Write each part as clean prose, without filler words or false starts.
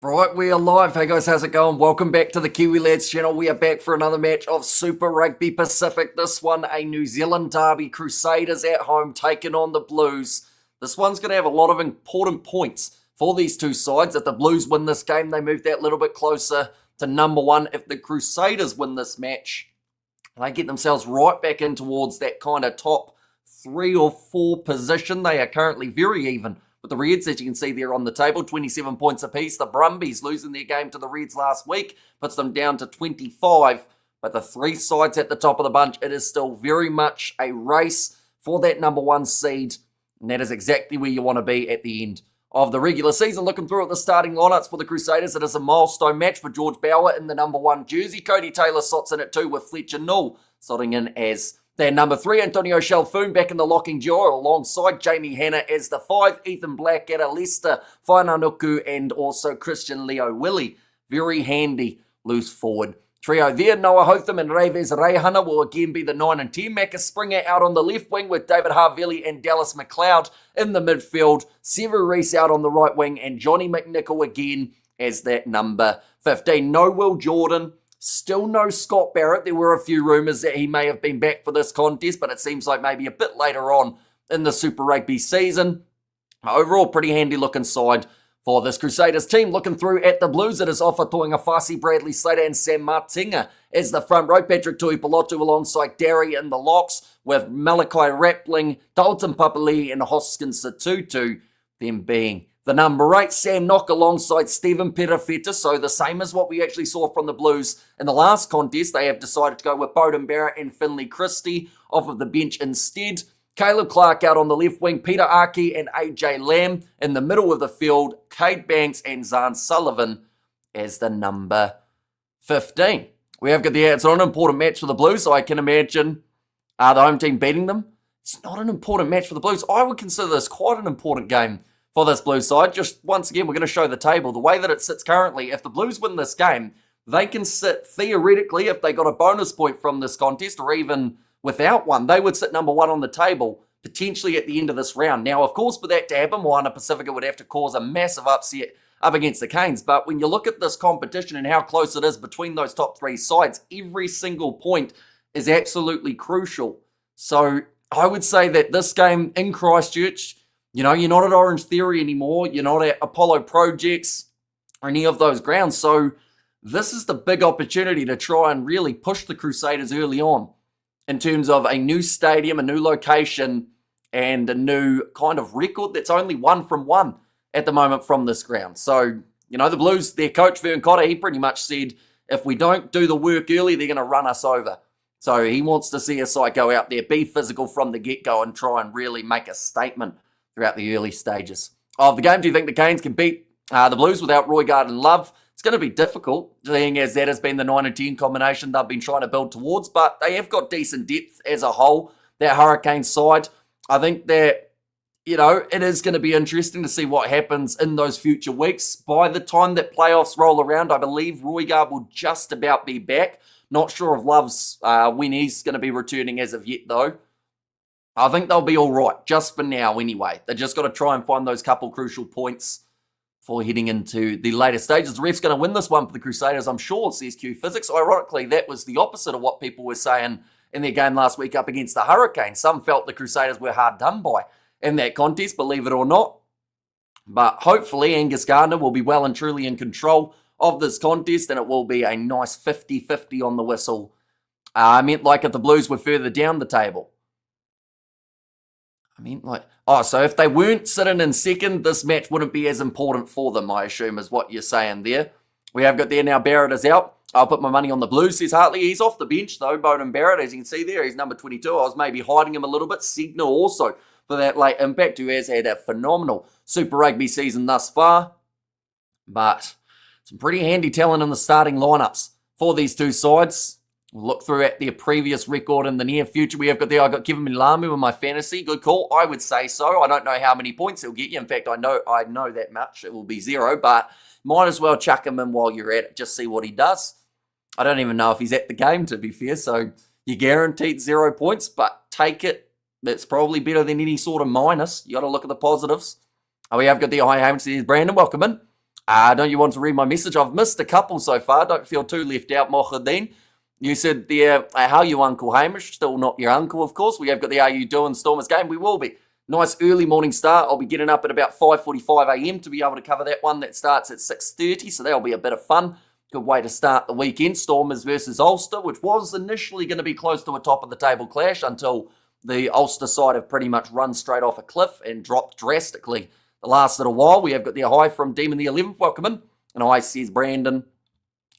Right, we are live. Hey guys, how's it going? Welcome back to the Kiwi Lads channel. We are back for another match of Super Rugby Pacific. This one, a New Zealand derby. Crusaders at home taking on the Blues. This one's going to have a lot of important points for these two sides. If the Blues win this game, they move that little bit closer to number one. If the Crusaders win this match, they get themselves right back in towards that kind of top 3 or 4 position. They are currently very even with the Reds, as you can see there on the table, 27 points apiece. The Brumbies losing their game to the Reds last week puts them down to 25. But the 3 sides at the top of the bunch, it is still very much a race for that number 1 seed. And that is exactly where you want to be at the end of the regular season. Looking through at the starting lineups for the Crusaders, it is a milestone match for George Bower in the number 1 jersey. Cody Taylor slots in at 2 with Fletcher Null slotting in as their number 3, Antonio Shalfoon back in the locking duo alongside Jamie Hanna as the 5, Ethan Blackadder, Lester, Whainanuku, and also Christian Leo Willie. Very handy loose forward trio there. Noah Hotham and Reves Rehana will again be the 9 and 10. Macca Springer out on the left wing with David Harveli and Dallas McLeod in the midfield. Sevu Reece out on the right wing and Johnny McNichol again as that number 15. No Will Jordan. Still no Scott Barrett. There were a few rumours that he may have been back for this contest, but it seems like maybe a bit later on in the Super Rugby season. Overall, pretty handy looking side for this Crusaders team. Looking through at the Blues, it is Ofa Tuingafasi, Bradley Slater and Sam Martinga as the front row. Patrick Tuipulotu alongside Derry in the locks with Malachi Rappling, Dalton Papali and Hoskins Satutu, them being the number 8, Sam Nock alongside Stephen Perafeta. So the same as what we actually saw from the Blues in the last contest. They have decided to go with Bowden Barrett and Finlay Christie off of the bench instead. Caleb Clark out on the left wing, Peter Aki and AJ Lamb in the middle of the field, Cade Banks and Zahn Sullivan as the number 15. We have got it's not an important match for the Blues, so I can imagine the home team beating them. It's not an important match for the Blues. I would consider this quite an important game for this Blues side. Just once again, we're going to show the table. The way that it sits currently, if the Blues win this game, they can sit theoretically, if they got a bonus point from this contest or even without one, they would sit number 1 on the table, potentially at the end of this round. Now, of course, for that to happen, Moana Pacifica would have to cause a massive upset up against the Canes. But when you look at this competition and how close it is between those top 3 sides, every single point is absolutely crucial. So I would say that this game in Christchurch, you know, you're not at Orange Theory anymore. You're not at Apollo Projects or any of those grounds. So this is the big opportunity to try and really push the Crusaders early on in terms of a new stadium, a new location, and a new kind of record that's only 1 from 1 at the moment from this ground. So, you know, the Blues, their coach, Vern Cotter, he pretty much said, if we don't do the work early, they're going to run us over. So he wants to see us go out there, be physical from the get-go and try and really make a statement throughout the early stages of the game. Do you think the Canes can beat the Blues without Roigard and Love? It's going to be difficult, seeing as that has been the 9 and 10 combination they've been trying to build towards, but they have got decent depth as a whole, that Hurricane side. I think that, you know, it is going to be interesting to see what happens in those future weeks. By the time that playoffs roll around, I believe Roigard will just about be back. Not sure if Love's when he's going to be returning as of yet, though. I think they'll be all right, just for now anyway. They just got to try and find those couple crucial points for heading into the later stages. The ref's going to win this one for the Crusaders, I'm sure, says Q Physics. Ironically, that was the opposite of what people were saying in their game last week up against the Hurricanes. Some felt the Crusaders were hard done by in that contest, believe it or not. But hopefully Angus Gardner will be well and truly in control of this contest, and it will be a nice 50-50 on the whistle. I meant like if the Blues were further down the table. So if they weren't sitting in second, this match wouldn't be as important for them, I assume, is what you're saying there. We have got there now, Barrett is out. I'll put my money on the Blues, says Hartley. He's off the bench, though, Bowden Barrett, as you can see there. He's number 22. I was maybe hiding him a little bit. Signal also for that late impact, who has had a phenomenal Super Rugby season thus far. But some pretty handy talent in the starting lineups for these two sides. We'll look through at their previous record in the near future. We have got there, I got Kevin Milamu in my fantasy. Good call. I would say so. I don't know how many points he'll get you. In fact, I know that much. It will be 0, but might as well chuck him in while you're at it. Just see what he does. I don't even know if he's at the game, to be fair. So you're guaranteed 0 points, but take it. That's probably better than any sort of minus. You got to look at the positives. We have got the high Hamilton. Brandon, welcome in. Don't you want to read my message? I've missed a couple so far. Don't feel too left out, Mohadeen. You said there, how are you, Uncle Hamish? Still not your uncle, of course. We have got the Are You Doing Stormers game. We will be. Nice early morning start. I'll be getting up at about 5:45 a.m. to be able to cover that one. That starts at 6:30, so that'll be a bit of fun. Good way to start the weekend. Stormers versus Ulster, which was initially going to be close to a top-of-the-table clash until the Ulster side have pretty much run straight off a cliff and dropped drastically the last little while. We have got the hi from Demon the 11th. Welcome in. And hi, says Brandon.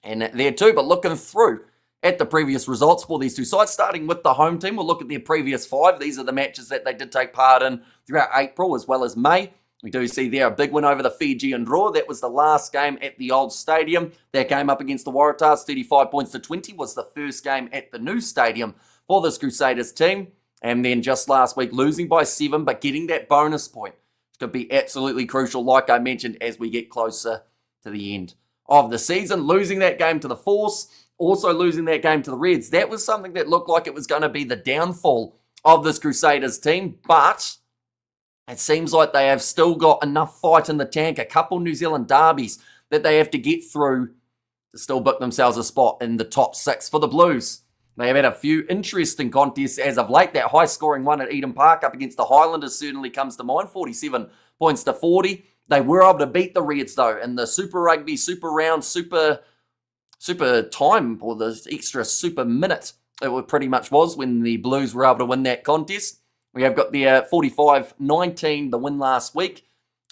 And there too, but looking through at the previous results for these two sides, starting with the home team, we'll look at their previous 5. These are the matches that they did take part in throughout April as well as May. We do see there a big win over the Fijian draw. That was the last game at the old stadium. Their game up against the Waratahs, 35 points to 20, was the first game at the new stadium for this Crusaders team. And then just last week, losing by 7, but getting that bonus point, which could be absolutely crucial, like I mentioned, as we get closer to the end of the season. Losing that game to the Force, also losing that game to the Reds. That was something that looked like it was going to be the downfall of this Crusaders team, but it seems like they have still got enough fight in the tank, a couple New Zealand derbies that they have to get through to still book themselves a spot in the top 6 for the Blues. They have had a few interesting contests as of late. That high-scoring one at Eden Park up against the Highlanders certainly comes to mind, 47 points to 40. They were able to beat the Reds, though, in the Super Rugby, Super Round, Super time, or the extra Super minute it pretty much was when the Blues were able to win that contest. We have got the 45-19, the win last week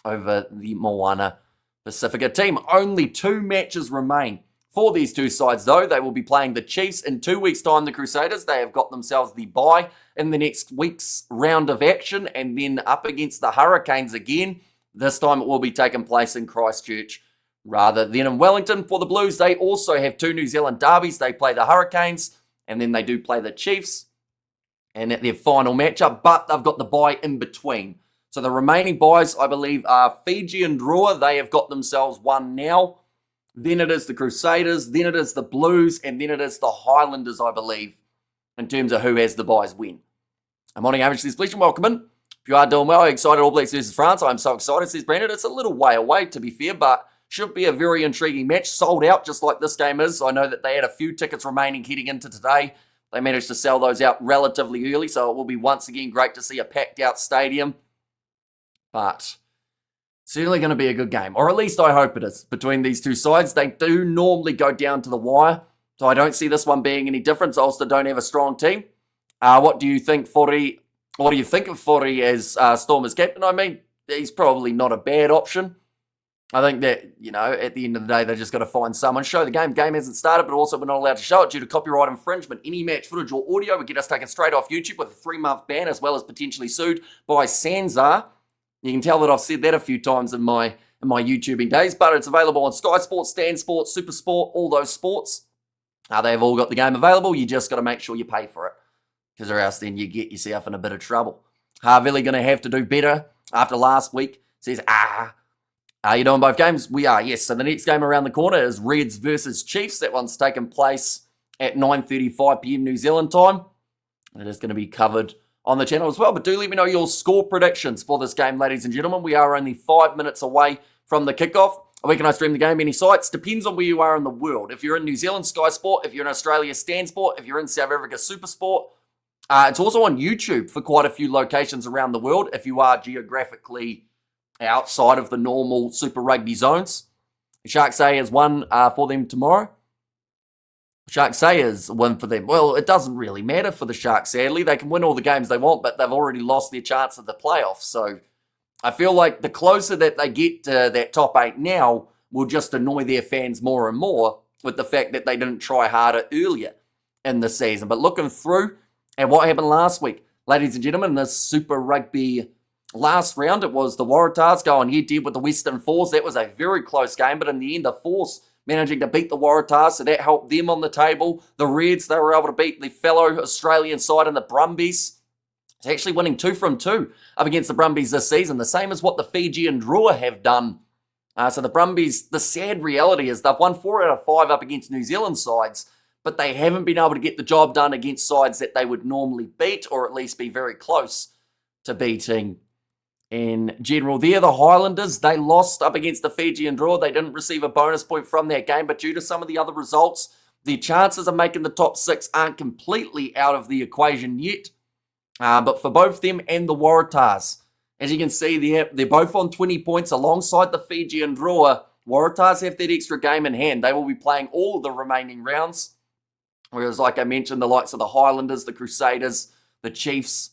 over the Moana Pacifica team. Only 2 matches remain for these two sides, though. They will be playing the Chiefs in 2 weeks' time, the Crusaders. They have got themselves the bye in the next week's round of action, and then up against the Hurricanes again. This time it will be taking place in Christchurch rather than in Wellington. For the Blues, they also have 2 New Zealand derbies. They play the Hurricanes, and then they do play the Chiefs and at their final matchup, but they've got the bye in between. So the remaining byes, I believe, are Fiji and Drua. They have got themselves one now. Then it is the Crusaders, then it is the Blues, and then it is the Highlanders, I believe, in terms of who has the byes win. I'm on Hamish, says Pleasure, welcome in. If you are doing well, excited All Blacks versus France. I'm so excited, says Brandon. It's a little way away, to be fair, but should be a very intriguing match. Sold out, just like this game is. I know that they had a few tickets remaining heading into today. They managed to sell those out relatively early, so it will be once again great to see a packed-out stadium. But certainly going to be a good game, or at least I hope it is, between these two sides. They do normally go down to the wire, so I don't see this one being any different. Ulster don't have a strong team. What do you think, Fori? What do you think of Fori as Stormers captain? I mean, he's probably not a bad option. I think that, at the end of the day, they just got to find someone, show the game. Game hasn't started, but also we're not allowed to show it due to copyright infringement. Any match footage or audio would get us taken straight off YouTube with a 3-month ban, as well as potentially sued by Sansa. You can tell that I've said that a few times in my YouTubing days, but it's available on Sky Sports, Stan Sports, Super Sport, all those sports. They've all got the game available. You just got to make sure you pay for it, because or else then you get yourself in a bit of trouble. Harville going to have to do better after last week. Says, are you doing both games? We are, yes. So the next game around the corner is Reds versus Chiefs. That one's taking place at 9:35 p.m. New Zealand time. It is going to be covered on the channel as well. But do let me know your score predictions for this game, ladies and gentlemen. We are only 5 minutes away from the kickoff. Where can I stream the game? Any sites? Depends on where you are in the world. If you're in New Zealand, Sky Sport. If you're in Australia, Stan Sport. If you're in South Africa, Super Sport. It's also on YouTube for quite a few locations around the world if you are geographically outside of the normal Super Rugby zones. Sharks say is one for them tomorrow. Sharks say is one for them. Well, it doesn't really matter for the Sharks, sadly. They can win all the games they want, but they've already lost their chance of the playoffs. So I feel like the closer that they get to that top 8 now will just annoy their fans more and more with the fact that they didn't try harder earlier in the season. But looking through at what happened last week, ladies and gentlemen, this Super Rugby last round, it was the Waratahs going head-to-head with the Western Force. That was a very close game, but in the end, the Force managing to beat the Waratahs, so that helped them on the table. The Reds, they were able to beat the fellow Australian side in the Brumbies. It's actually winning 2 from 2 up against the Brumbies this season, the same as what the Fiji and Drua have done. So the Brumbies, the sad reality is they've won 4 out of 5 up against New Zealand sides, but they haven't been able to get the job done against sides that they would normally beat, or at least be very close to beating in general there. The Highlanders, they lost up against the Fijian draw. They didn't receive a bonus point from that game, but due to some of the other results, their chances of making the top 6 aren't completely out of the equation yet. But for both them and the Waratahs, as you can see, they're both on 20 points alongside the Fijian drawer. Waratahs have that extra game in hand. They will be playing all of the remaining rounds. Whereas, like I mentioned, the likes of the Highlanders, the Crusaders, the Chiefs,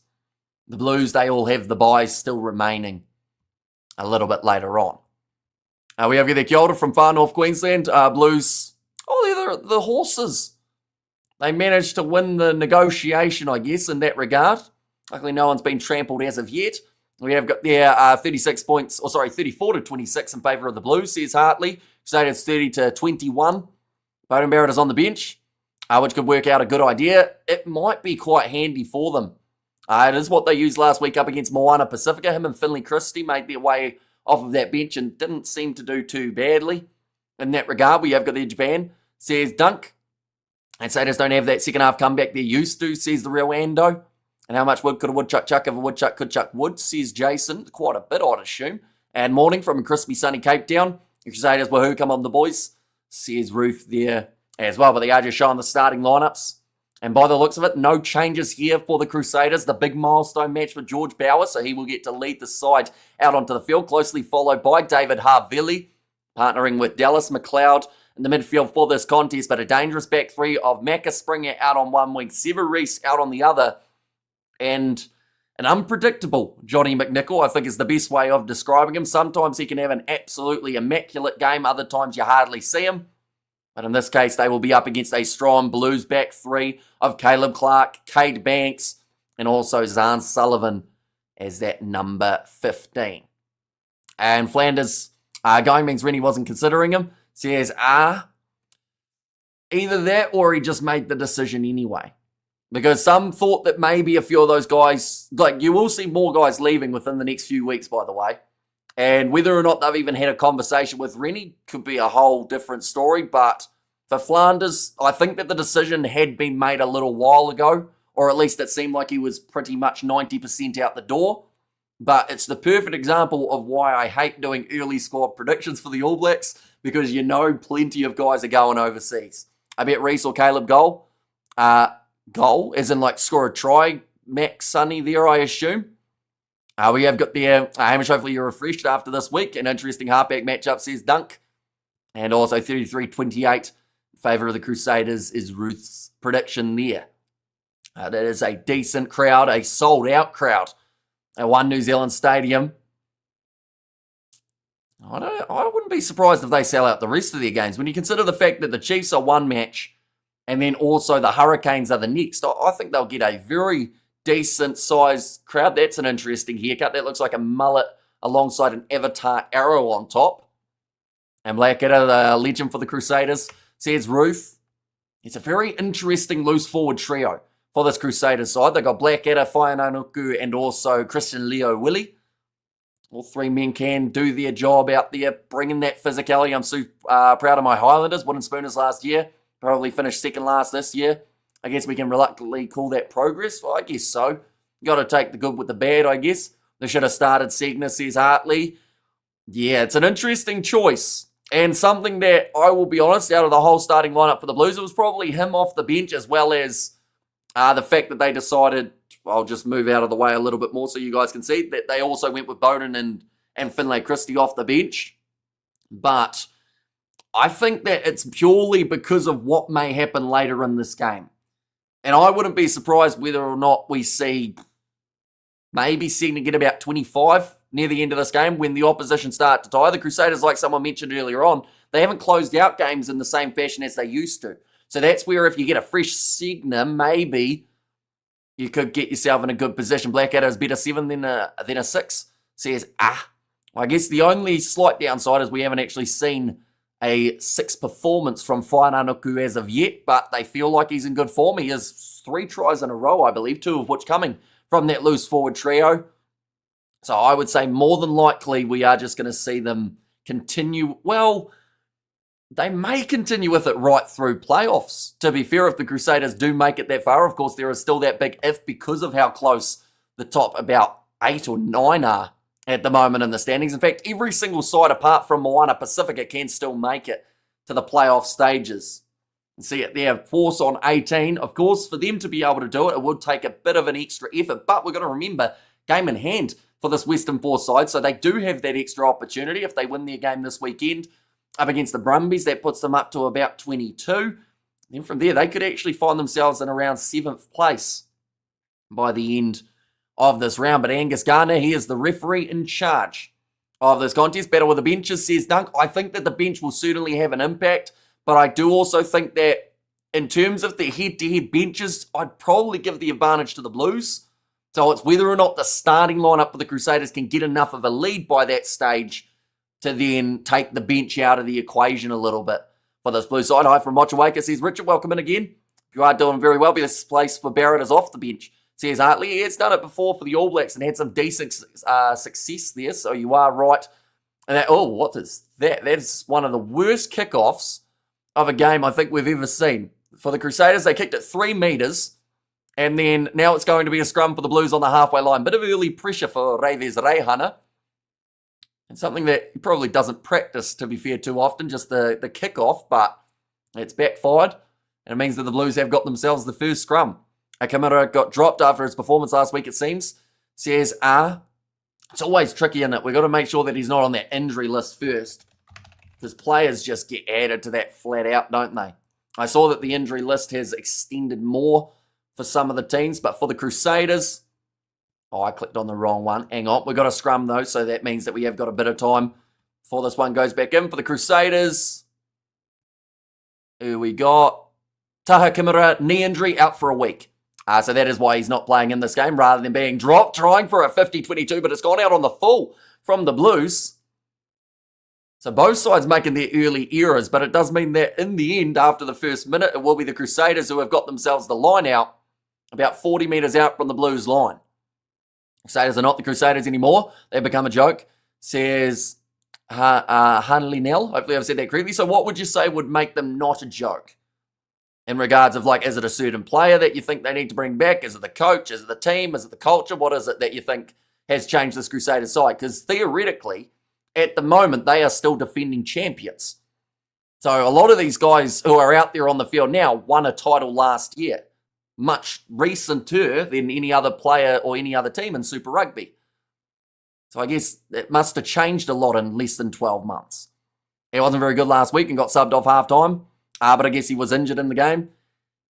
the Blues, they all have the byes still remaining a little bit later on. We have the kia ora from far north Queensland. Blues, they're the horses. They managed to win the negotiation, I guess, in that regard. Luckily, no one's been trampled as of yet. We have got there 34 to 26 in favour of the Blues, says Hartley. Crusaders 30 to 21. Bowden Barrett is on the bench, which could work out a good idea. It might be quite handy for them. It is what they used last week up against Moana Pacifica. Him and Finley Christie made their way off of that bench and didn't seem to do too badly. In that regard, we have got the Japan, says Dunk. And Crusaders don't have that second half comeback they're used to, says the real Ando. And how much wood could a woodchuck chuck if a woodchuck could chuck wood, says Jason. Quite a bit, I'd assume. And morning from a crispy sunny Cape Town. The Crusaders, woohoo, come on the boys, says Ruth there as well. But they are just showing the starting lineups. And by the looks of it, no changes here for the Crusaders. The big milestone match with George Bauer, so he will get to lead the side out onto the field, closely followed by David Harvilli, partnering with Dallas McLeod in the midfield for this contest. But a dangerous back three of Macca Springer out on one wing, Severeese out on the other, and an unpredictable Johnny McNichol, I think, is the best way of describing him. Sometimes he can have an absolutely immaculate game. Other times you hardly see him. But in this case, they will be up against a strong Blues back three of Caleb Clark, Cade Banks, and also Zahn Sullivan as that number 15. And Flanders going means Rennie wasn't considering him. Says, either that or he just made the decision anyway. Because some thought that maybe a few of those guys, like you will see more guys leaving within the next few weeks, by the way. And whether or not they've even had a conversation with Rennie could be a whole different story. But for Flanders, I think that the decision had been made a little while ago, or at least it seemed like he was pretty much 90% out the door. But it's the perfect example of why I hate doing early squad predictions for the All Blacks, because you know plenty of guys are going overseas. I bet Reece or Caleb goal, as in like score a try, Max Sonny there, I assume. We have got there, Hamish, hopefully you're refreshed after this week. An interesting halfback matchup, says Dunk. And also 33-28 in favour of the Crusaders is Ruth's prediction there. That is a decent crowd, a sold-out crowd at One New Zealand Stadium. I wouldn't be surprised if they sell out the rest of their games. When you consider the fact that the Chiefs are one match and then also the Hurricanes are the next, I think they'll get a very decent-sized crowd. That's an interesting haircut. That looks like a mullet alongside an avatar arrow on top. And Blackadder, the legend for the Crusaders, says Ruth. It's a very interesting loose forward trio for this Crusaders side. They've got Blackadder, Whaiananuku, and also Christian Leo Willie. All three men can do their job out there, bringing that physicality. I'm super proud of my Highlanders. Wooden Spooners last year. Probably finished second last this year. I guess we can reluctantly call that progress. Well, I guess so. Got to take the good with the bad, I guess. They should have started Segner, says Hartley. Yeah, it's an interesting choice. And something that, I will be honest, out of the whole starting lineup for the Blues, it was probably him off the bench, as well as the fact that they decided, I'll just move out of the way a little bit more so you guys can see, that they also went with Bowden and Finlay Christie off the bench. But I think that it's purely because of what may happen later in this game. And I wouldn't be surprised whether or not we see maybe Segner get about 25 near the end of this game when the opposition start to tie. The Crusaders, like someone mentioned earlier on, they haven't closed out games in the same fashion as they used to. So that's where if you get a fresh Segner, maybe you could get yourself in a good position. Blackadder is better 7 than a 6. Says, I guess the only slight downside is we haven't actually seen a 6 performance from Whaiananuku as of yet, but they feel like he's in good form. He has 3 tries in a row, I believe, 2 of which coming from that loose forward trio. So I would say more than likely we are just going to see them continue. Well, they may continue with it right through playoffs. To be fair, if the Crusaders do make it that far, of course, there is still that big if because of how close the top about 8 or 9 are at the moment in the standings. In fact, every single side apart from Moana Pacifica can still make it to the playoff stages. And see it there, Force on 18. Of course, for them to be able to do it, it would take a bit of an extra effort. But we've got to remember, game in hand for this Western Force side. So they do have that extra opportunity if they win their game this weekend up against the Brumbies. That puts them up to about 22. Then from there, they could actually find themselves in around 7th place by the end of this round. But Angus Garner, he is the referee in charge of this contest. Better with the benches, says Dunk. I think that the bench will certainly have an impact, but I do also think that in terms of the head-to-head benches, I'd probably give the advantage to the Blues. So it's whether or not the starting lineup for the Crusaders can get enough of a lead by that stage to then take the bench out of the equation a little bit for this Blue side. Hi from Mochawaka, says Richard, welcome in again. You are doing very well. This place for Barrett is off the bench, says Hartley. He has done it before for the All Blacks and had some decent success there, so you are right. And what is that? That's one of the worst kickoffs of a game I think we've ever seen. For the Crusaders, they kicked it 3 metres, and then now it's going to be a scrum for the Blues on the halfway line. Bit of early pressure for Reves Reihana. And something that he probably doesn't practice, to be fair, too often, just the kickoff, but it's backfired. And it means that the Blues have got themselves the first scrum. Akamura got dropped after his performance last week, it seems. Says, it's always tricky, isn't it? We've got to make sure that he's not on that injury list first. Because players just get added to that flat out, don't they? I saw that the injury list has extended more for some of the teams, but for the Crusaders, I clicked on the wrong one. Hang on, we've got a scrum though, so that means that we have got a bit of time before this one goes back in. For the Crusaders, who we got? Taha Kimura, knee injury, out for a week. So that is why he's not playing in this game rather than being dropped, trying for a 50-22, but it's gone out on the full from the Blues. So both sides making their early errors, but it does mean that in the end, after the first minute, it will be the Crusaders who have got themselves the line out about 40 metres out from the Blues line. Crusaders are not the Crusaders anymore. They've become a joke, says Hanley Nell. Hopefully I've said that correctly. So what would you say would make them not a joke? In regards of, like, is it a certain player that you think they need to bring back? Is it the coach? Is it the team? Is it the culture? What is it that you think has changed this Crusaders side? Because theoretically, at the moment, they are still defending champions. So a lot of these guys who are out there on the field now won a title last year. Much recenter than any other player or any other team in Super Rugby. So I guess it must have changed a lot in less than 12 months. He wasn't very good last week and got subbed off halftime. But I guess he was injured in the game.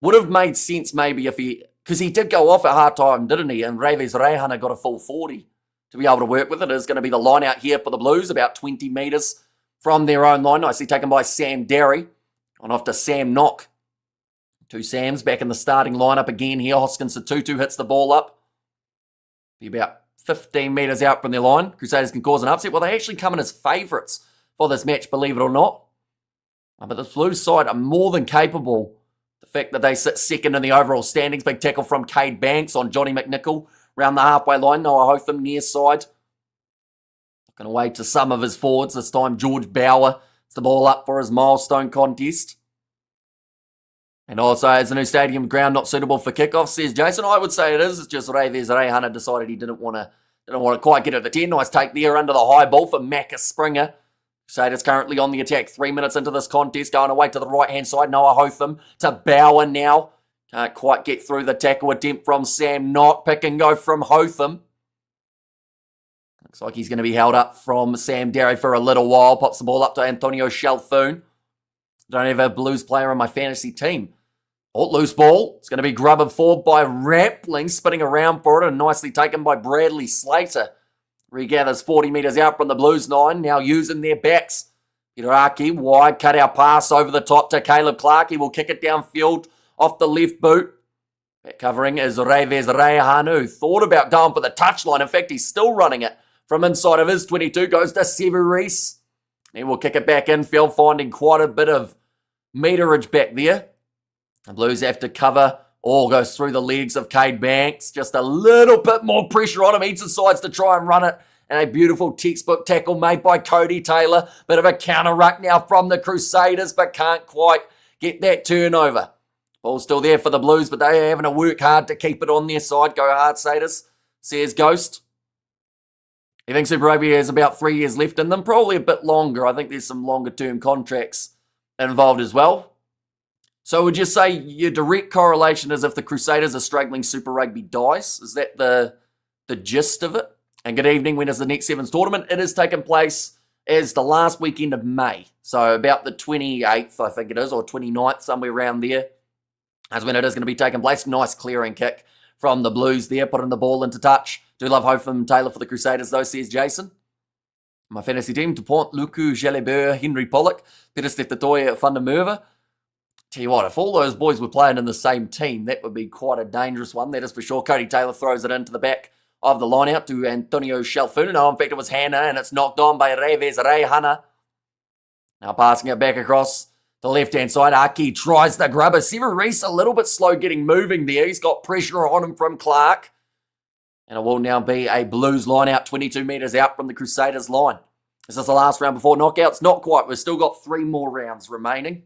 Would have made sense maybe if because he did go off at halftime, didn't he? And Reves Reihana got a full 40 to be able to work with it. It is going to be the line out here for the Blues, about 20 metres from their own line. Nicely taken by Sam Derry. On off to Sam Knock. 2 Sams back in the starting lineup again here. Hoskins Tutu hits the ball up. Be about 15 metres out from their line. Crusaders can cause an upset. Well, they actually come in as favourites for this match, believe it or not. But the Blues side are more than capable. The fact that they sit second in the overall standings. Big tackle from Cade Banks on Johnny McNichol. Round the halfway line. Noah Hotham near side. Looking away to some of his forwards. This time George Bauer. It's the ball up for his milestone contest. And also, is the new stadium ground not suitable for kickoff, says Jason. I would say it is. It's just Reves Reihana decided he didn't want to quite get at the 10. Nice take there under the high ball for Macca Springer. Crusaders currently on the attack. 3 minutes into this contest. Going away to the right-hand side. Noah Hotham to Bauer now. Can't quite get through the tackle attempt from Sam Knott. Pick and go from Hotham. Looks like he's going to be held up from Sam Derry for a little while. Pops the ball up to Antonio Shalfoon. Don't have a Blues player on my fantasy team. Loose ball. It's going to be grubbed forward by Rampling, spinning around for it, and nicely taken by Bradley Slater. Regathers 40 metres out from the Blues 9, now using their backs. Iraki, wide, cut out pass over the top to Caleb Clark. He will kick it downfield off the left boot. Back covering is Reves Reihana, who thought about going for the touchline. In fact, he's still running it from inside of his 22. Goes to Severis. He will kick it back infield, finding quite a bit of meterage back there. The Blues have to cover. All goes through the legs of Cade Banks. Just a little bit more pressure on him. He decides to try and run it. And a beautiful textbook tackle made by Cody Taylor. Bit of a counter ruck now from the Crusaders, but can't quite get that turnover. Ball's still there for the Blues, but they're having to work hard to keep it on their side. Go hard, Saders, says Ghost. He thinks Super Rugby has about 3 years left in them, probably a bit longer. I think there's some longer-term contracts involved as well. So would you say your direct correlation is if the Crusaders are struggling, Super Rugby dies? Is that the gist of it? And good evening, when is the next Sevens tournament? It is taking place as the last weekend of May. So about the 28th, I think it is, or 29th, somewhere around there. That's when it is going to be taking place. Nice clearing kick from the Blues there, putting the ball into touch. Do love Hotham Taylor for the Crusaders, though, says Jason. My fantasy team, Dupont, Luku, Jalibert, Henry Pollock, Peter Steftatoya, Van der Merwe. Tell you what, if all those boys were playing in the same team, that would be quite a dangerous one, that is for sure. Cody Taylor throws it into the back of the line out to Antonio Shalfuna. No, in fact, it was Hannah, and it's knocked on by Reves Rehana. Now passing it back across the left-hand side. Aki tries the grubber. Sever Reese a little bit slow getting moving there. He's got pressure on him from Clark. And it will now be a Blues line out, 22 metres out from the Crusaders line. This is the last round before knockouts. Not quite. We've still got 3 more rounds remaining.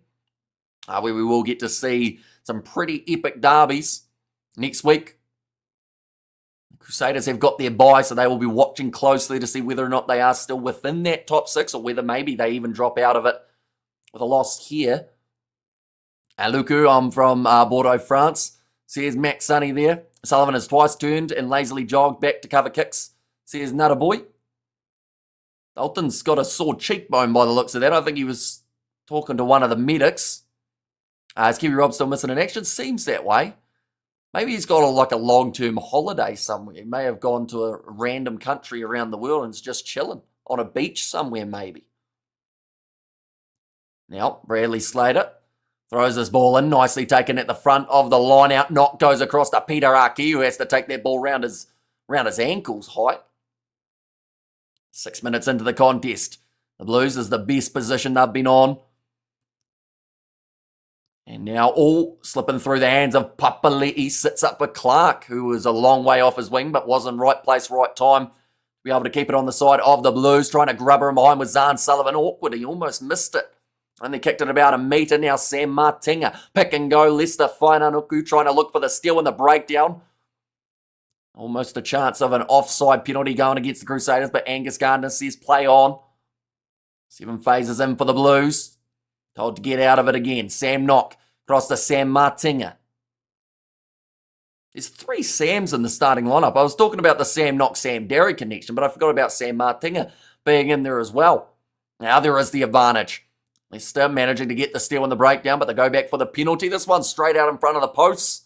Where we will get to see some pretty epic derbies next week. The Crusaders have got their bye, so they will be watching closely to see whether or not they are still within that top 6 or whether maybe they even drop out of it with a loss here. Luku, I'm from Bordeaux, France. Says Max Sonny there. Sullivan has twice turned and lazily jogged back to cover kicks. Says Nutter Boy. Dalton's got a sore cheekbone by the looks of that. I think he was talking to one of the medics. Is Kiwi Rob still missing in action? Seems that way. Maybe he's got a long-term holiday somewhere. He may have gone to a random country around the world and is just chilling on a beach somewhere maybe. Now, Bradley Slater throws this ball in, nicely taken at the front of the line out. Knock goes across to Peter Aki, who has to take that ball round his ankles height. 6 minutes into the contest. The Blues is the best position they've been on. And now all slipping through the hands of Papali'i. Sits up for Clark, who was a long way off his wing, but was in right place, right time. To be able to keep it on the side of the Blues. Trying to grub her in behind with Zahn Sullivan. Awkward, he almost missed it. Only kicked it about a metre. Now Sam Martinga. Pick and go. Lester Whainanuku trying to look for the steal and the breakdown. Almost a chance of an offside penalty going against the Crusaders, but Angus Gardner says play on. 7 phases in for the Blues. Told to get out of it again. Sam Knock across to Sam Martinga. There's 3 Sams in the starting lineup. I was talking about the Sam Knock, Sam Derry connection, but I forgot about Sam Martinga being in there as well. Now there is the advantage. Leicester managing to get the steal and the breakdown, but they go back for the penalty. This one's straight out in front of the posts.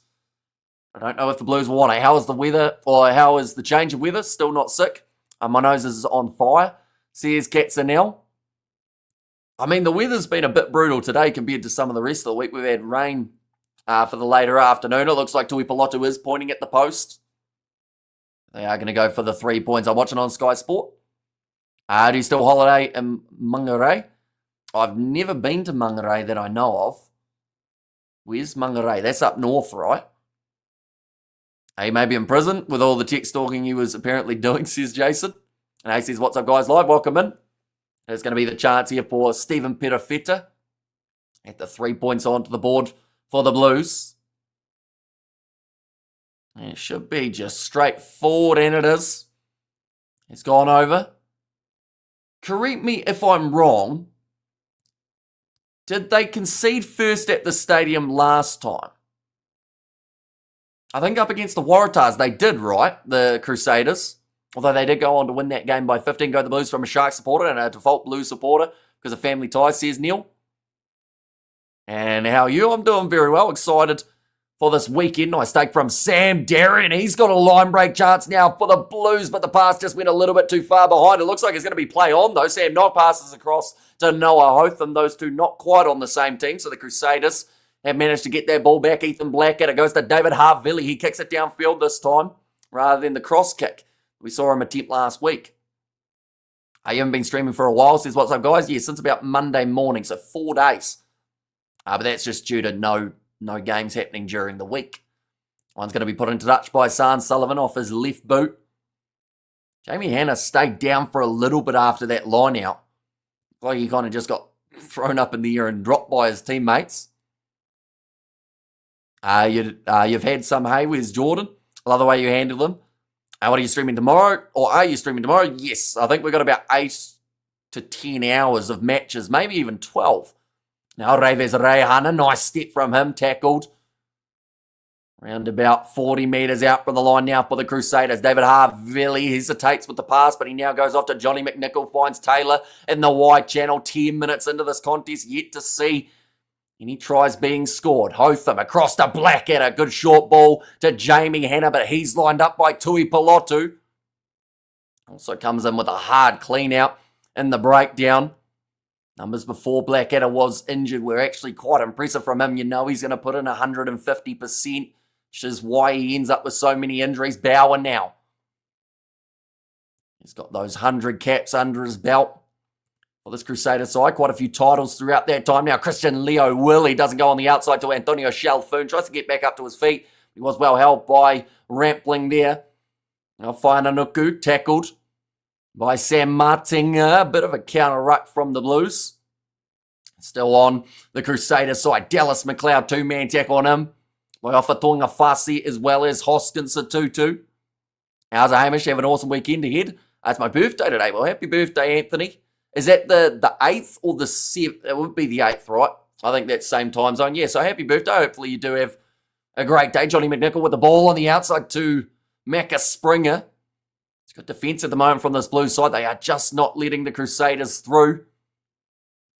I don't know if the Blues will want it. How is the weather, or how is the change of weather? Still not sick. My nose is on fire. Says Katzenell. I mean, the weather's been a bit brutal today compared to some of the rest of the week. We've had rain for the later afternoon. It looks like Tui Pilotu is pointing at the post. They are going to go for the 3 points. I'm watching on Sky Sport. Do you still holiday in Mangere? I've never been to Mangere that I know of. Where's Mangere? That's up north, right? He may be in prison with all the text stalking he was apparently doing, says Jason. And he says, what's up, guys? Live, welcome in. There's going to be the chance here for Stephen Perafeta at the 3 points onto the board for the Blues. And it should be just straightforward, and it is. It's gone over. Correct me if I'm wrong. Did they concede first at the stadium last time? I think up against the Waratahs they did, right? The Crusaders. Although they did go on to win that game by 15. Go the Blues from a Shark supporter and a default Blues supporter because of family ties, says Neil. And how are you? I'm doing very well. Excited for this weekend. Nice take from Sam Darren. He's got a line break chance now for the Blues, but the pass just went a little bit too far behind. It looks like it's going to be play on, though. Sam Knock passes across to Noah Hotham. Those two not quite on the same team, so the Crusaders have managed to get their ball back. Ethan Blackett. It goes to David Harvilli. He kicks it downfield this time rather than the cross kick we saw him attempt last week. You haven't been streaming for a while, says, what's up, guys? Yeah, since about Monday morning, so 4 days. But that's just due to no games happening during the week. One's going to be put into touch by Zahn Sullivan off his left boot. Jamie Hannah stayed down for a little bit after that line out. Like he kind of just got thrown up in the air and dropped by his teammates. You've had some hay. Where's Jordan? I love the way you handle them. What are you streaming tomorrow? Or are you streaming tomorrow? Yes, I think we've got about 8 to 10 hours of matches, maybe even 12. Now, Reves Rehana, nice step from him, tackled. Around about 40 metres out from the line now for the Crusaders. David Harville hesitates with the pass, but he now goes off to Johnny McNichol, finds Taylor in the wide channel. 10 minutes into this contest, yet to see any tries being scored. Hotham across to Blackadder. Good short ball to Jamie Hanna, but he's lined up by Tui Pilotu. Also comes in with a hard clean out in the breakdown. Numbers before Blackadder was injured were actually quite impressive from him. You know he's going to put in 150%, which is why he ends up with so many injuries. Bauer now. He's got those 100 caps under his belt. Well, this Crusader side, quite a few titles throughout that time. Now, Christian Leo Willie doesn't go on the outside to Antonio Shalfoon. Tries to get back up to his feet. He was well held by Rampling there. Now, Whainanuku tackled by Sam Martinga. A bit of a counter-ruck from the Blues. Still on the Crusader side. Dallas McLeod, two-man tackle on him. By Ofatonga Fasi as well as Hoskins Tutu. How's it, Hamish? Have an awesome weekend ahead. It's my birthday today. Well, happy birthday, Anthony. Is that the 8th or the 7th? It would be the 8th, right? I think that's same time zone. Yeah, so happy birthday. Hopefully you do have a great day. Johnny McNichol with the ball on the outside to Macca Springer. It's got defence at the moment from this Blues side. They are just not letting the Crusaders through.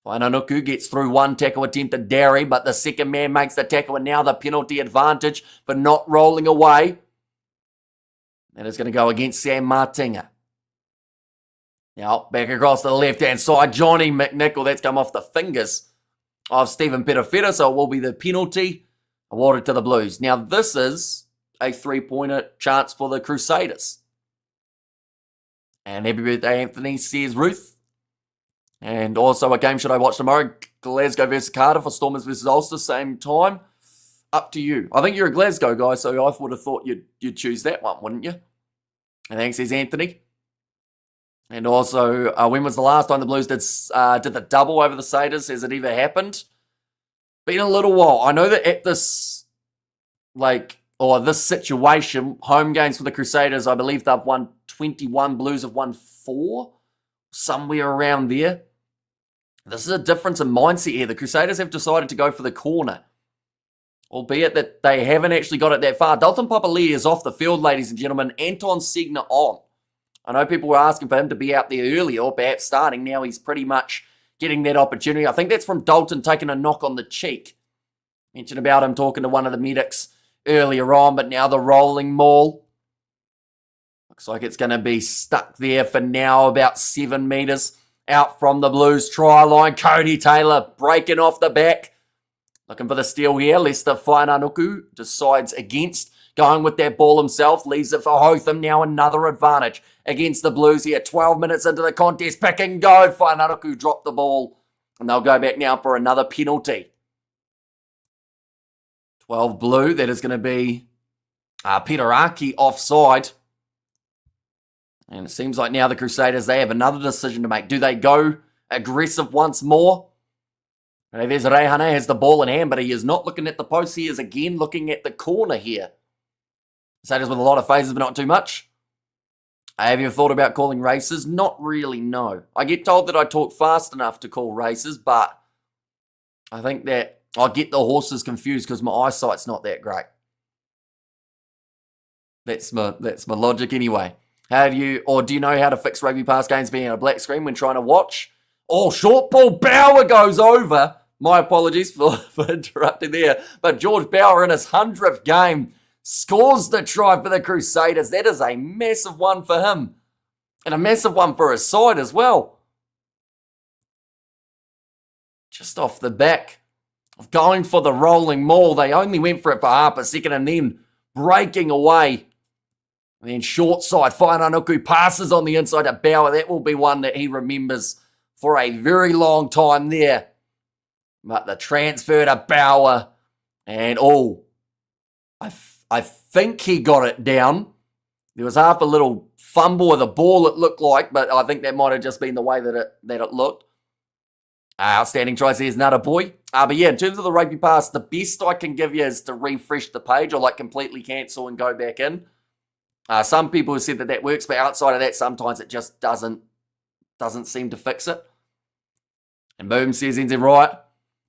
Whainanuku gets through one tackle attempt at Derry, but the second man makes the tackle, and now the penalty advantage for not rolling away. That is going to go against Sam Martinga. Now, back across to the left-hand side, Johnny McNichol. That's come off the fingers of Stephen Petafeta, so it will be the penalty awarded to the Blues. Now, this is a three-pointer chance for the Crusaders. And happy birthday, Anthony, says Ruth. And also, what game should I watch tomorrow? Glasgow versus Cardiff or Stormers versus Ulster, same time. Up to you. I think you're a Glasgow guy, so I would have thought you'd choose that one, wouldn't you? And thanks, says Anthony. And also, when was the last time the Blues did the double over the Crusaders? Has it ever happened? Been a little while. I know that at this, this situation, home games for the Crusaders, I believe they've won 21, Blues have won 4, somewhere around there. This is a difference in mindset here. The Crusaders have decided to go for the corner, albeit that they haven't actually got it that far. Dalton Papali'i is off the field, ladies and gentlemen. Anton Segner on. I know people were asking for him to be out there earlier or perhaps starting. Now he's pretty much getting that opportunity. I think that's from Dalton taking a knock on the cheek. Mentioned about him talking to one of the medics earlier on, but now the rolling maul. Looks like it's going to be stuck there for now, about 7 metres out from the Blues try line. Cody Taylor breaking off the back. Looking for the steal here. Lester Whainanuku decides against going with that ball himself. Leaves it for Hotham. Now another advantage against the Blues here. 12 minutes into the contest. Pick and go. Whainanuku dropped the ball. And they'll go back now for another penalty. 12 Blue. That is going to be Peter Aki offside. And it seems like now the Crusaders, they have another decision to make. Do they go aggressive once more? There's Rehane has the ball in hand, but he is not looking at the post. He is again looking at the corner here. Crusaders with a lot of phases, but not too much. Have you thought about calling races? Not really, no. I get told that I talk fast enough to call races, but I think that I get the horses confused because my eyesight's not that great. That's my logic anyway. Do you know how to fix Rugby Pass games being on a black screen when trying to watch? Oh, short ball, Bauer goes over. My apologies for interrupting there. But George Bauer in his 100th game scores the try for the Crusaders. That is a massive one for him. And a massive one for his side as well. Just off the back of going for the rolling maul. They only went for it for half a second and then breaking away. And then short side, Whainanuku passes on the inside to Bauer. That will be one that he remembers for a very long time there. But the transfer to Bauer. And I think he got it down. There was half a little fumble with the ball, it looked like, but I think that might have just been the way that it looked. Outstanding try, says Nutter Boy. But yeah, in terms of the Rugby Pass, the best I can give you is to refresh the page or completely cancel and go back in. Some people have said that works, but outside of that, sometimes it just doesn't seem to fix it. And boom, says ends in right.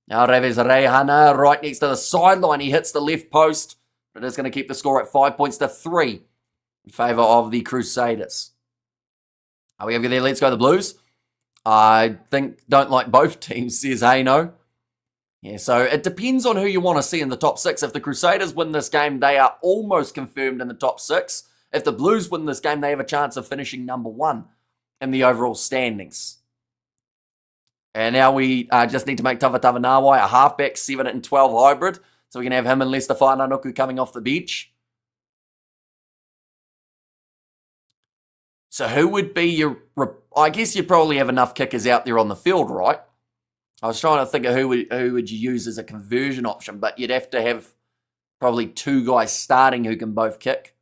Now Reves Rehana right next to the sideline. He hits the left post, but it's going to keep the score at 5-3 in favour of the Crusaders. Are we over there? Let's go the Blues. I don't like both teams, says Hayno. Yeah, so it depends on who you want to see in the top 6. If the Crusaders win this game, they are almost confirmed in the top 6. If the Blues win this game, they have a chance of finishing number 1 in the overall standings. And now we just need to make Tawatawa Nawai a halfback, 7 and 12 hybrid. So we can have him and Lester Whananuku coming off the bench. So who would be your... I guess you probably have enough kickers out there on the field, right? I was trying to think of who would you use as a conversion option, but you'd have to have probably 2 guys starting who can both kick.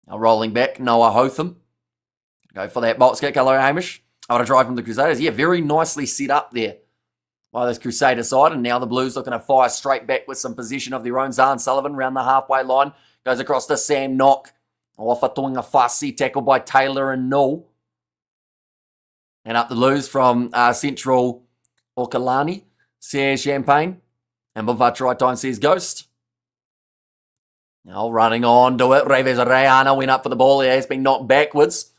Now rolling back, Noah Hotham. Go for that box kick. Hello, Hamish. I want to try from the Crusaders. Yeah, very nicely set up there by this Crusader side. And now the Blues looking to fire straight back with some possession of their own. Zahn Sullivan around the halfway line. Goes across to Sam Knock. Off a Tunga Fasi, tackled by Taylor and Null. And up the Blues from Central Okalani. Says Champagne. And Bavach right time says Ghost. Now running on to it. Reves Rayana went up for the ball. He has been knocked backwards.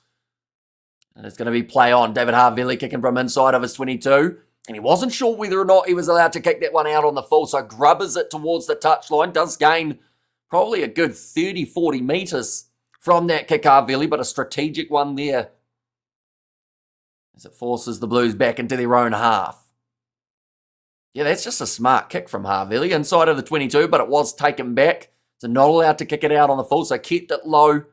And it's going to be play on. David Harvili kicking from inside of his 22. And he wasn't sure whether or not he was allowed to kick that one out on the full. So grubbers it towards the touchline. Does gain probably a good 30, 40 metres from that kick, Harvili. But a strategic one there. As it forces the Blues back into their own half. Yeah, that's just a smart kick from Harvili. Inside of the 22, but it was taken back. So not allowed to kick it out on the full. So kept it low.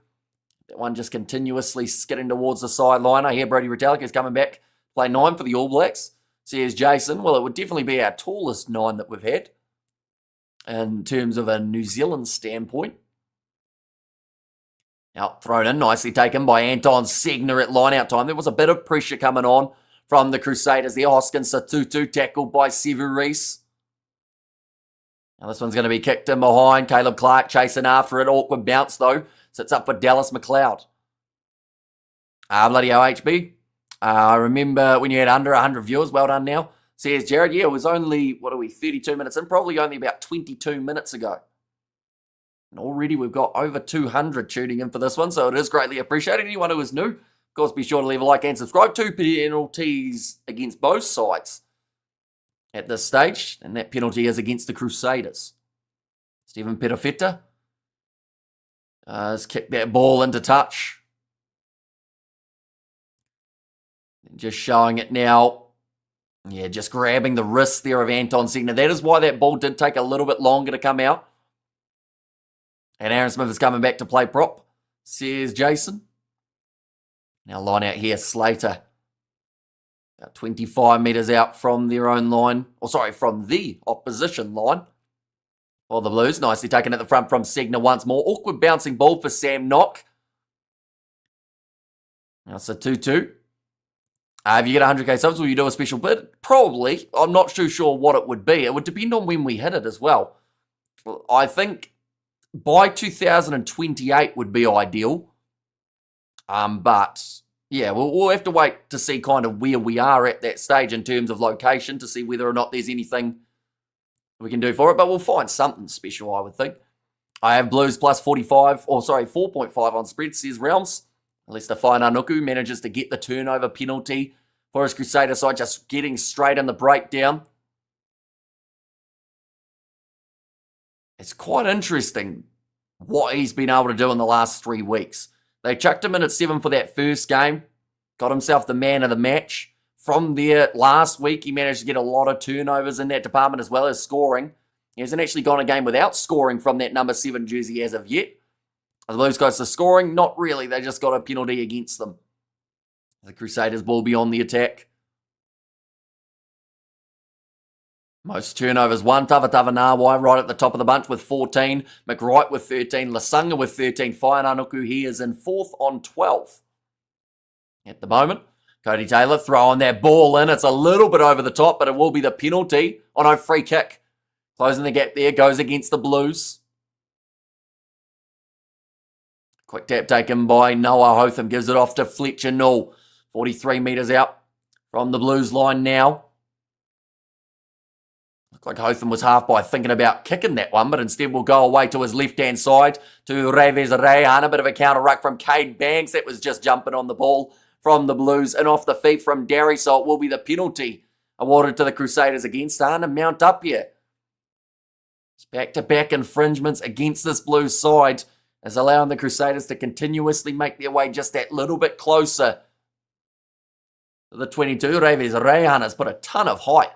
That one just continuously skidding towards the sideline. I hear Brody Retallick is coming back. Play 9 for the All Blacks. Says Jason. Well, it would definitely be our tallest 9 that we've had. In terms of a New Zealand standpoint. Now, thrown in, nicely taken by Anton Segner at line-out time. There was a bit of pressure coming on from the Crusaders there. Hoskins Satutu tackled by Sevu Reece. Now, this one's going to be kicked in behind. Caleb Clark chasing after it. Awkward bounce, though. Sits up for Dallas McLeod. Bloody OHB. I remember when you had under 100 viewers. Well done now. Says Jared. Yeah, it was only, 32 minutes in? Probably only about 22 minutes ago. And already we've got over 200 tuning in for this one, so it is greatly appreciated. Anyone who is new, of course, be sure to leave a like and subscribe. 2 penalties against both sides at this stage, and that penalty is against the Crusaders. Stephen Petafeta has kicked that ball into touch. And just showing it now. Yeah, just grabbing the wrist there of Anton Segner. That is why that ball did take a little bit longer to come out. And Aaron Smith is coming back to play prop, says Jason. Now line out here, Slater. About 25 metres out from their own line. From the opposition line. For the Blues, nicely taken at the front from Segner once more. Awkward bouncing ball for Sam Knock. Now it's a 2-2. If you get 100k subs, will you do a special bid? Probably. I'm not too sure what it would be. It would depend on when we hit it as well. I think by 2028 would be ideal. But yeah, we'll have to wait to see kind of where we are at that stage in terms of location to see whether or not there's anything we can do for it. But we'll find something special, I would think. I have Blues plus 4.5 on spread, says Realms. Lester Whananuku manages to get the turnover penalty for his Crusader side, just getting straight in the breakdown. It's quite interesting what he's been able to do in the last 3 weeks. They chucked him in at 7 for that first game. Got himself the man of the match. From there, last week, he managed to get a lot of turnovers in that department as well as scoring. He hasn't actually gone a game without scoring from that number 7 jersey as of yet. The Blues goes to scoring. Not really. They just got a penalty against them. The Crusaders will be on the attack. Most turnovers, 1. Tawatawa Nawai right at the top of the bunch with 14. McWright with 13. Lasunga with 13. Whananuku, he is in 4th on 12. At the moment, Cody Taylor throwing that ball in. It's a little bit over the top, but it will be the penalty. Oh no, free kick. Closing the gap there, goes against the Blues. Quick tap taken by Noah Hotham. Gives it off to Fletcher Null. 43 metres out from the Blues line now. Looked like Hotham was half by thinking about kicking that one, but instead will go away to his left-hand side to Reves Rehan. A bit of a counter ruck from Cade Banks. That was just jumping on the ball from the Blues and off the feet from Derry, so it will be the penalty awarded to the Crusaders against Starting to mount up here. It's back-to-back infringements against this Blues side is allowing the Crusaders to continuously make their way just that little bit closer to the 22. Reves Rehan has put a ton of height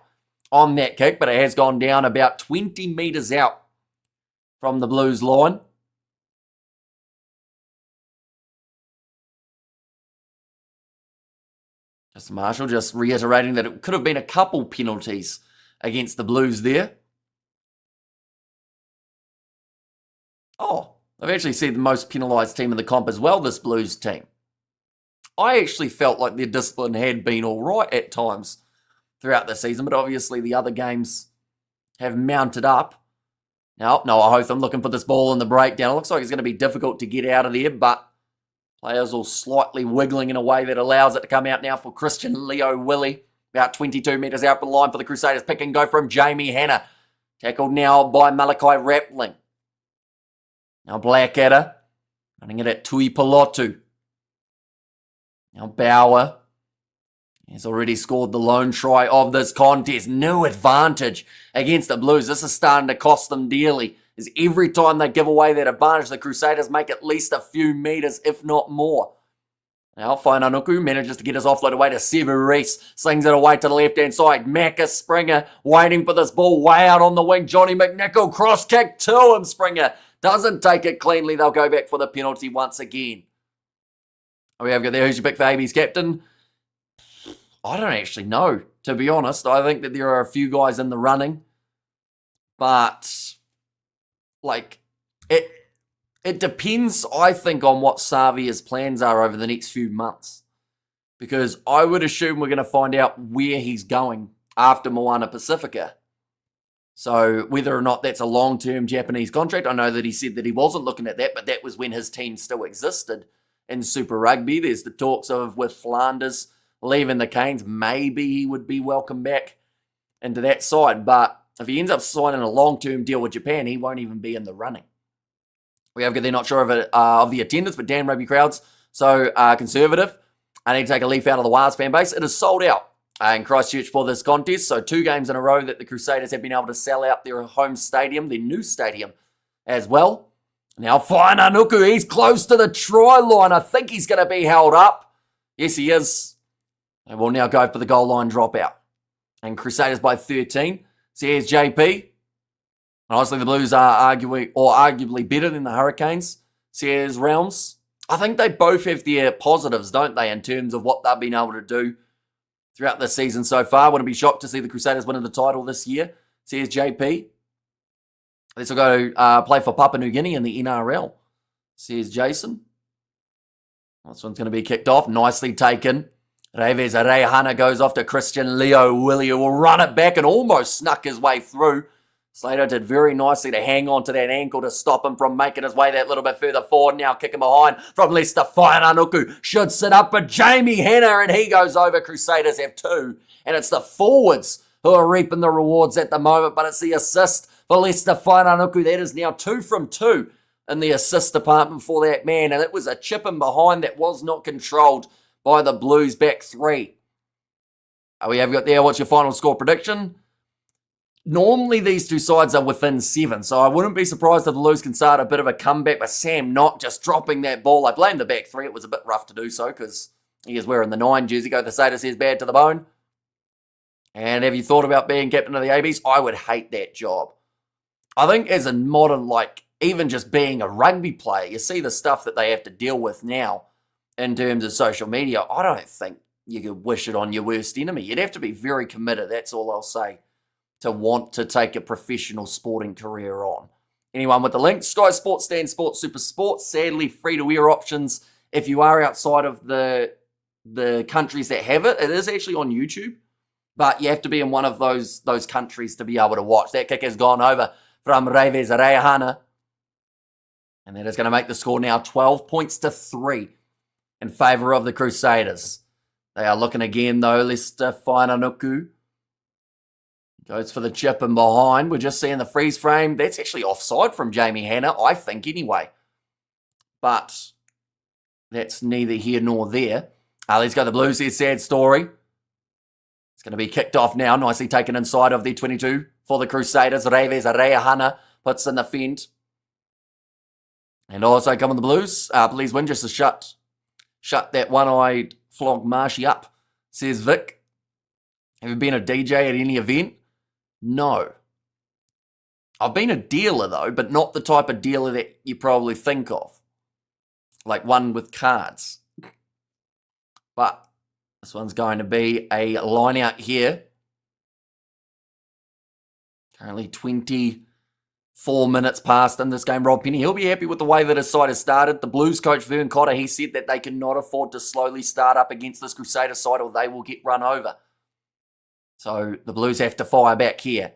on that kick, but it has gone down about 20 metres out from the Blues line. Just Marshall just reiterating that it could have been a couple penalties against the Blues there. Oh, I've actually seen the most penalised team in the comp as well, this Blues team. I actually felt like their discipline had been all right at times throughout the season, but obviously the other games have mounted up. Now, Noah Hotham looking for this ball in the breakdown. It looks like it's going to be difficult to get out of there, but players all slightly wiggling in a way that allows it to come out now for Christian Leo Willie. About 22 metres out the line for the Crusaders. Pick and go from Jamie Hanna. Tackled now by Malachi Rappling. Now Blackadder running it at Tui Pilotu. Now Bauer has already scored the lone try of this contest. No advantage against the Blues. This is starting to cost them dearly. As every time they give away that advantage, the Crusaders make at least a few metres, if not more. Now Whainauku manages to get his offload away to Severis. Slings it away to the left-hand side. Macca Springer waiting for this ball way out on the wing. Johnny McNichol cross kick to him. Springer doesn't take it cleanly. They'll go back for the penalty once again. We have got there. Who's your pick for AB's captain? I don't actually know, to be honest. I think that there are a few guys in the running. But, like, it depends, I think, on what Savia's plans are over the next few months. Because I would assume we're going to find out where he's going after Moana Pacifica. So whether or not that's a long-term Japanese contract, I know that he said that he wasn't looking at that, but that was when his team still existed in Super Rugby. There's the talks of with Flanders leaving the Canes, maybe he would be welcome back into that side. But if he ends up signing a long-term deal with Japan, he won't even be in the running. We have got there, not sure of the attendance, but damn rugby crowds so conservative. I need to take a leaf out of the Wars fan base. It is sold out in Christchurch for this contest. So 2 games in a row that the Crusaders have been able to sell out their home stadium, their new stadium as well. Now Whainauku, he's close to the try line. I think he's going to be held up. Yes, he is. And we'll now go for the goal line dropout. And Crusaders by 13. So here's JP. Honestly, the Blues are arguably better than the Hurricanes. So here's Realms. I think they both have their positives, don't they, in terms of what they've been able to do throughout the season so far. Wouldn't be shocked to see the Crusaders winning the title this year. So here's JP. This will go play for Papua New Guinea in the NRL. So here's Jason. This one's going to be kicked off. Nicely taken. Reves Rehana goes off to Christian Leo Willie, who will run it back and almost snuck his way through. Slater did very nicely to hang on to that ankle to stop him from making his way that little bit further forward. Now kicking behind from Leicester. Whainauku should sit up for Jamie Hanna, and he goes over. Crusaders have 2, and it's the forwards who are reaping the rewards at the moment, but it's the assist for Leicester Whainauku. That is now 2 from 2 in the assist department for that man, and it was a chip in behind that was not controlled by the Blues back 3. We have got there, what's your final score prediction? Normally these two sides are within 7, so I wouldn't be surprised if the Blues can start a bit of a comeback, but Sam not just dropping that ball. I blame the back 3. It was a bit rough to do so because he is wearing the 9 jersey. Go Crusaders says bad to the bone. And have you thought about being captain of the ABs? I would hate that job. I think as a modern, like, even just being a rugby player, you see the stuff that they have to deal with now in terms of social media. I don't think you could wish it on your worst enemy. You'd have to be very committed, that's all I'll say, to want to take a professional sporting career on. Anyone with the link? Sky Sports, Stan Sports, Super Sports. Sadly, free-to-air options if you are outside of the countries that have it. It is actually on YouTube, but you have to be in one of those countries to be able to watch. That kick has gone over from Reves Rehana. And that is going to make the score now 12 points to 3 in favour of the Crusaders. They are looking again, though. Lester Whainanukū goes for the chip and behind. We're just seeing the freeze frame. That's actually offside from Jamie Hanna, I think, anyway. But that's neither here nor there. Let's go the Blues here. Sad story. It's going to be kicked off now. Nicely taken inside of the 22 for the Crusaders. Reves Reahana puts in the fend. And also come on the Blues. Please win just to shut that one-eyed flog Marshy up, says Vic. Have you been a DJ at any event? No. I've been a dealer, though, but not the type of dealer that you probably think of. Like one with cards. But this one's going to be a line out here. Currently 24 minutes past in this game. Rob Penny, he'll be happy with the way that his side has started. The Blues coach, Vern Cotter, he said that they cannot afford to slowly start up against this Crusader side or they will get run over. So the Blues have to fire back here.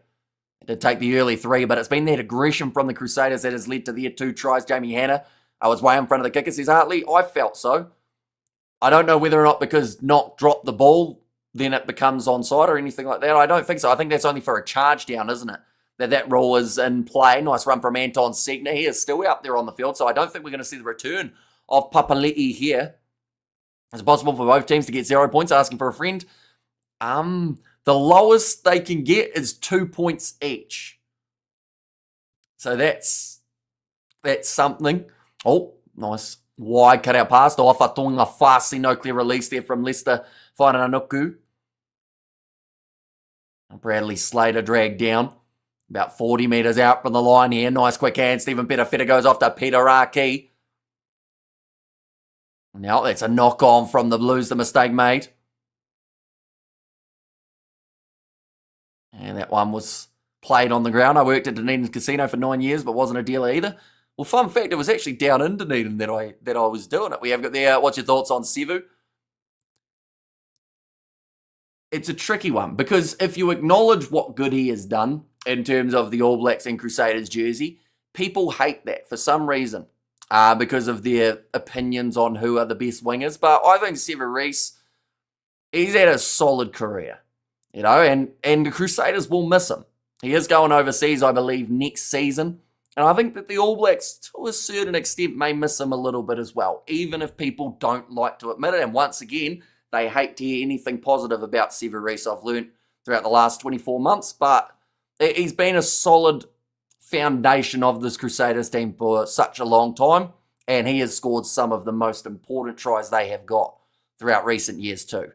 It did take the early 3, but it's been that aggression from the Crusaders that has led to their 2 tries. Jamie Hanna, I was way in front of the kicker, says Hartley. I felt so. I don't know whether or not because Knock dropped the ball, then it becomes onside or anything like that. I don't think so. I think that's only for a charge down, isn't it? That rule is in play. Nice run from Anton Segner. He is still out there on the field, so I don't think we're going to see the return of Papali'i here. It's possible for both teams to get 0 points, asking for a friend. The lowest they can get is 2 points each. So that's something. Oh, nice wide cut out pass to Ofatonga Fasi. No clear release there from Lester Whainanukū. Bradley Slater dragged down. About 40 metres out from the line here. Nice quick hand. Stephen Petafeta goes off to Peter Aki. Now that's a knock on from the Blues, the mistake made. And that one was played on the ground. I worked at Dunedin Casino for 9 years, but wasn't a dealer either. Well, fun fact, it was actually down in Dunedin that I was doing it. We have got there. What's your thoughts on Sevu? It's a tricky one because if you acknowledge what good he has done in terms of the All Blacks and Crusaders jersey, people hate that for some reason because of their opinions on who are the best wingers. But I think Sevu Reece, he's had a solid career, you know, and the Crusaders will miss him. He is going overseas, I believe, next season. And I think that the All Blacks, to a certain extent, may miss him a little bit as well, even if people don't like to admit it. And once again, they hate to hear anything positive about Sevu Reece, I've learned throughout the last 24 months. But he's been a solid foundation of this Crusaders team for such a long time. And he has scored some of the most important tries they have got throughout recent years too.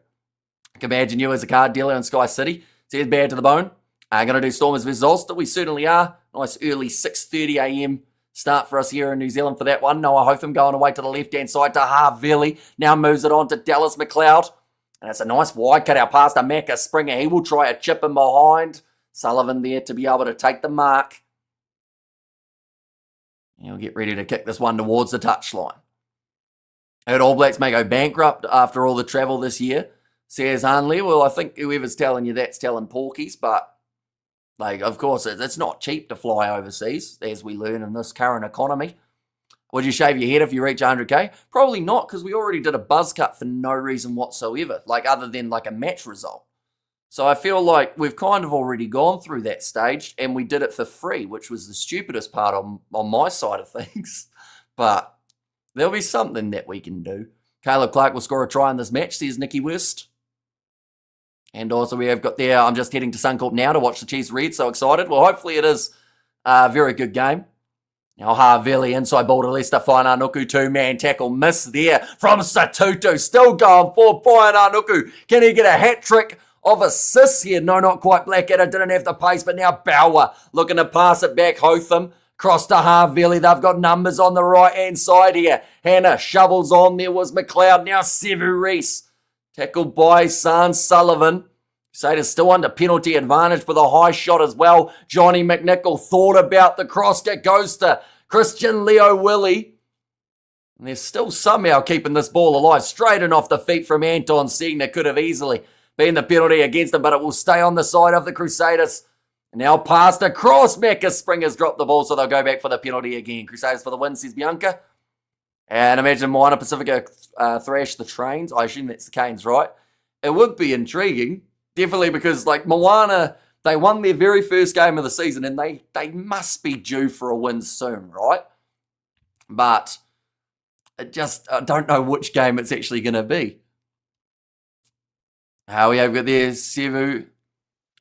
I can imagine you as a card dealer in Sky City. Says bad to the bone. Going to do Stormers vs Ulster. We certainly are. Nice early 6:30 a.m. start for us here in New Zealand for that one. Noah Hotham going away to the left-hand side to Harvili. Now moves it on to Dallas McLeod. And it's a nice wide cut out pass to Macca Springer. He will try a chip in behind. Sullivan there to be able to take the mark. He'll get ready to kick this one towards the touchline. Heard All Blacks may go bankrupt after all the travel this year, says Hanley. Well, I think whoever's telling you that's telling porkies, but like, of course, it's not cheap to fly overseas, as we learn in this current economy. Would you shave your head if you reach 100K? Probably not, because we already did a buzz cut for no reason whatsoever, like other than like a match result. So I feel like we've kind of already gone through that stage, and we did it for free, which was the stupidest part on my side of things. But there'll be something that we can do. Caleb Clark will score a try in this match, says Nicky Wurst. And also we have got there, I'm just heading to Suncorp now to watch the Chiefs Reds, so excited. Well, hopefully it is a very good game. Now Harvili inside ball to Lester Whainanukū, 2-man tackle, miss there from Satutu, still going for Whainanukū. Can he get a hat trick of assists here? No, not quite. Blackadder didn't have the pace, but now Bauer looking to pass it back. Hotham cross to Harvili. They've got numbers on the right-hand side here. Hannah shovels on. There was McLeod. Now Sevu Reece. Tackled by San Sullivan. Crusaders still under penalty advantage with a high shot as well. Johnny McNichol thought about the cross kick. Goes to Christian Leo Willie. And they're still somehow keeping this ball alive. Straight and off the feet from Anton Segner. Could have easily been the penalty against him, but it will stay on the side of the Crusaders. Now past across, Macca Springer's dropped the ball, so they'll go back for the penalty again. Crusaders for the win, says Bianca. And imagine Moana Pacifica thrash the Trains. I assume that's the Canes, right? It would be intriguing. Definitely because, like, Moana, they won their very first game of the season and they must be due for a win soon, right? But I don't know which game it's actually going to be. We have got there Sevu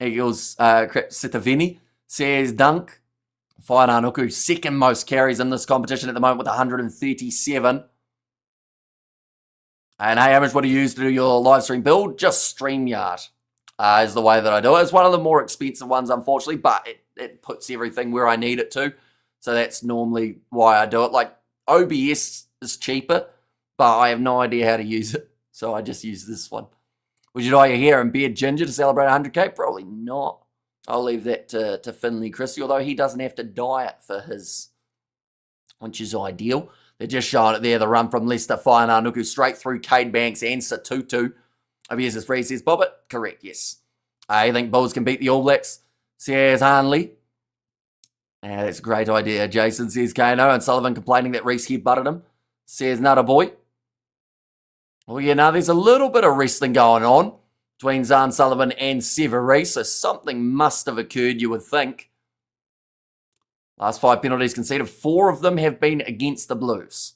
Eagles Sitavini says dunk. Whainanuku, second most carries in this competition at the moment with 137. And hey, how much would you use to do your live stream build? Just StreamYard is the way that I do it. It's one of the more expensive ones, unfortunately, but it puts everything where I need it to. So that's normally why I do it. Like, OBS is cheaper, but I have no idea how to use it. So I just use this one. Would you dye your hair and beard ginger to celebrate 100k? Probably not. I'll leave that to Finley Christie, although he doesn't have to dye it for his, which is ideal. They're just showing it there, the run from Leicester, Whainanuku, straight through Cade Banks and Satutu. OBS is free, says Bobbit. Correct, yes. I think Bulls can beat the All Blacks, says Hanley. That's a great idea, Jason, says Kano. And Sullivan complaining that Reese headbutted him, says Nutter Boy. Well, yeah, now there's a little bit of wrestling going on between Zahn Sullivan and Severy, so something must have occurred, you would think. Last 5 penalties conceded, 4 of them have been against the Blues.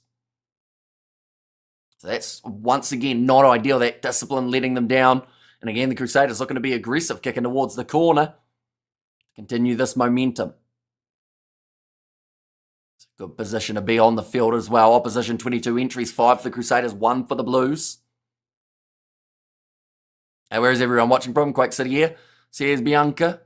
So that's, once again, not ideal, that discipline letting them down. And again, the Crusaders looking to be aggressive, kicking towards the corner. Continue this momentum. It's a good position to be on the field as well. Opposition 22 entries, 5 for the Crusaders, 1 for the Blues. Hey, where is everyone watching from? Quake City here, says Bianca.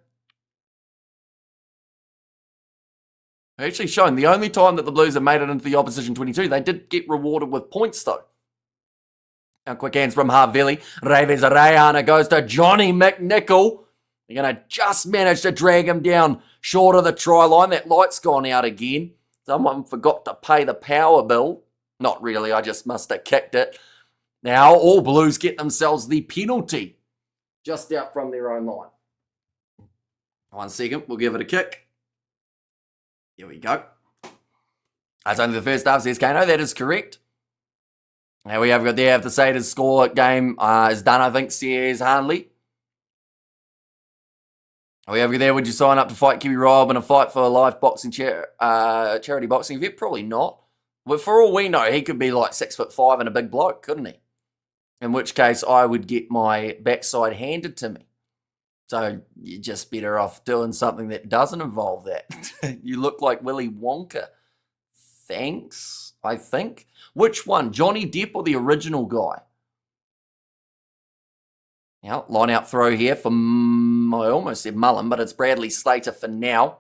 Actually shown the only time that the Blues have made it into the opposition 22, they did get rewarded with points though. Now quick hands from Harvili. Reves Rayana goes to Johnny McNichol. They're going to just manage to drag him down short of the try line. That light's gone out again. Someone forgot to pay the power bill. Not really, I just must have kicked it. Now all Blues get themselves the penalty. Just out from their own line. 1 second, we'll give it a kick. Here we go. That's only the first half, says Kano. That is correct. Now we have got there, have to say the score game is done, I think, says Hanley. We have got there, would you sign up to fight Kiwi Rob in a fight for a live boxing charity boxing event? Probably not. But for all we know, he could be like 6'5" and a big bloke, couldn't he? In which case, I would get my backside handed to me. So you're just better off doing something that doesn't involve that. You look like Willy Wonka. Thanks, I think. Which one? Johnny Depp or the original guy? Now, line out throw here for, I almost said Mullen, but it's Bradley Slater for now.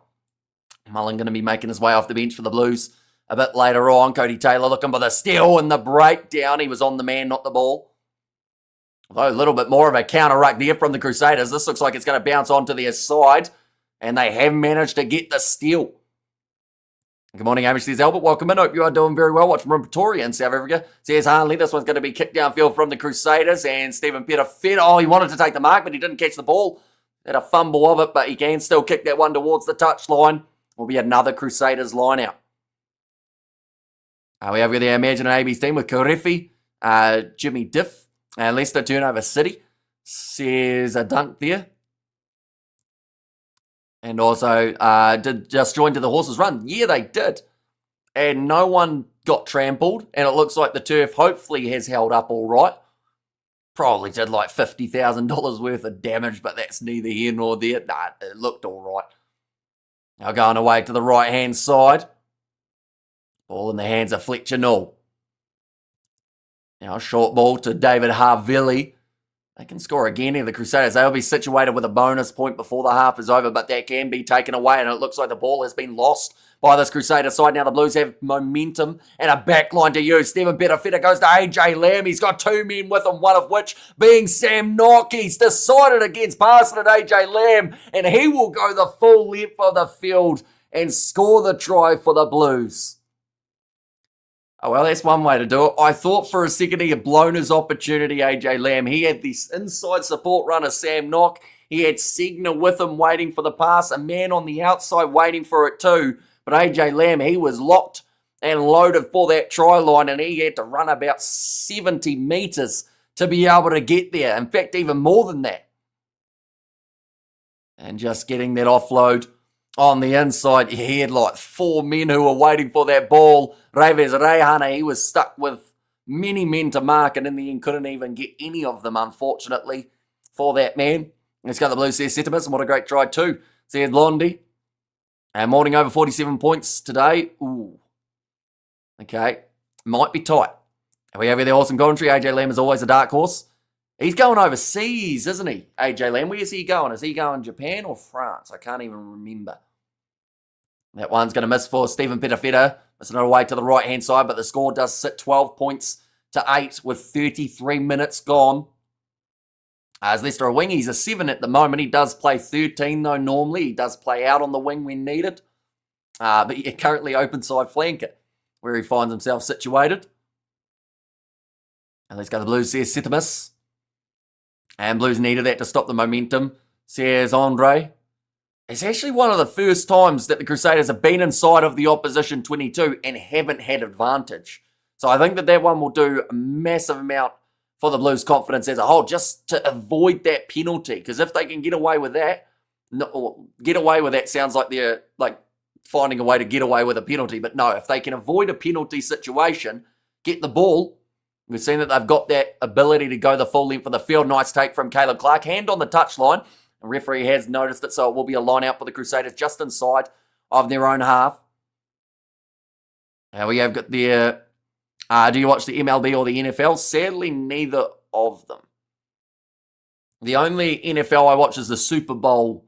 Mullen going to be making his way off the bench for the Blues a bit later on. Cody Taylor looking for the steal and the breakdown. He was on the man, not the ball. Although a little bit more of a counter-ruck there from the Crusaders. This looks like it's going to bounce onto their side. And they have managed to get the steal. Good morning, Amish. There's Albert. Welcome in. Hope you are doing very well. Watching from Pretoria in South Africa. Says Hanley. This one's going to be kicked downfield from the Crusaders. And Stephen Peter fed. Oh, he wanted to take the mark, but he didn't catch the ball. Had a fumble of it, but he can still kick that one towards the touchline. Will be another Crusaders line out. We have got the Imagine AB's team with Karefi, Jimmy Diff, and Leicester Turnover City. Says a dunk there. And also, did just join to the horses run. Yeah, they did. And no one got trampled. And it looks like the turf hopefully has held up all right. Probably did like $50,000 worth of damage, but that's neither here nor there. Nah, it looked all right. Now going away to the right-hand side. Ball in the hands of Fletcher Null. Now short ball to David Harvili. They can score again here, the Crusaders. They'll be situated with a bonus point before the half is over, but that can be taken away, and it looks like the ball has been lost by this Crusader side. Now the Blues have momentum and a backline to use. Stephen Petafetta goes to AJ Lamb. He's got 2 men with him, one of which being Sam Nock. He's decided against passing it AJ Lamb, and he will go the full length of the field and score the try for the Blues. Oh, well, that's one way to do it. I thought for a second he had blown his opportunity, AJ Lamb. He had this inside support runner, Sam Nock. He had Segner with him waiting for the pass, a man on the outside waiting for it too. But AJ Lamb, he was locked and loaded for that try line, and he had to run about 70 metres to be able to get there. In fact, even more than that. And just getting that offload on the inside, he had like 4 men who were waiting for that ball. Reves Reihana, he was stuck with many men to mark, and in the end couldn't even get any of them, unfortunately, for that man. Let's go to the Blues there, Setimus, and what a great try too. There's Londi. And Morning over 47 points today. Ooh. Okay. Might be tight. And we have the awesome commentary. AJ Lamb is always a dark horse. He's going overseas, isn't he? AJ Lamb, where is he going? Is he going Japan or France? I can't even remember. That one's going to miss for Stephen Petafeta. It's another way to the right-hand side, but the score does sit 12 points to 8 with 33 minutes gone. As Lester a wing, he's a 7 at the moment. He does play 13, though, normally. He does play out on the wing when needed. But he's currently open side flanker, where he finds himself situated. And let's go to the Blues, says Setimus. And Blues needed that to stop the momentum, says Andre. It's actually one of the first times that the Crusaders have been inside of the opposition 22 and haven't had advantage. So I think that one will do a massive amount for the Blues' confidence as a whole, just to avoid that penalty. Because if they can get away with that, sounds like they're like finding a way to get away with a penalty. But no, if they can avoid a penalty situation, get the ball, we've seen that they've got that ability to go the full length of the field. Nice take from Caleb Clark. Hand on the touchline. The referee has noticed it, so it will be a line out for the Crusaders just inside of their own half. We have got the... do you watch the MLB or the NFL? Sadly, neither of them. The only NFL I watch is the Super Bowl,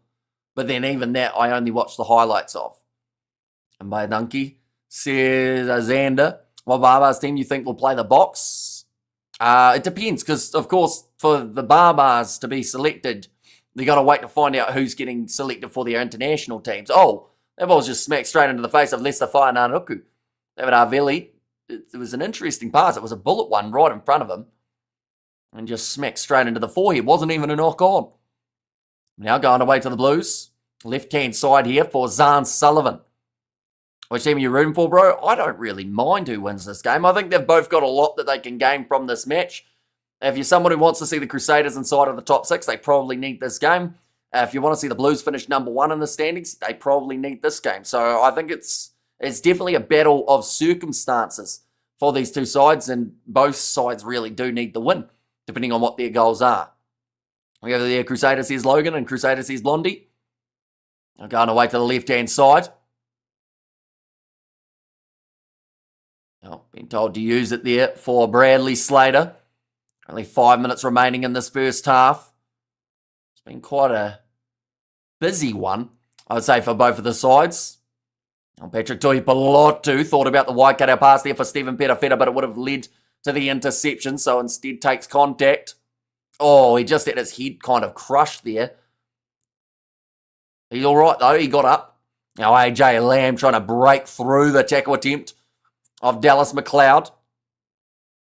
but then even that I only watch the highlights of. And by Dunky says Xander, what Barbars team you think will play the box? It depends, because of course for the Barbars to be selected, they got to wait to find out who's getting selected for their international teams. Oh, that ball's just smacked straight into the face of Lester Whainanuku. David Arveli. It was an interesting pass. It was a bullet one right in front of him. And just smacked straight into the forehead. Wasn't even a knock on. Now going away to the Blues. Left-hand side here for Zahn Sullivan. Which team are you rooting for, bro? I don't really mind who wins this game. I think they've both got a lot that they can gain from this match. If you're someone who wants to see the Crusaders inside of the top 6, they probably need this game. If you want to see the Blues finish number 1 in the standings, they probably need this game. So I think it's definitely a battle of circumstances for these two sides, and both sides really do need the win, depending on what their goals are. We have the Crusaders, here's Logan, and Crusaders, here's Blondie. I'm going away to the left-hand side. Oh, been told to use it there for Bradley Slater. Only 5 minutes remaining in this first half. It's been quite a busy one, I would say, for both of the sides. Patrick Tuipolotu thought about the wide cutout pass there for Stephen Petafeta, but it would have led to the interception, so instead takes contact. Oh, he just had his head kind of crushed there. He's all right, though. He got up. Now AJ Lamb trying to break through the tackle attempt of Dallas McLeod.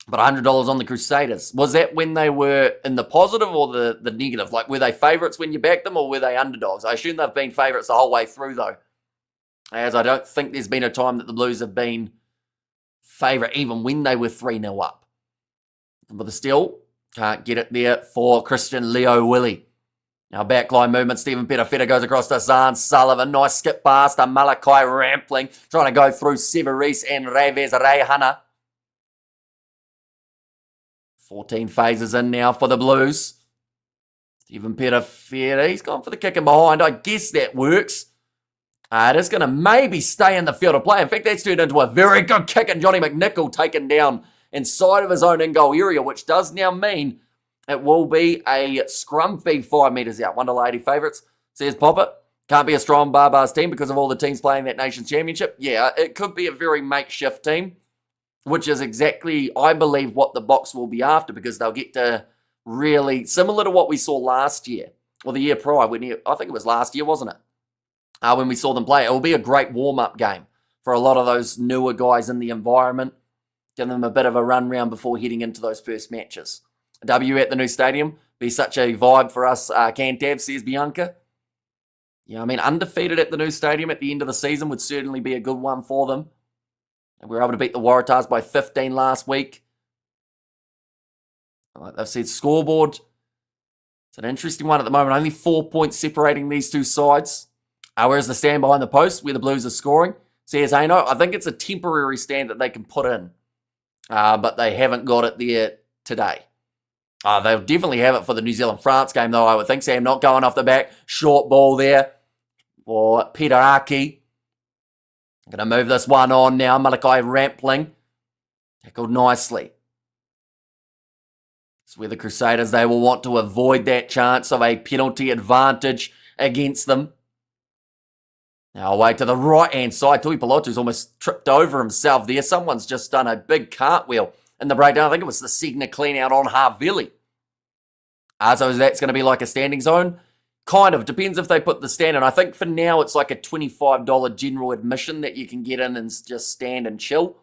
But $100 on the Crusaders. Was that when they were in the positive or the negative? Like, were they favourites when you backed them, or were they underdogs? I assume they've been favourites the whole way through, though. As I don't think there's been a time that the Blues have been favourite, even when they were 3-0 up. But the still can't get it there for Christian Leo Willie. Now backline movement, Stephen Petafeta goes across to Zahn Sullivan. Nice skip pass to Malachi Rampling, trying to go through Severis and Reves Reihana. 14 phases in now for the Blues. Stephen Petafeta, he's gone for the kick in behind. I guess that works. It is going to maybe stay in the field of play. In fact, that's turned into a very good kick, and Johnny McNichol taken down inside of his own in-goal area, which does now mean it will be a scrum feed 5 metres out. $1.80 favourites, says Poppet. Can't be a strong Barbars team because of all the teams playing that Nations Championship. Yeah, it could be a very makeshift team, which is exactly, I believe, what the box will be after, because they'll get to really, similar to what we saw last year, or the year prior, I think it was last year, wasn't it? When we saw them play. It will be a great warm-up game for a lot of those newer guys in the environment. Give them a bit of a run round before heading into those first matches. A W at the new stadium. be such a vibe for us Cantab, says Bianca. Yeah, I mean, undefeated at the new stadium at the end of the season would certainly be a good one for them. And we were able to beat the Waratahs by 15 last week. Like they've said, scoreboard. It's an interesting one at the moment. Only 4 points separating these two sides. Whereas the stand behind the post, where the Blues are scoring, says Hano, I think it's a temporary stand that they can put in. But they haven't got it there today. They'll definitely have it for the New Zealand-France game, though, I would think. Sam not going off the back. Short ball there for Peter Aki. Going to move this one on now. Malachi Rampling. Tackled nicely. It's where the Crusaders, they will want to avoid that chance of a penalty advantage against them. Now away to the right-hand side. Tui Pelotu's almost tripped over himself there. Someone's just done a big cartwheel in the breakdown. I think it was the Segna clean out on Harvili. So that's going to be like a standing zone. Kind of. Depends if they put the stand in. I think for now it's like a $25 general admission that you can get in and just stand and chill.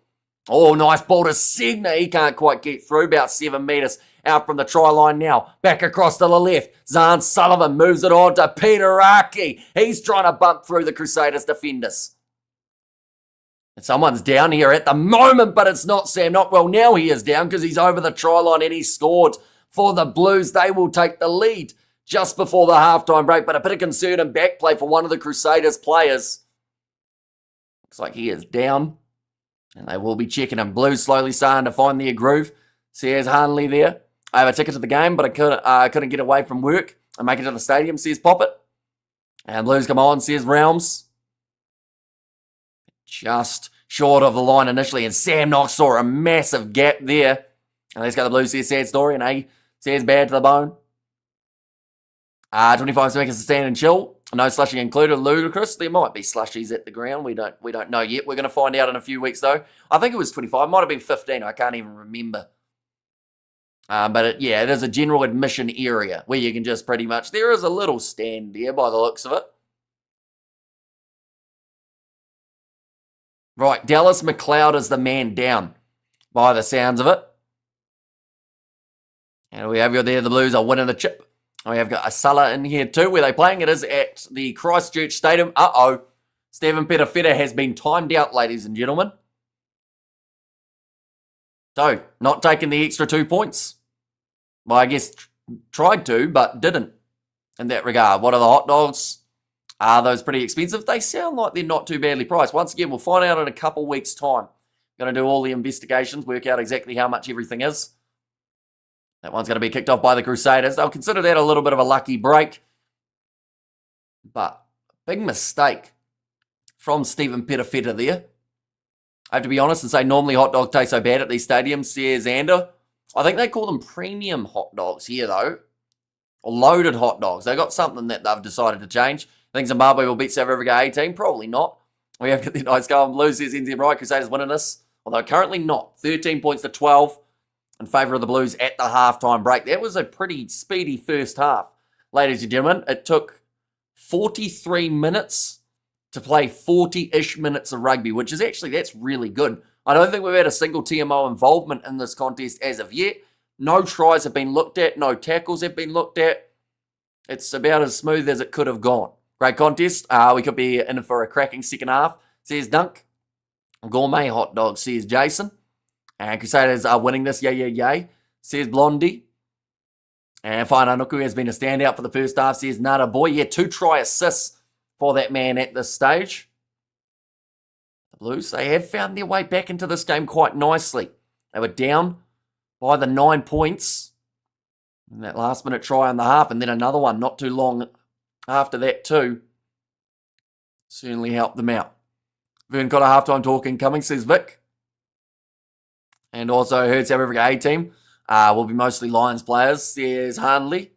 Oh, nice ball to Segna. He can't quite get through. About 7 metres out from the try line now. Back across to the left. Zahn Sullivan moves it on to Peter Aki. He's trying to bump through the Crusaders defenders. And someone's down here at the moment, but it's not Sam. Not well, now he is down because he's over the try line and he scored for the Blues. They will take the lead just before the halftime break, but a bit of concern and back play for one of the Crusaders players. Looks like he is down, and they will be checking him. Blues slowly starting to find their groove. Says Hanley there. I have a ticket to the game, but I couldn't get away from work and make it to the stadium, says Poppet. And Blues come on, says Realms. Just short of the line initially, and Sam Knox saw a massive gap there. And let's go the Blues, says Sad Story, and A says Bad to the Bone. 25 seconds to stand and chill. No slushing included. Ludicrous. There might be slushies at the ground. We don't know yet. We're going to find out in a few weeks, though. I think it was 25. Might have been 15. I can't even remember. But it is a general admission area where you can just pretty much... There is a little stand there by the looks of it. Right, Dallas McLeod is the man down by the sounds of it. And we have you there. The Blues are winning the chip. We have got a Sulla in here too. Where they playing? It is at the Christchurch Stadium. Stephen Petafetta has been timed out, ladies and gentlemen. So, not taking the extra 2 points. Well, I guess tried to, but didn't in that regard. What are the hot dogs? Are those pretty expensive? They sound like they're not too badly priced. Once again, we'll find out in a couple weeks' time. Going to do all the investigations, work out exactly how much everything is. That one's going to be kicked off by the Crusaders. They'll consider that a little bit of a lucky break. But big mistake from Stephen Petafetta there. I have to be honest and say normally hot dogs taste so bad at these stadiums, says Ander. I think they call them premium hot dogs here, though. Or loaded hot dogs. They've got something that they've decided to change. I think Zimbabwe will beat South Africa 18. Probably not. We have got the nice goal. Blues, says NZ Right. Crusaders winning this. Although currently not. 13 points to 12. In favour of the Blues at the halftime break. That was a pretty speedy first half. Ladies and gentlemen, it took 43 minutes to play 40-ish minutes of rugby, which is actually, that's really good. I don't think we've had a single TMO involvement in this contest as of yet. No tries have been looked at. No tackles have been looked at. It's about as smooth as it could have gone. Great contest. We could be in for a cracking second half, says Dunk. Gourmet hot dog, says Jason. And Crusaders are winning this, yay, says Blondie. And Whananuku has been a standout for the first half, says Nada Boy. Yeah, 2 try assists for that man at this stage. The Blues, they have found their way back into this game quite nicely. They were down by the 9 points in that last minute try in the half, and then another one not too long after that too. Certainly helped them out. Vern got a halftime talk incoming, says Vic. And also heard South Africa A team will be mostly Lions players, says Hanley.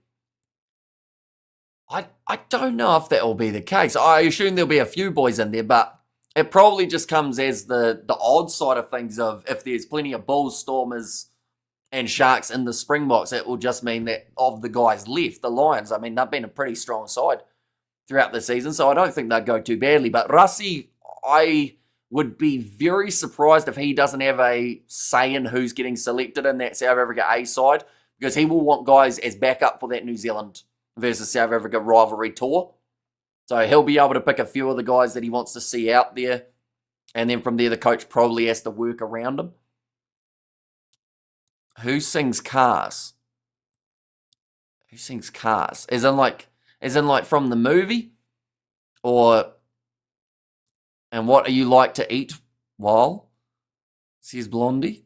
I don't know if that will be the case. I assume there'll be a few boys in there, but it probably just comes as the odd side of things of if there's plenty of Bulls, Stormers, and Sharks in the Springboks, it will just mean that of the guys left, the Lions, I mean, they've been a pretty strong side throughout the season, so I don't think they'll go too badly. But Rassi, I would be very surprised if he doesn't have a say in who's getting selected in that South Africa A side, because he will want guys as backup for that New Zealand versus South Africa rivalry tour. So he'll be able to pick a few of the guys that he wants to see out there. And then from there, the coach probably has to work around him. Who sings Cars? Who sings Cars? As in like from the movie? Or, and what are you like to eat while? Says Blondie.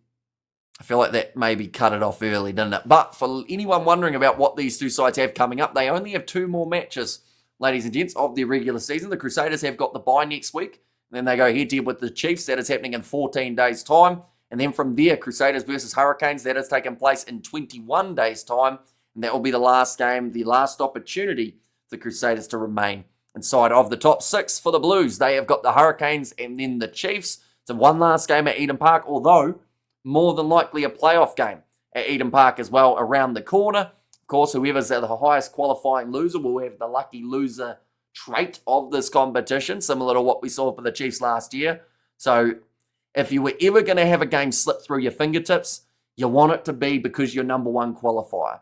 I feel like that maybe cut it off early, didn't it? But for anyone wondering about what these two sides have coming up, they only have 2 more matches, ladies and gents, of the regular season. The Crusaders have got the bye next week. And then they go head-to-head with the Chiefs. That is happening in 14 days' time. And then from there, Crusaders versus Hurricanes. That has taken place in 21 days' time. And that will be the last game, the last opportunity for the Crusaders to remain inside of the top 6 for the Blues. They have got the Hurricanes and then the Chiefs. So one last game at Eden Park, although more than likely a playoff game at Eden Park as well around the corner. Of course, whoever's the highest qualifying loser will have the lucky loser trait of this competition, similar to what we saw for the Chiefs last year. So if you were ever going to have a game slip through your fingertips, you want it to be because you're number 1 qualifier.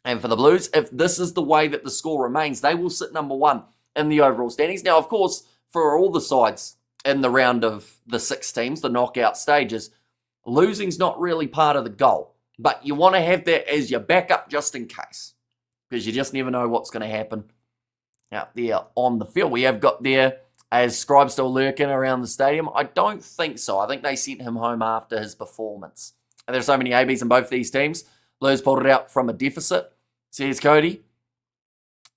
And for the Blues, if this is the way that the score remains, they will sit number 1 in the overall standings. Now, of course, for all the sides in the round of the 6 teams, the knockout stages, losing's not really part of the goal. But you want to have that as your backup just in case, because you just never know what's going to happen out there on the field. We have got there, as Scribe still lurking around the stadium? I don't think so. I think they sent him home after his performance. And there's so many ABs in both these teams. Blues pulled it out from a deficit, says Cody.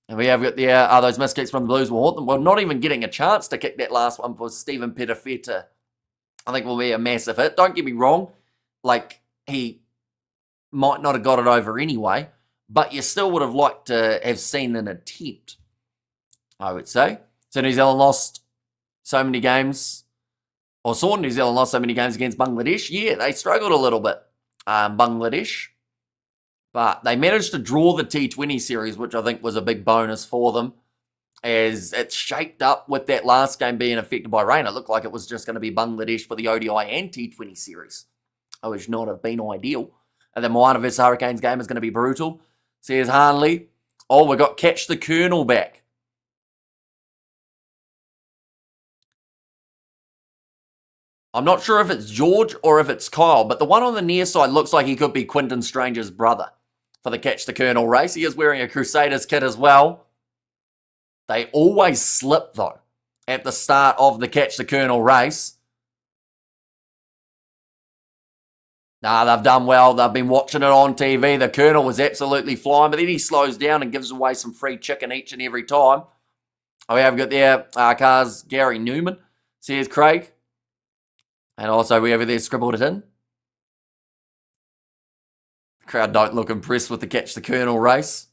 And we have got there, those missed kicks from the Blues will haunt them. Well, not even getting a chance to kick that last one for Stephen Petafeta, I think will be a massive hit. Don't get me wrong, like, he might not have got it over anyway, but you still would have liked to have seen an attempt, I would say. So New Zealand lost so many games, or saw New Zealand lost so many games against Bangladesh. Yeah, they struggled a little bit, Bangladesh. But they managed to draw the T20 series, which I think was a big bonus for them, as it's shaped up with that last game being affected by rain. It looked like it was just going to be Bangladesh for the ODI and T20 series, which not have been ideal. And then Moana versus Hurricanes game is going to be brutal. Says Hanley. Oh, we got Catch the Colonel back. I'm not sure if it's George or if it's Kyle, but the one on the near side looks like he could be Quinton Stranger's brother for the Catch the Colonel race. He is wearing a Crusaders kit as well. They always slip, though, at the start of the Catch the Colonel race. Nah, they've done well. They've been watching it on TV. The Colonel was absolutely flying, but then he slows down and gives away some free chicken each and every time. Oh, we have got there, Cars Gary Newman, says Craig. And also, we over there scribbled it in. The crowd don't look impressed with the Catch the Colonel race.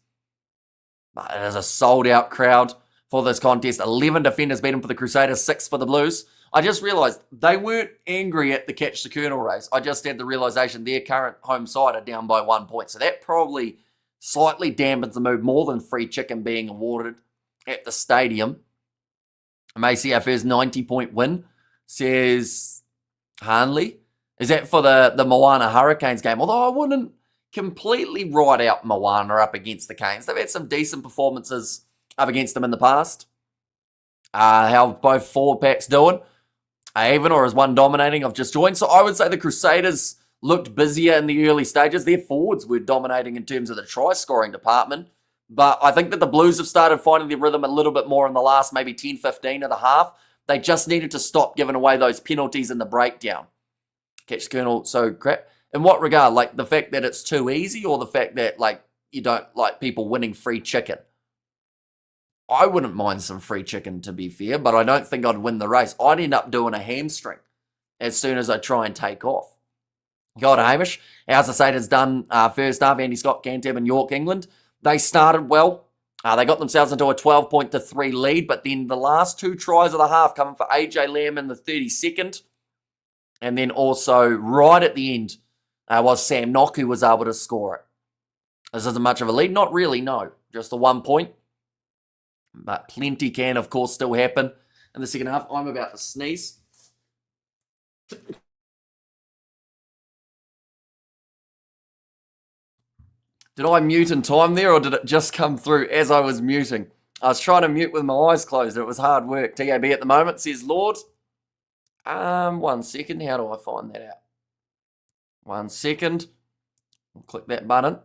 But it is a sold-out crowd for this contest. 11 defenders beaten for the Crusaders, 6 for the Blues. I just realised they weren't angry at the Catch the Colonel race. I just had the realisation their current home side are down by 1 point. So that probably slightly dampens the mood more than free chicken being awarded at the stadium. I may see our first 90-point win, says Hanley. Is that for the Moana Hurricanes game? Although I wouldn't completely write out Moana up against the Canes. They've had some decent performances up against them in the past. How both forward packs doing? Even or is one dominating? I've just joined. So I would say the Crusaders looked busier in the early stages. Their forwards were dominating in terms of the try-scoring department. But I think that the Blues have started finding their rhythm a little bit more in the last maybe 10-15 of the half. They just needed to stop giving away those penalties in the breakdown. Catch the Colonel, so crap. In what regard? Like the fact that it's too easy, or the fact that like you don't like people winning free chicken? I wouldn't mind some free chicken, to be fair, but I don't think I'd win the race. I'd end up doing a hamstring as soon as I try and take off. Go to Hamish. Our CRUSADERS done first half. Andy Scott, Cantab and York, England. They started well. They got themselves into a 12-3 lead, but then the last 2 tries of the half coming for AJ Lamb in the 32nd. And then also right at the end was Sam Knock who was able to score it. This isn't much of a lead. Not really, no. Just the 1 point. But plenty can, of course, still happen in the second half. I'm about to sneeze. Did I mute in time there, or did it just come through as I was muting? I was trying to mute with my eyes closed. It was hard work. TAB at the moment says Lord. 1 second. How do I find that out? 1 second. We'll click that button.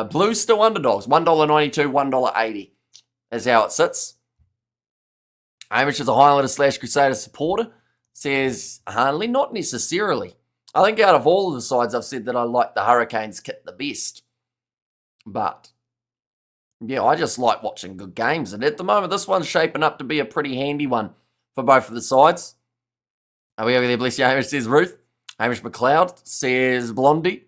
Blues still underdogs. $1.92, $1.80 is how it sits. Hamish is a Highlander / Crusaders supporter. Says Hanley, not necessarily. I think out of all of the sides, I've said that I like the Hurricanes kit the best. But, yeah, I just like watching good games. And at the moment, this one's shaping up to be a pretty handy one for both of the sides. Are we over there? Bless you, Hamish, says Ruth. Hamish McLeod says Blondie.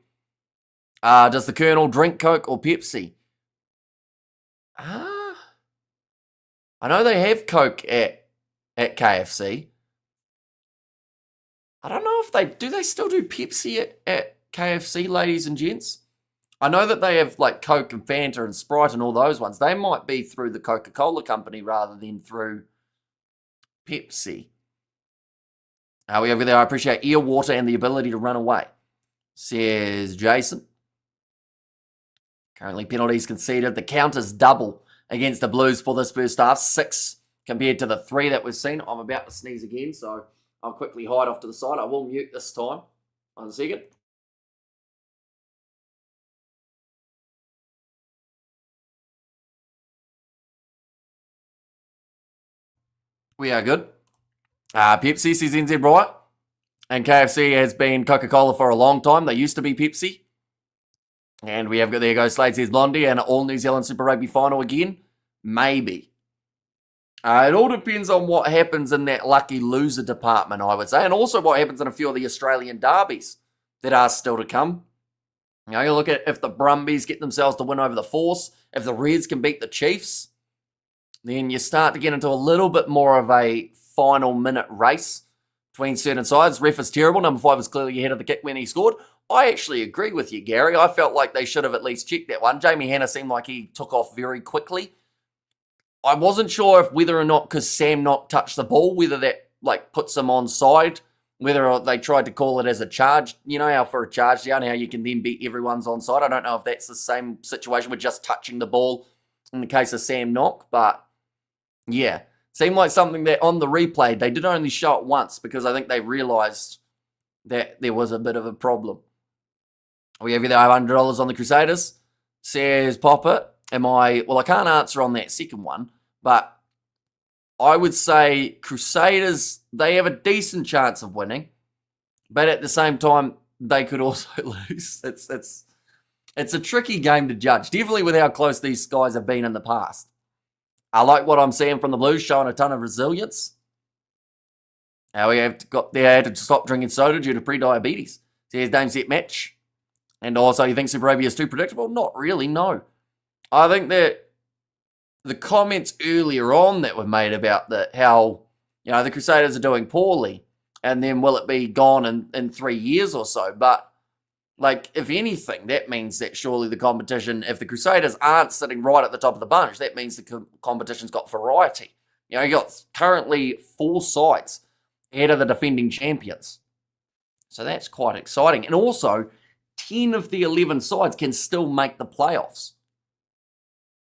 Does the Colonel drink Coke or Pepsi? I know they have Coke at KFC. I don't know if they still do Pepsi at KFC, ladies and gents. I know that they have like Coke and Fanta and Sprite and all those ones. They might be through the Coca-Cola company rather than through Pepsi. We over there, I appreciate ear water and the ability to run away, says Jason. Currently penalties conceded. The count is double against the Blues for this first half. 6 compared to the 3 that we've seen. I'm about to sneeze again, so I'll quickly hide off to the side. I will mute this time. 1 second. We are good. Pepsi, says NZ Bright. And KFC has been Coca-Cola for a long time. They used to be Pepsi. And we have got, there goes Slade, says Blondie, and all New Zealand Super Rugby final again. Maybe. It all depends on what happens in that lucky loser department, I would say. And also what happens in a few of the Australian derbies that are still to come. You look at if the Brumbies get themselves to win over the Force, if the Reds can beat the Chiefs, then you start to get into a little bit more of a final minute race between certain sides. Ref is terrible. Number 5 was clearly ahead of the kick when he scored. I actually agree with you, Gary. I felt like they should have at least checked that one. Jamie Hanna seemed like he took off very quickly. I wasn't sure if whether or not, because Sam Knock touched the ball, whether that like puts him on side, whether they tried to call it as a charge, you know, how for a charge down, how you can then beat everyone's on side. I don't know if that's the same situation with just touching the ball in the case of Sam Knock, but yeah, seemed like something that on the replay, they did only show it once because I think they realised that there was a bit of a problem. We have either $100 on the Crusaders, says Popper. Well, I can't answer on that second one, but I would say Crusaders, they have a decent chance of winning, but at the same time, they could also lose. It's a tricky game to judge, definitely with how close these guys have been in the past. I like what I'm seeing from the Blues, showing a ton of resilience. We had to stop drinking soda due to pre-diabetes. So here's Dame Set Match. And also, you think Super Rugby is too predictable? Not really, no. I think that the comments earlier on that were made about how, you know, the Crusaders are doing poorly, and then will it be gone in 3 years or so? But, like, if anything, that means that surely the competition, if the Crusaders aren't sitting right at the top of the bunch, that means the competition's got variety. You know, you got currently 4 sides ahead of the defending champions. So that's quite exciting. And also, 10 of the 11 sides can still make the playoffs.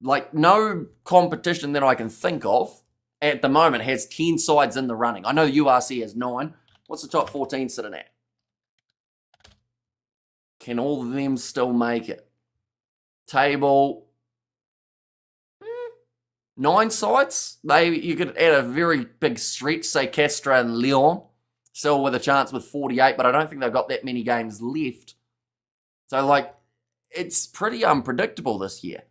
Like, no competition that I can think of at the moment has 10 sides in the running. I know URC has 9. What's the top 14 sitting at? Can all of them still make it? Table, 9 sides. You could add a very big stretch, say Castres and Lyon, still with a chance with 48, but I don't think they've got that many games left. So, like, it's pretty unpredictable this year.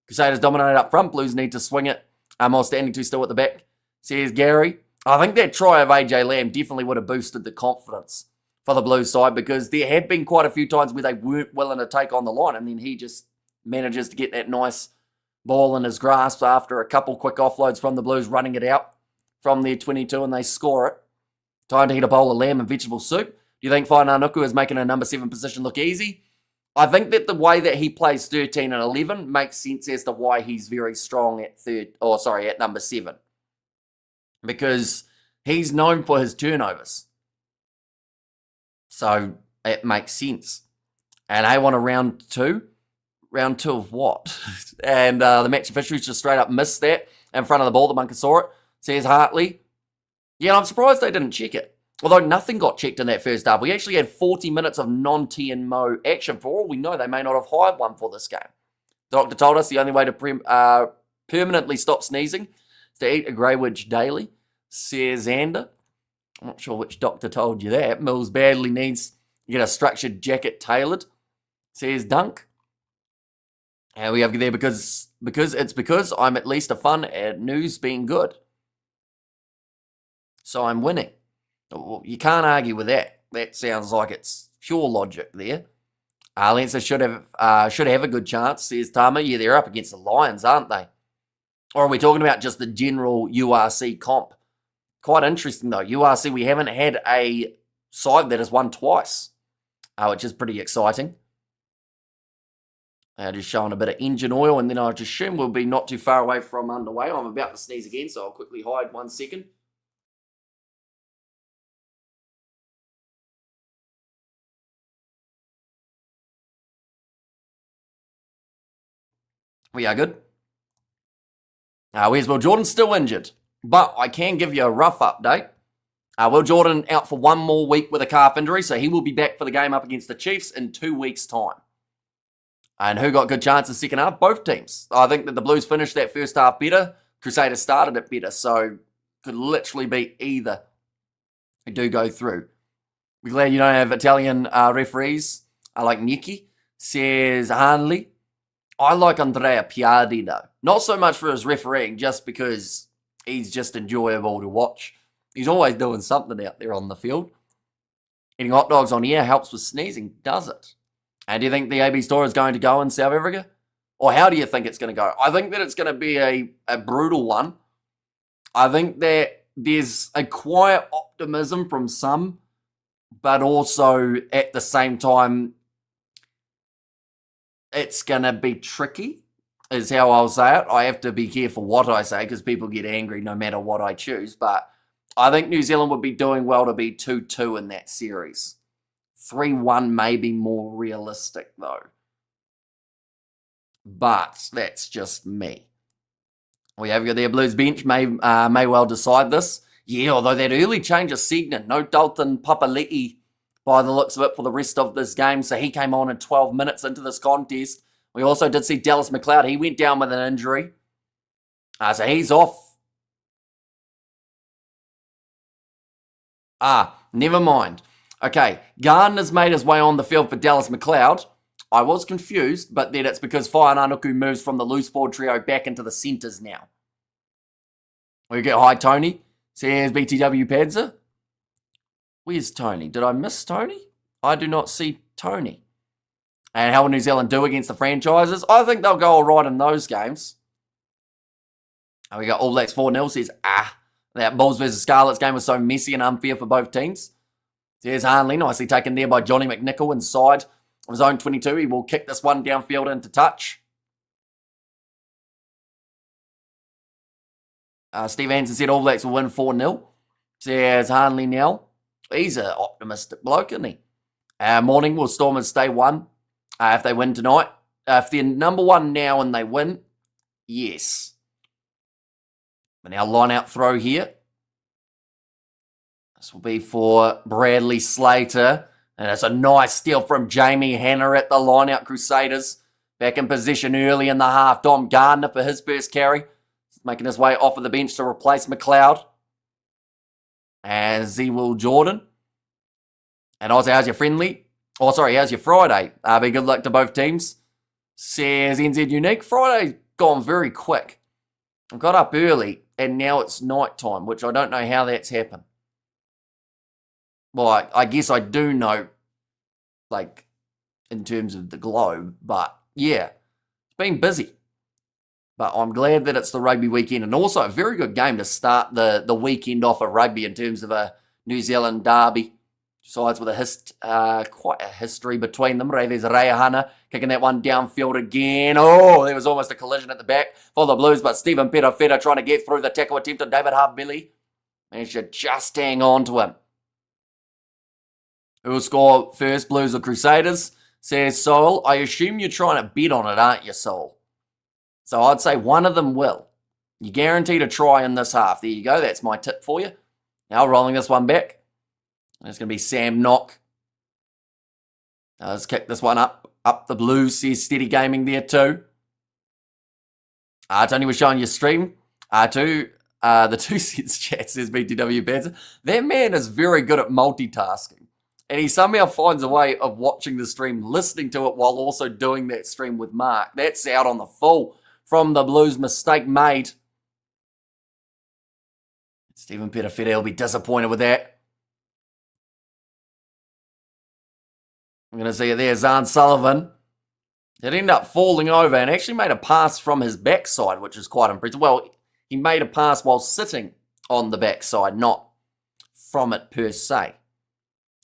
Crusaders dominate up front. Blues need to swing it. While standing 2 still at the back, says Gary. I think that try of AJ Lamb definitely would have boosted the confidence for the Blues side, because there had been quite a few times where they weren't willing to take on the line, and then he just manages to get that nice ball in his grasp after a couple quick offloads from the Blues, running it out from their 22, and they score it. Time to eat a bowl of lamb and vegetable soup. Do you think Whainaunuku is making a number 7 position look easy? I think that the way that he plays 13 and 11 makes sense as to why he's very strong at at number 7. Because he's known for his turnovers. So it makes sense. And they want a round two. Round two of what? And the match officials just straight up missed that in front of the ball. The bunker saw it. Says Hartley. Yeah, I'm surprised they didn't check it. Although nothing got checked in that first half. We actually had 40 minutes of non-TNMO action. For all we know, they may not have hired one for this game. The doctor told us the only way to permanently stop sneezing is to eat a Greywidge daily, says Xander. I'm not sure which doctor told you that. Mills badly needs to get a structured jacket tailored, says Dunk. And we have there because I'm at least a fun at news being good. So I'm winning. Well, you can't argue with that. That sounds like it's pure logic there. Leinster should have a good chance, says Tama. Yeah, they're up against the Lions, aren't they? Or are we talking about just the general URC comp? Quite interesting, though. URC, we haven't had a side that has won twice, which is pretty exciting. Just showing a bit of engine oil, and then I just assume we'll be not too far away from underway. I'm about to sneeze again, so I'll quickly hide 1 second. We are good. Where's Will Jordan? Still injured, but I can give you a rough update. Will Jordan out for 1 more week with a calf injury, so he will be back for the game up against the Chiefs in 2 weeks' time. And who got good chances second half? Both teams. I think that the Blues finished that first half better. Crusaders started it better, so could literally be either. Who do go through. We're glad you don't have Italian referees like Nicky, says Hanley. I like Andrea Piardi, though. Not so much for his refereeing, just because he's just enjoyable to watch. He's always doing something out there on the field. Eating hot dogs on air helps with sneezing, does it? And do you think the AB store is going to go in South Africa? Or how do you think it's going to go? I think that it's going to be a brutal one. I think that there's a quiet optimism from some, but also at the same time, it's going to be tricky, is how I'll say it. I have to be careful what I say because people get angry no matter what I choose. But I think New Zealand would be doing well to be 2-2 in that series. 3-1 may be more realistic, though. But that's just me. We have their Blues bench may well decide this. Yeah, although that early change of Signan, no Dalton Papali'i by the looks of it for the rest of this game. So he came on in 12 minutes into this contest. We also did see Dallas McLeod. He went down with an injury. So he's off. Never mind. Okay, Gardner's made his way on the field for Dallas McLeod. I was confused, but then it's because Whaiananuku moves from the loose forward trio back into the centres now. We get hi, Tony. Says BTW Padza. Where's Tony? Did I miss Tony? I do not see Tony. And how will New Zealand do against the franchises? I think they'll go all right in those games. And we got All Blacks 4-0. Says, that Bulls versus Scarlets game was so messy and unfair for both teams. There's Hanley, nicely taken there by Johnny McNichol inside of his own 22. He will kick this one downfield into touch. Steve Hansen said All Blacks will win 4-0. Says Hanley now. He's an optimistic bloke, isn't he? Morning will Stormers stay 1 if they win tonight. If they're number 1 now and they win, yes. But now line out throw here. This will be for Bradley Slater. And it's a nice steal from Jamie Hanna at the line-out Crusaders. Back in position early in the half. Dom Gardner for his first carry. He's making his way off of the bench to replace McLeod. And Will Jordan. And also, how's your friendly? Oh, sorry, how's your Friday? Be good luck to both teams. Says NZ Unique. Friday's gone very quick. I got up early and now it's night time, which I don't know how that's happened. Well, I guess I do know, like, in terms of the globe, but yeah, it's been busy. But I'm glad that it's the rugby weekend, and also a very good game to start the weekend off of rugby in terms of a New Zealand derby. Sides with quite a history between them. There's Reihana kicking that one downfield again. Oh, there was almost a collision at the back for the Blues, but Stephen Petafeta trying to get through the tackle attempt of David Harbilly. Managed to just hang on to him. Who will score first, Blues or Crusaders? Says Soul, I assume you're trying to bet on it, aren't you, Soul? So I'd say one of them will. You're guaranteed a try in this half. There you go. That's my tip for you. Now rolling this one back. It's going to be Sam Knock. Let's kick this one up. Up the Blues. Says Steady Gaming there too. Tony was showing your stream. The 2 cents chat says BTW Banter. That man is very good at multitasking. And he somehow finds a way of watching the stream, listening to it while also doing that stream with Mark. That's out on the full from the Blues. Mistake made. Stephen Petafetta will be disappointed with that. I'm going to see it there. Zahn Sullivan. It ended up falling over and actually made a pass from his backside, which is quite impressive. Well, he made a pass while sitting on the backside, not from it per se.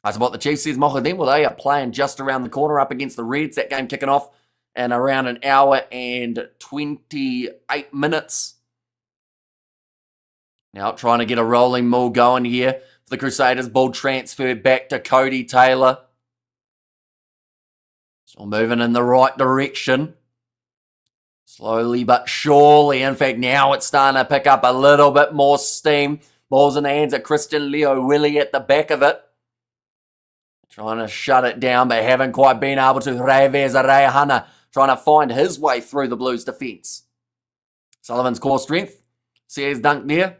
That's what the Chiefs says. Mohamed, well, they are playing just around the corner up against the Reds. That game kicking off in around an hour and 28 minutes. Now trying to get a rolling maul going here. The Crusaders, ball transferred back to Cody Taylor. Still moving in the right direction. Slowly but surely. In fact, now it's starting to pick up a little bit more steam. Ball's in the hands of Christian Leo Willie at the back of it. Trying to shut it down, but haven't quite been able to. Revez Arehana trying to find his way through the Blues defence. Sullivan's core strength. Sears dunk there.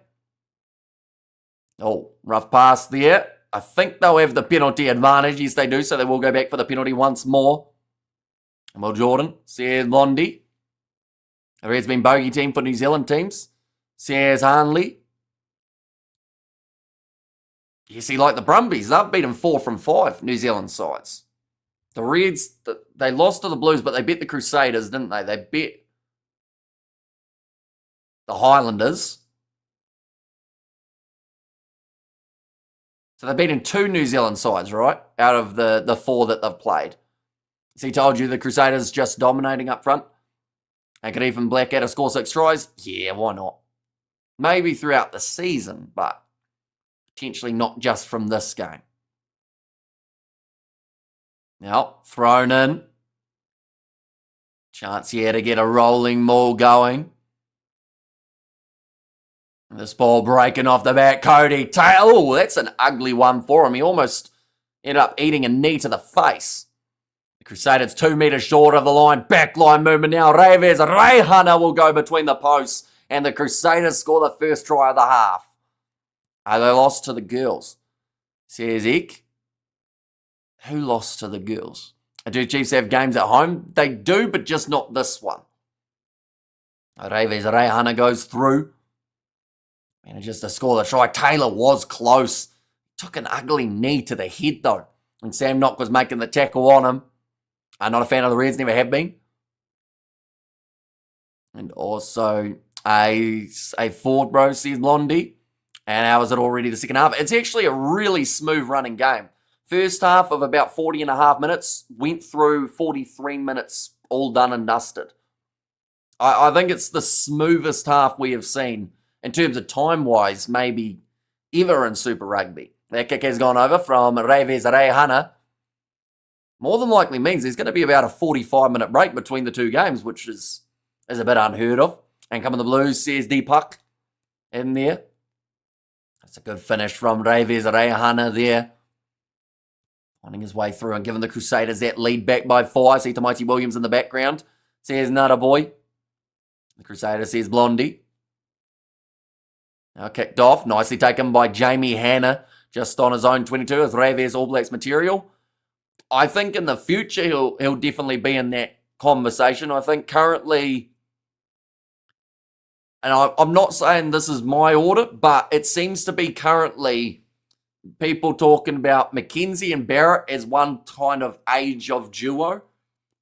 Oh, rough pass there. I think they'll have the penalty advantage. Yes, they do, so they will go back for the penalty once more. Well, Jordan, Sears Blondie. There has been bogey team for New Zealand teams. Sears Hanley. You see, like the Brumbies, they've beaten 4 from 5 New Zealand sides. The Reds, they lost to the Blues, but they beat the Crusaders, didn't they? They beat the Highlanders. So they've beaten 2 New Zealand sides, right? Out of the 4 that they've played. So he told you the Crusaders just dominating up front. They could even black out a score 6 tries. Yeah, why not? Maybe throughout the season, but potentially not just from this game. Now, thrown in. Chance here to get a rolling maul going. This ball breaking off the back. Cody Taylor. Oh, that's an ugly one for him. He almost ended up eating a knee to the face. The Crusaders 2 metres short of the line. Backline movement now. Revez Rehana will go between the posts. And the Crusaders score the first try of the half. They lost to the girls. Says Eck. Who lost to the girls? Do Chiefs have games at home? They do, but just not this one. Revez Rehana goes through. And just to score the try. Taylor was close. Took an ugly knee to the head, though. And Sam Knock was making the tackle on him. I'm not a fan of the Reds, never have been. And also a Ford bro, says Blondie. And how is it already the second half? It's actually a really smooth running game. First half of about 40 and a half minutes. Went through 43 minutes, all done and dusted. I think it's the smoothest half we have seen in terms of time-wise, maybe ever in Super Rugby. That kick has gone over from Revez Rehana. More than likely means there's going to be about a 45-minute break between the 2 games, which is a bit unheard of. And coming the Blues, says Deepak in there. That's a good finish from Revez Rehana there. Finding his way through and giving the Crusaders that lead back by 4. I see Tamati Williams in the background. Says Nutter Boy. The Crusaders says Blondie. Now kicked off. Nicely taken by Jamie Hanna. Just on his own 22 with Revez All Blacks material. I think in the future he'll definitely be in that conversation. I think currently, and I'm not saying this is my order, but it seems to be currently people talking about Mackenzie and Barrett as one kind of age of duo.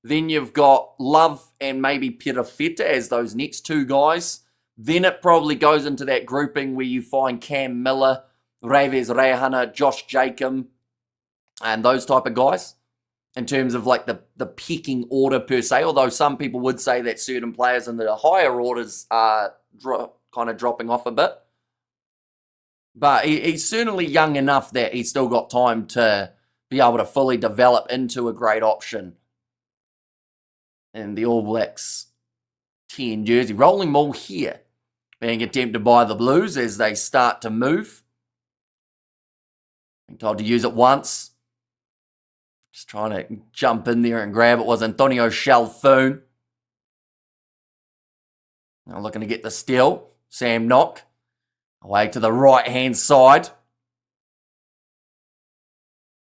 Then you've got Love and maybe Petafetta as those next 2 guys. Then it probably goes into that grouping where you find Cam Miller, Revez Rehana, Josh Jacob, and those type of guys in terms of like the pecking order per se, although some people would say that certain players in the higher orders are kind of dropping off a bit. But he's certainly young enough that he's still got time to be able to fully develop into a great option in the All Blacks 10 jersey. Rolling ball here, being attempted by the Blues as they start to move. Being told to use it once. Just trying to jump in there and grab it was Antonio Chalfoun. Now looking to get the steal. Sam Knock away to the right-hand side.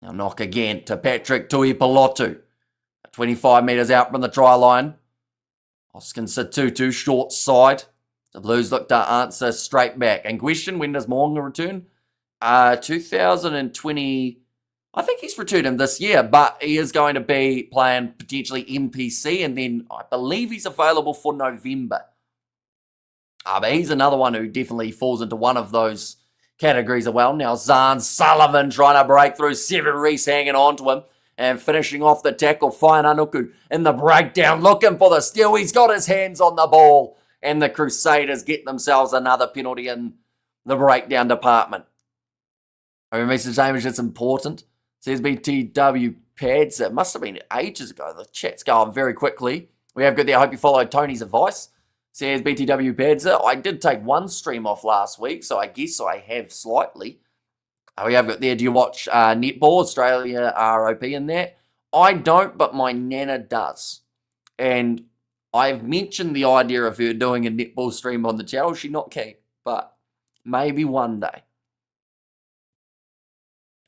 Now Knock again to Patrick Tuipulotu. 25 metres out from the try line. Oskin Satutu, short side. The Blues look to answer straight back. And question, when does Moonga return? 2020... I think he's returned him this year, but he is going to be playing potentially MPC, and then I believe he's available for November. But he's another one who definitely falls into one of those categories as well. Now Zahn Sullivan trying to break through, Seven Reese hanging on to him, and finishing off the tackle, Whainanuku in the breakdown, looking for the steal. He's got his hands on the ball, and the Crusaders get themselves another penalty in the breakdown department. A message, Hamish, it's important. Says BTW pads. It must have been ages ago. The chat's going very quickly. We have got there. I hope you followed Tony's advice. Says BTW pads. I did take one stream off last week, so I guess I have slightly. We have got there. Do you watch netball, Australia ROP in that? I don't, but my nana does. And I've mentioned the idea of her doing a netball stream on the channel. She's not keen, but maybe one day.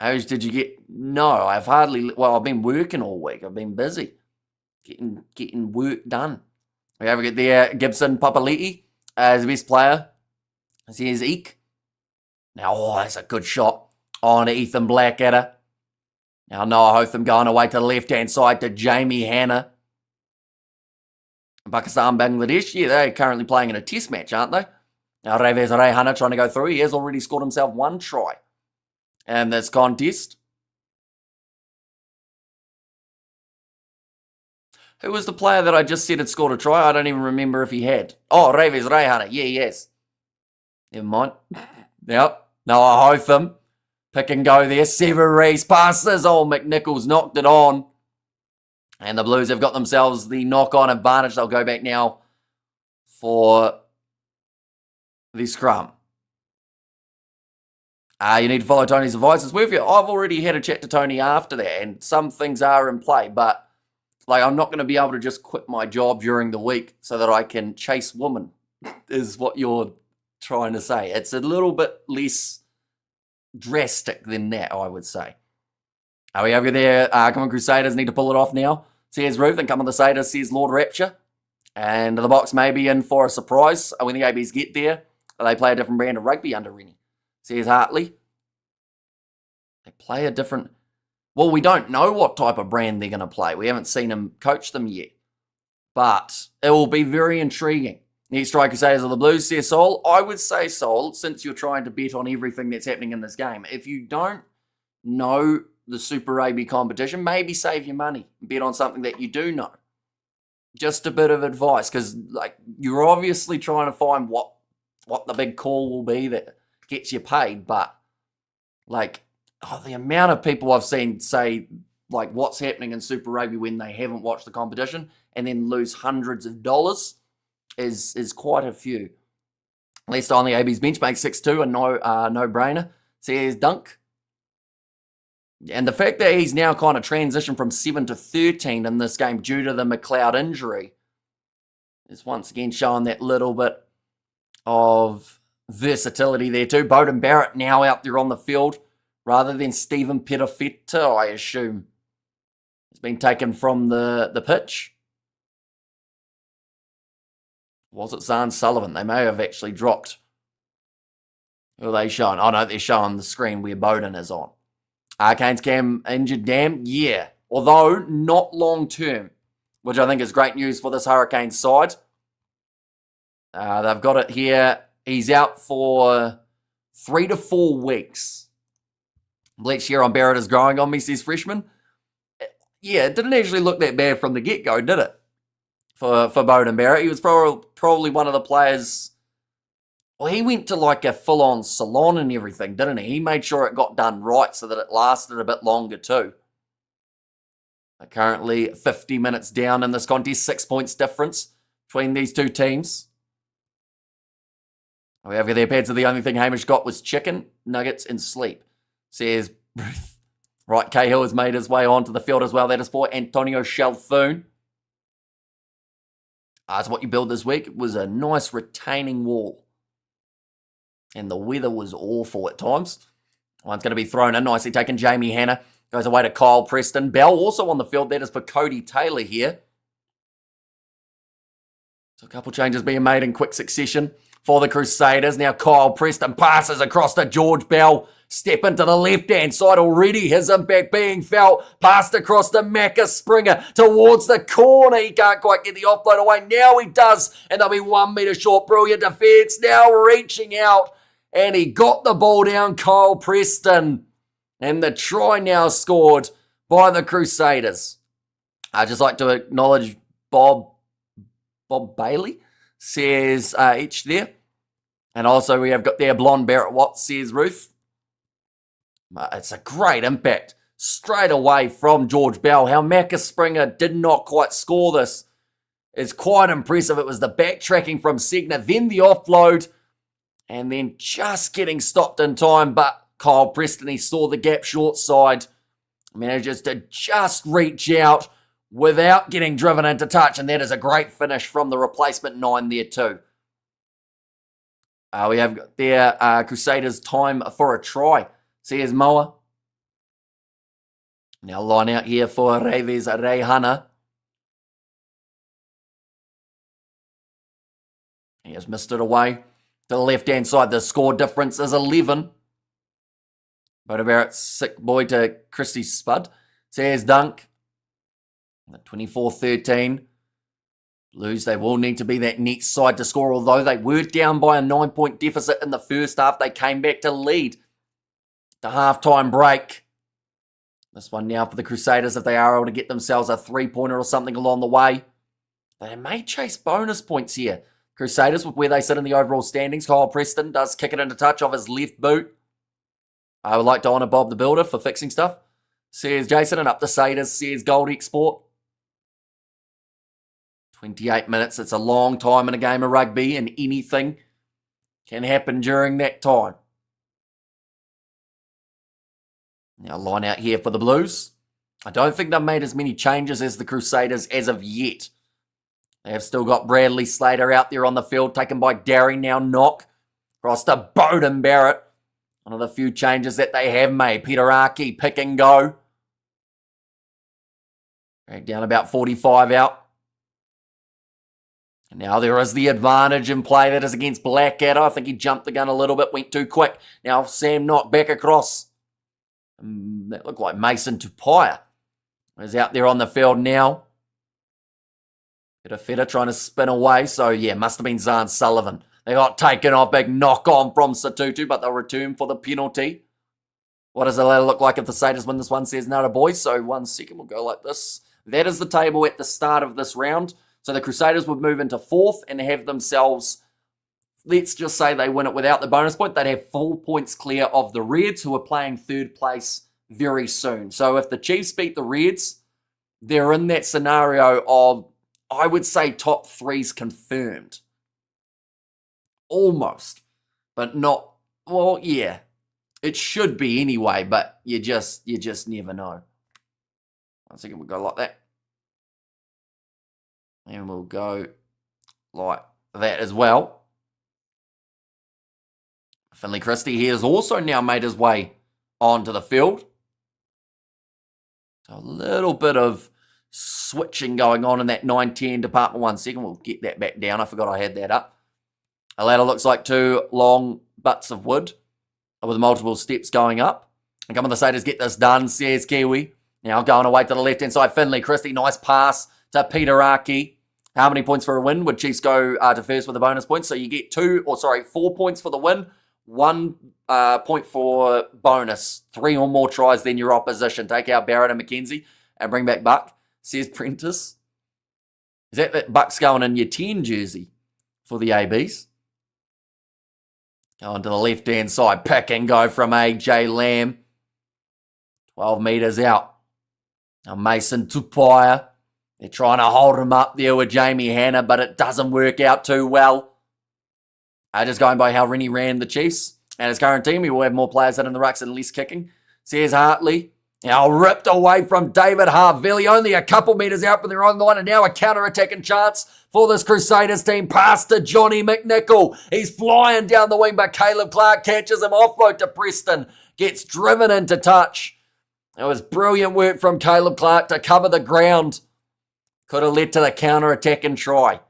How did you get? No, I've been working all week. I've been busy getting work done. We have got there Gibson Papali'i as the best player. Here's Eek. Now, that's a good shot on Ethan Blackadder. Now Noah Hotham going away to the left-hand side to Jamie Hanna. Pakistan, Bangladesh, yeah, they're currently playing in a test match, aren't they? Now Reves Rehana trying to go through. He has already scored himself one try in this contest. Who was the player that I just said had scored a try? I don't even remember if he had. Oh, Reves Rehana. Yeah, he has. Never mind. Yep. Noah Hotham. Pick and go there. Sever Reese passes. Oh, McNichols knocked it on. And the Blues have got themselves the knock-on advantage. They'll go back now for the scrum. You need to follow Tony's advice. It's worth it. I've already had a chat to Tony after that, and some things are in play, but I'm not going to be able to just quit my job during the week so that I can chase women, is what you're trying to say. It's a little bit less drastic than that, I would say. We have there. Come on, Crusaders need to pull it off now. Says Ruth, and come on, the Saders, says Lord Rapture. And the box may be in for a surprise when the ABs get there. They play a different brand of rugby under Rennie. Says Hartley. They play a different... Well, we don't know what type of brand they're going to play. We haven't seen them coach them yet. But it will be very intriguing. Next strike Crusaders of the Blues, says Sol. I would say, Sol, since you're trying to bet on everything that's happening in this game, if you don't know the Super Rugby competition, maybe save your money. Bet on something that you do know. Just a bit of advice, because you're obviously trying to find what the big call will be that gets you paid, but the amount of people I've seen say what's happening in Super Rugby when they haven't watched the competition and then lose hundreds of dollars is quite a few. Least on the AB's bench makes 6-2, a no-brainer. Says Dunk. And the fact that he's now kind of transitioned from 7 to 13 in this game due to the McLeod injury is once again showing that little bit of versatility there too. Bowden Barrett now out there on the field rather than Stephen Petafetta, I assume. Has been taken from the pitch. Was it Zahn Sullivan? They may have actually dropped. Who are they showing? Oh no, they're showing the screen where Bowden is on. Canes Cam injured, damn. Yeah. Although not long term, which I think is great news for this Hurricanes side. They've got it here. He's out for 3 to 4 weeks. Bleach here on Barrett is growing on me, says Freshman. Yeah, it didn't actually look that bad from the get-go, did it? For Bowden Barrett. He was probably one of the players... Well, he went to a full-on salon and everything, didn't he? He made sure it got done right so that it lasted a bit longer too. Currently 50 minutes down in this contest, 6 points difference between these two teams. However, their pads are the only thing Hamish got was chicken, nuggets, and sleep, says Ruth. Right, Cahill has made his way onto the field as well. That is for Antonio Chalfoun. That's what you build this week. It was a nice retaining wall. And the weather was awful at times. One's going to be thrown in. Nicely taken. Jamie Hanna goes away to Kyle Preston. Bell also on the field. That is for Cody Taylor here. So a couple changes being made in quick succession for the Crusaders. Now Kyle Preston passes across to George Bell. Step into the left-hand side already. His impact being felt. Passed across to Macca Springer towards the corner. He can't quite get the offload away. Now he does. And they'll be 1 metre short. Brilliant defence. Now reaching out. And he got the ball down, Kyle Preston. And the try now scored by the Crusaders. I'd just like to acknowledge Bob Bailey, says each there. And also we have got there Blonde Barrett Watts, says Ruth. It's a great impact straight away from George Bell. How Macca Springer did not quite score this is quite impressive. It was the backtracking from Segner, then the offload, and then just getting stopped in time. But Kyle Preston, he saw the gap short side, manages to just reach out without getting driven into touch, and that is a great finish from the replacement 9 there too. We have got there Crusaders time for a try. Says Moa. Now line out here for Reves Rehana. He has missed it away. To the left-hand side, the score difference is 11. But about sick boy to Christy Spud. Says Dunk. 24-13. Blues, they will need to be that next side to score. Although they were down by a 9-point deficit in the first half, they came back to lead. The halftime break. This one now for the Crusaders, if they are able to get themselves a 3-pointer or something along the way. They may chase bonus points here. Crusaders, with where they sit in the overall standings. Kyle Preston does kick it into touch off his left boot. I would like to honour Bob the Builder for fixing stuff. Says Jason, and up the Saders, says Gold Export. 28 minutes, it's a long time in a game of rugby, and anything can happen during that time. Now line out here for the Blues. I don't think they've made as many changes as the Crusaders as of yet. They have still got Bradley Slater out there on the field, taken by Darry, now Knock. Across to Bowden Barrett. One of the few changes that they have made. Peter Aki, pick and go. Drag down about 45 out. And now there is the advantage in play that is against Blackadder. I think he jumped the gun a little bit, went too quick. Now Sam Knock back across. That looked like Mason Tupaia is out there on the field now. Feta trying to spin away. So, yeah, must have been Zahn Sullivan. They got taken off. Big knock on from Satutu, but they'll return for the penalty. What does the ladder look like if the Saders win this one, says Nada Boy? So, 1 second, we'll go like this. That is the table at the start of this round. So, the Crusaders would move into 4th and have themselves, let's just say they win it without the bonus point. They'd have 4 points clear of the Reds, who are playing 3rd place very soon. So if the Chiefs beat the Reds, they're in that scenario of, I would say, top 3's confirmed. Almost. But not, well, yeah. It should be anyway, but you just never know. 1 second, we'll go like that. And we'll go like that as well. Finley Christie, he has also now made his way onto the field. So a little bit of switching going on in that 9-10 department. 1 second, we'll get that back down. I forgot I had that up. A ladder looks like 2 long butts of wood with multiple steps going up. And come on, the Saders, get this done, says Kiwi. Now going away to the left-hand side. Finley Christie, nice pass to Peter Aki. How many points for a win? Would Chiefs go to first with a bonus point? So you get 4 points for the win. 1 point for bonus. 3 or more tries than your opposition. Take out Barrett and McKenzie and bring back Buck, says Prentice. Is that Buck's going in your 10 jersey for the ABs? Going to the left-hand side. Pick and go from AJ Lamb. 12 metres out. Now Mason Tupaia, they're trying to hold him up there with Jamie Hanna, but it doesn't work out too well. Just going by how Rennie ran the Chiefs and his current team, he will have more players in the rucks and less kicking. Says Hartley. Now ripped away from David Harville, only a couple metres out from their own line, and now a counter-attacking chance for this Crusaders team. Pass to Johnny McNichol. He's flying down the wing, but Caleb Clark catches him. Offload to Preston. Gets driven into touch. It was brilliant work from Caleb Clark to cover the ground. Could have led to the counter-attacking try.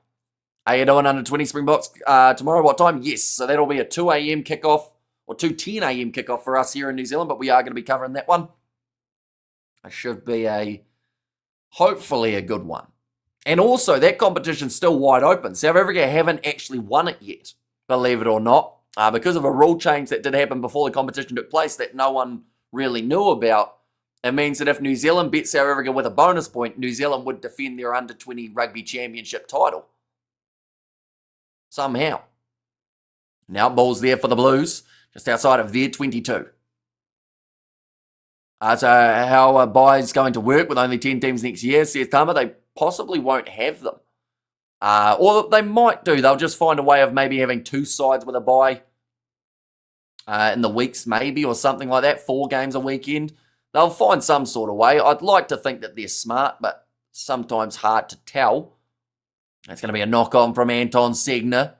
Are you doing under 20 Springboks tomorrow? What time? Yes. So that'll be a 2 a.m. kickoff, or 2:10 a.m. kickoff for us here in New Zealand, but we are going to be covering that one. It should be hopefully a good one. And also, that competition's still wide open. South Africa haven't actually won it yet, believe it or not, because of a rule change that did happen before the competition took place that no one really knew about. It means that if New Zealand beat South Africa with a bonus point, New Zealand would defend their under-20 rugby championship title. Somehow. Now, ball's there for the Blues, just outside of their 22. So how a bye is going to work with only 10 teams next year, says Tama, they possibly won't have them. Or they might do. They'll just find a way of maybe having 2 sides with a bye in the weeks maybe, or something like that. 4 games a weekend. They'll find some sort of way. I'd like to think that they're smart, but sometimes hard to tell. It's going to be a knock-on from Anton Segner.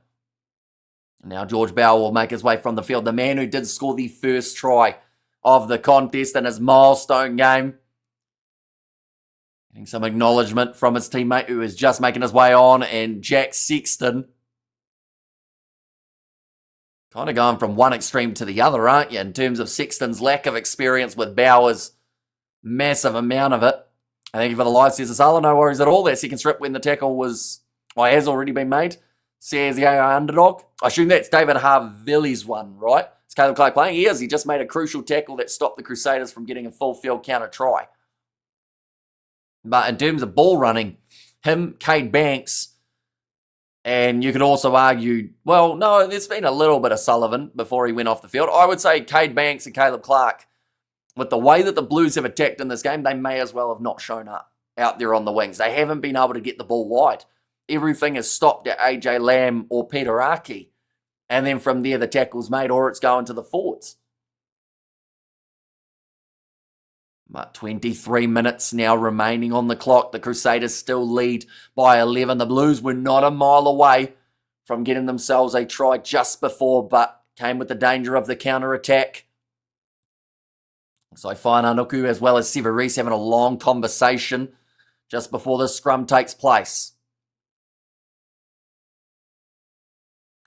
And now George Bauer will make his way from the field. The man who did score the first try of the contest in his milestone game. Getting some acknowledgement from his teammate who is just making his way on, and Jack Sexton. Kind of going from one extreme to the other, aren't you, in terms of Sexton's lack of experience with Bauer's massive amount of it. Thank you for the live, says Asala. No worries at all. That second strip when the tackle has already been made. Says the AI underdog. I assume that's David Harville's one, right? Is Caleb Clark playing? He is. He just made a crucial tackle that stopped the Crusaders from getting a full field counter try. But in terms of ball running, him, Cade Banks, and you could also argue, well, no, there's been a little bit of Sullivan before he went off the field. I would say Cade Banks and Caleb Clark, with the way that the Blues have attacked in this game, they may as well have not shown up out there on the wings. They haven't been able to get the ball wide. Everything is stopped at AJ Lamb or Peter Aki. And then from there, the tackle's made or it's going to the forwards. But 23 minutes now remaining on the clock. The Crusaders still lead by 11. The Blues were not a mile away from getting themselves a try just before, but came with the danger of the counter-attack. So Whainauku as well as Severis having a long conversation just before the scrum takes place.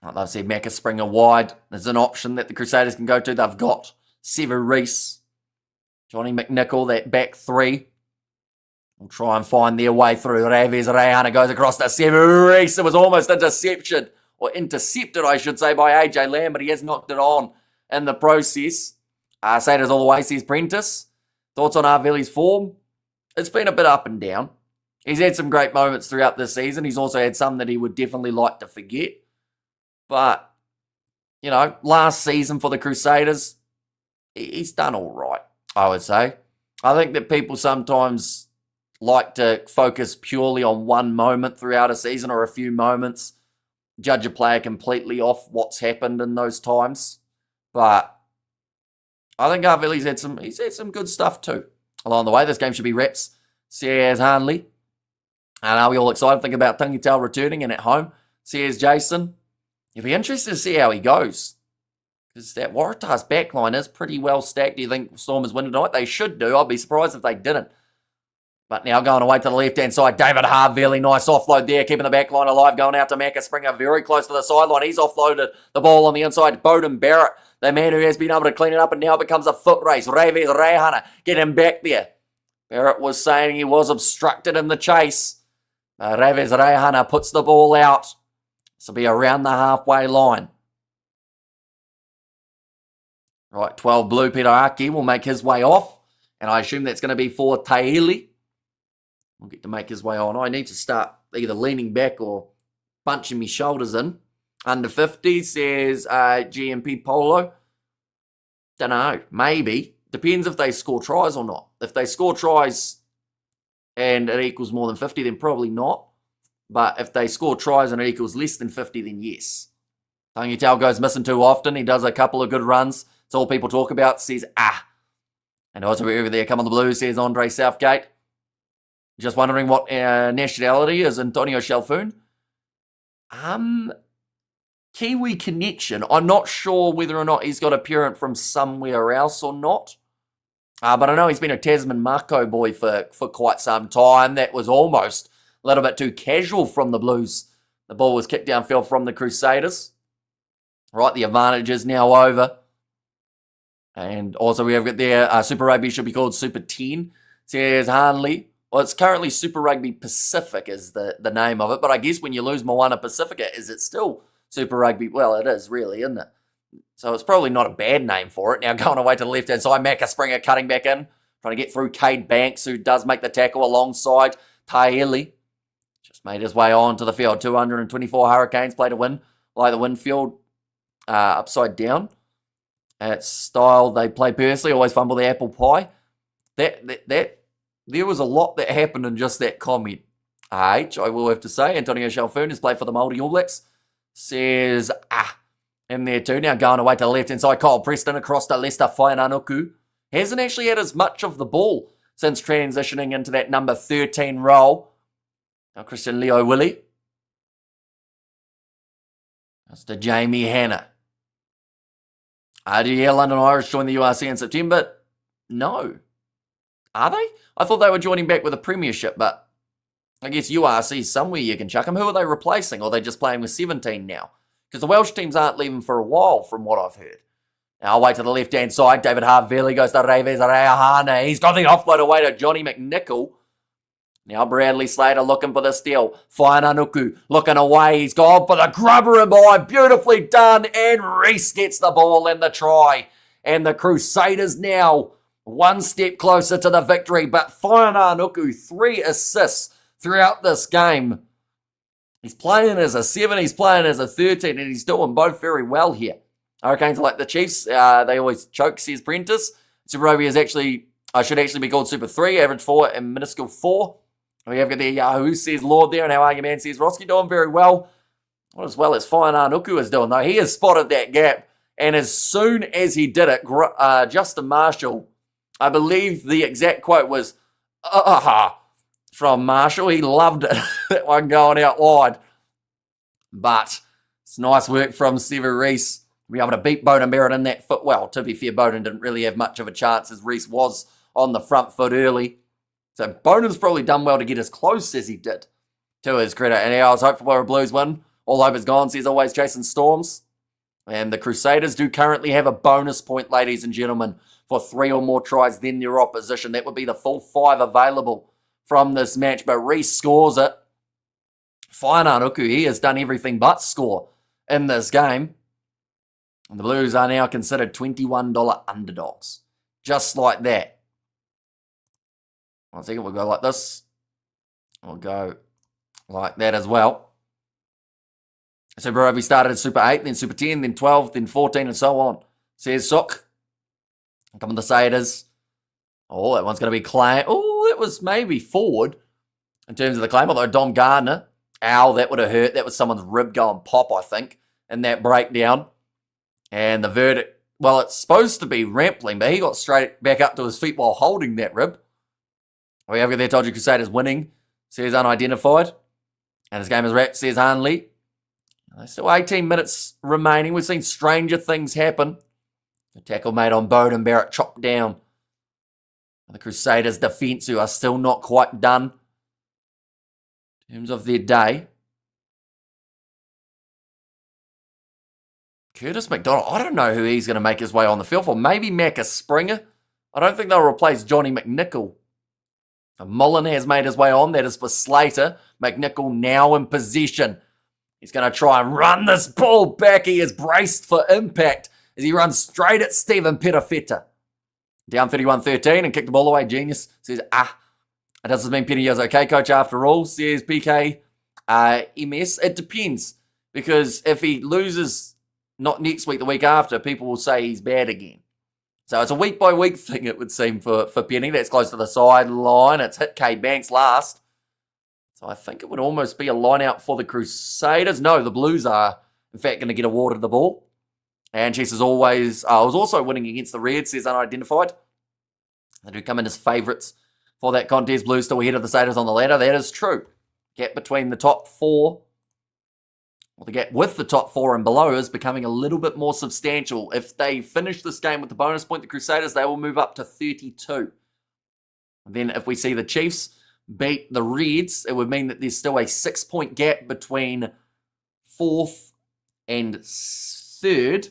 Like I've said, Macca Springer wide. There's an option that the Crusaders can go to. They've got Severis, Johnny McNichol, that back 3. Will try and find their way through. Raves Rehana goes across to Severis. It was almost intercepted, I should say, by AJ Lamb, but he has knocked it on in the process. Saders all the way, says Prentice. Thoughts on Arville's form? It's been a bit up and down. He's had some great moments throughout this season. He's also had some that he would definitely like to forget. But, you know, last season for the Crusaders, he's done all right, I would say. I think that people sometimes like to focus purely on one moment throughout a season or a few moments, judge a player completely off what's happened in those times. But I think Arville's had some good stuff too along the way. This game should be reps. Says Hanley. And are we all excited? Think about Tungital returning and at home. Says Jason. You'll be interested to see how he goes. Because that Waratah's backline is pretty well stacked. Do you think Stormers win tonight? They should do. I'd be surprised if they didn't. But now going away to the left-hand side. David Harville, nice offload there. Keeping the backline alive. Going out to Macca Springer. Very close to the sideline. He's offloaded the ball on the inside. Bowden Barrett, the man who has been able to clean it up. And now it becomes a foot race. Raves Rehana, get him back there. Barrett was saying he was obstructed in the chase. Raves Rehana puts the ball out. This will be around the halfway line. Right, 12 blue. Peter Aki will make his way off. And I assume that's going to be for Taili. We'll get to make his way on. I need to start either leaning back or bunching my shoulders in. Under 50, says GMP Polo. Don't know. Maybe. Depends if they score tries or not. If they score tries and it equals more than 50, then probably not. But if they score tries and it equals less than 50, then yes. Tangital goes missing too often. He does a couple of good runs. It's all people talk about. Says, And also over there, come on the Blues, says Andre Southgate. Just wondering what nationality is Antonio Chalfoun. Kiwi connection. I'm not sure whether or not he's got a parent from somewhere else or not. But I know he's been a Tasman Mako boy for quite some time. That was almost a little bit too casual from the Blues. The ball was kicked downfield from the Crusaders. Right, the advantage is now over. And also we have got there, Super Rugby should be called Super 10. Says Hanley. Well, it's currently Super Rugby Pacific is the name of it. But I guess when you lose Moana Pacifica, is it still Super Rugby? Well, it is really, isn't it? So it's probably not a bad name for it. Now going away to the left-hand side, Macca Springer cutting back in. Trying to get through Cade Banks, who does make the tackle alongside Taeli. Just made his way on to the field. 224 Hurricanes play to win. Like the Winfield upside down. At style, they play personally, always fumble the apple pie. There was a lot that happened in just that comment. I will have to say. Antonio Chalfoun has played for the Māori All Blacks. Says, in there too. Now going away to the left-hand side. Kyle Preston across to Lester Whainanuku. Hasn't actually had as much of the ball since transitioning into that number 13 role. Now Christian Leo Willie. That's to Jamie Hanna. Do London Irish join the URC in September? No. Are they? I thought they were joining back with a premiership, but I guess URC somewhere you can chuck them. Who are they replacing? Or are they just playing with 17 now? Because the Welsh teams aren't leaving for a while, from what I've heard. Now, away to the left-hand side. David Harville goes to Reves Reahane. He's got the offload away to Johnny McNichol. Now Bradley Slater looking for the steal. Whainanuku looking away. He's gone for the grubber and by. Beautifully done. And Reese gets the ball and the try. And the Crusaders now one step closer to the victory. But Whainanuku, 3 assists throughout this game. He's playing as a 7, he's playing as a 13, and he's doing both very well here. Hurricanes are like the Chiefs. They always choke, says Prentice. Super Rugby is should actually be called Super 3, average 4 and minuscule 4. We have got the Yahoo, says Lord there, and our argument says Roski doing very well. Not as well as Whainanuku is doing, though. He has spotted that gap, and as soon as he did it, Justin Marshall, I believe the exact quote was, from Marshall. He loved it, that one going out wide. But it's nice work from Sever Reese. Be able to beat Bowden Barrett in that foot. Well, to be fair, Bowden didn't really have much of a chance as Reese was on the front foot early. So Bowden's probably done well to get as close as he did, to his credit. And I was hopeful for a Blues win. All hope is gone, says always chasing storms. And the Crusaders do currently have a bonus point, ladies and gentlemen, for 3 or more tries than their opposition. That would be the full 5 available from this match, but Reese scores it. Whainanuku, he has done everything but score in this game. And the Blues are now considered $21 underdogs. Just like that. 1 second, we'll go like this. We'll go like that as well. Super Rugby started at Super 8, then Super 10, then 12, then 14, and so on. Says Sook. Come on, the Saders. Oh, that one's going to be claim. Oh, that was maybe forward in terms of the claim. Although Dom Gardner, ow, that would have hurt. That was someone's rib going pop, I think, in that breakdown. And the verdict, well, it's supposed to be Rampling, but he got straight back up to his feet while holding that rib. We have got there, told you Crusaders winning, says unidentified. And his game is wrapped, says Hanley. There's still 18 minutes remaining. We've seen stranger things happen. The tackle made on Bowden Barrett chopped down. The Crusaders' defence, who are still not quite done in terms of their day. Curtis McDonald, I don't know who he's going to make his way on the field for. Maybe Macca Springer. I don't think they'll replace Johnny McNichol. Mullen has made his way on. That is for Slater. McNichol now in possession. He's going to try and run this ball back. He is braced for impact as he runs straight at Stephen Perafeta. Down 31-13 and kicked the ball away. Genius says, it doesn't mean Penny is okay, coach, after all, says PK MS. It depends, because if he loses not next week, the week after, people will say he's bad again. So it's a week-by-week thing, it would seem, for Penny. That's close to the sideline. It's hit Cade Banks last. So I think it would almost be a line-out for the Crusaders. No, the Blues are, in fact, going to get awarded the ball. And Chiefs is always, was also winning against the Reds, says unidentified. They do come in as favourites for that contest. Blues still ahead of the Crusaders on the ladder. That is true. Gap between the top four, or the gap with the top four and below, is becoming a little bit more substantial. If they finish this game with the bonus point, the Crusaders, they will move up to 32. And then if we see the Chiefs beat the Reds, it would mean that there's still a 6-point gap between fourth and third,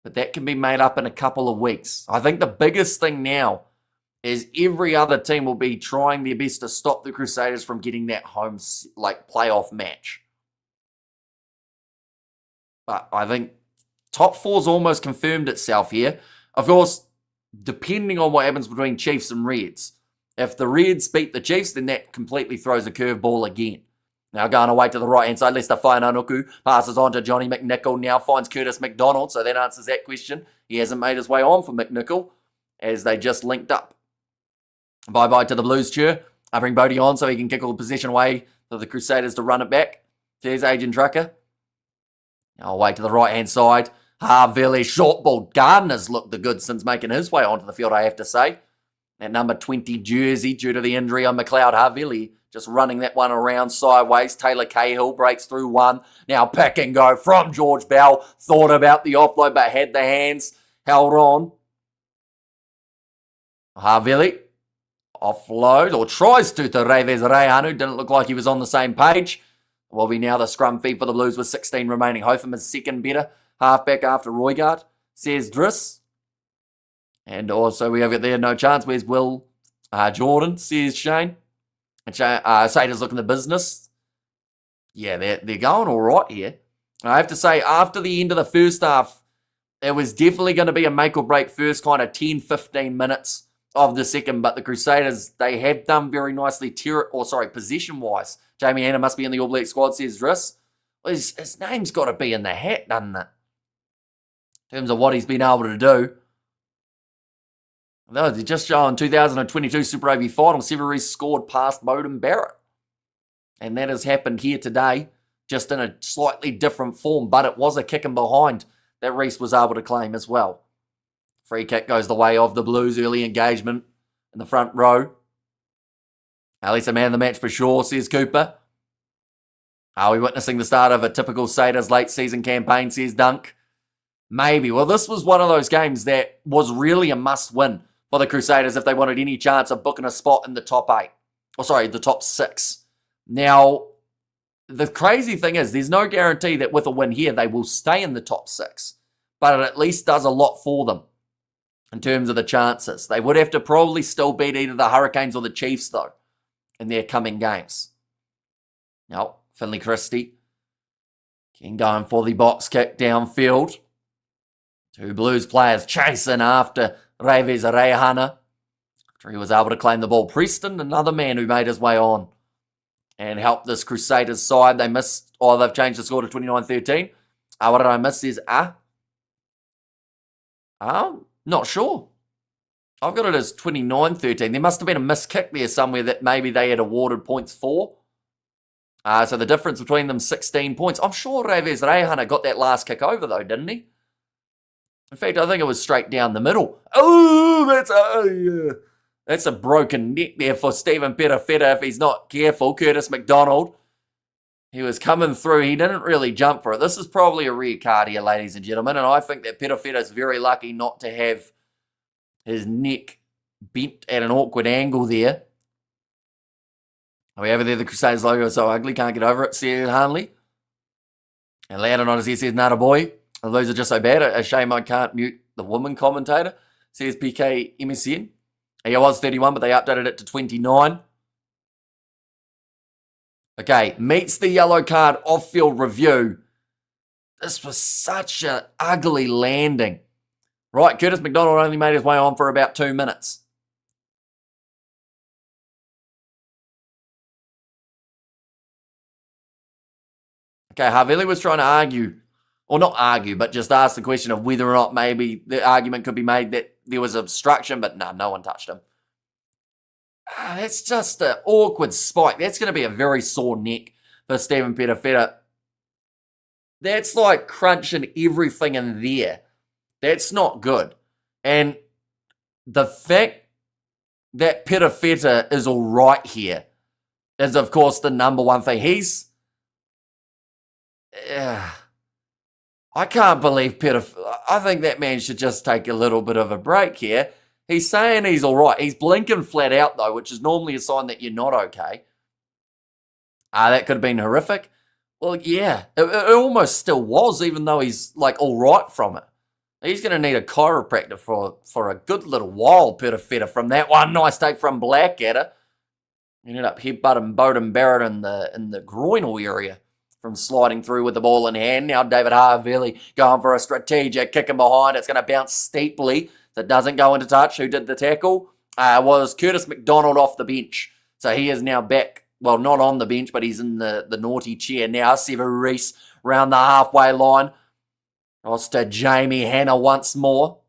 but that can be made up in a couple of weeks. I think the biggest thing now is every other team will be trying their best to stop the Crusaders from getting that home playoff match. But I think top four's almost confirmed itself here. Of course, depending on what happens between Chiefs and Reds. If the Reds beat the Chiefs, then that completely throws a curveball again. Now going away to the right-hand side, Lester Whainanuku passes on to Johnny McNichol, now finds Curtis McDonald, so that answers that question. He hasn't made his way on for McNichol, as they just linked up. Bye-bye to the Blues chair. I bring Bodie on so he can kick all the possession away for the Crusaders to run it back. There's Adrian Drucker. Now away to the right-hand side. Havili, short ball. Gardner's looked the good since making his way onto the field, I have to say. That number 20 jersey, due to the injury on McLeod. Havili just running that one around sideways. Taylor Cahill breaks through one. Now pick and go from George Bell. Thought about the offload, but had the hands held on. Havili offload, or tries to Reves Rehanu. Didn't look like he was on the same page. Will be now the scrum feed for the Blues with 16 remaining. Hotham is second better. Halfback after Roygard, says Driss. And also we have it there, no chance. Where's Will Jordan, says Shane. And Sader's looking at business. Yeah, they're going all right here. I have to say, after the end of the first half, it was definitely going to be a make or break first kind of 10, 15 minutes of the second, but the Crusaders, they have done very nicely possession-wise. Jamie Hanna must be in the All Black squad, says Driss. Well, his name's got to be in the hat, doesn't it? In terms of what he's been able to do. No, they're just showing 2022 Super Rugby final. Severies scored past Bowden Barrett. And that has happened here today, just in a slightly different form, but it was a kick and behind that Reese was able to claim as well. Free kick goes the way of the Blues. Early engagement in the front row. At least a man of the match for sure, says Cooper. Are we witnessing the start of a typical Crusaders late season campaign, says Dunk. Maybe. Well, this was one of those games that was really a must-win for the Crusaders if they wanted any chance of booking a spot in the top 8. The top 6. Now, the crazy thing is there's no guarantee that with a win here they will stay in the top 6. But it at least does a lot for them in terms of the chances. They would have to probably still beat either the Hurricanes or the Chiefs, though, in their coming games. Now, Finley Christie going for the box kick downfield. Two Blues players chasing after Reves Rehana after he was able to claim the ball. Preston, another man who made his way on and helped this Crusaders side. They missed, they've changed the score to 29-13. What did I miss? Is not sure. I've got it as 29-13. There must have been a missed kick there somewhere that maybe they had awarded points for. So the difference between them, 16 points. I'm sure Reves Rehana got that last kick over though, didn't he? In fact, I think it was straight down the middle. Oh, that's a broken neck there for Stephen Perafetta if he's not careful. Curtis McDonald, he was coming through. He didn't really jump for it. This is probably a rare card here, ladies and gentlemen, and I think that Perafetta is very lucky not to have his neck bent at an awkward angle there. Over there, the Crusaders logo is so ugly, can't get over it, says Hanley. And Landon on his ear says, "Nada boy. Those are just so bad. A shame I can't mute the woman commentator," says PK MSN. He was 31, but they updated it to 29. Okay, meets the yellow card off-field review. This was such an ugly landing. Right, Curtis McDonald only made his way on for about 2 minutes. Okay, Havili was trying to argue, or not argue, but just ask the question of whether or not maybe the argument could be made that there was obstruction, but no one touched him. That's just an awkward spike. That's going to be a very sore neck for Stephen Petafeta. That's like crunching everything in there. That's not good. And the fact that Petafeta is all right here is, of course, the number one thing. I can't believe Petafeta. I think that man should just take a little bit of a break here. He's saying he's all right. He's blinking flat out, though, which is normally a sign that you're not okay. That could have been horrific. Well, yeah, it almost still was, even though he's, like, all right from it. He's going to need a chiropractor for a good little while, Petafeta, from that one. Nice take from Blackadder. Ended up headbutting Beauden Barrett in the groinal area from sliding through with the ball in hand. Now David Harvey going for a strategic kick in behind. It's going to bounce steeply. That doesn't go into touch. Who did the tackle? Was Curtis McDonald off the bench. So he is now back. Well, not on the bench, but he's in the naughty chair now. Sever Reese round the halfway line. Lost to Jamie Hanna once more.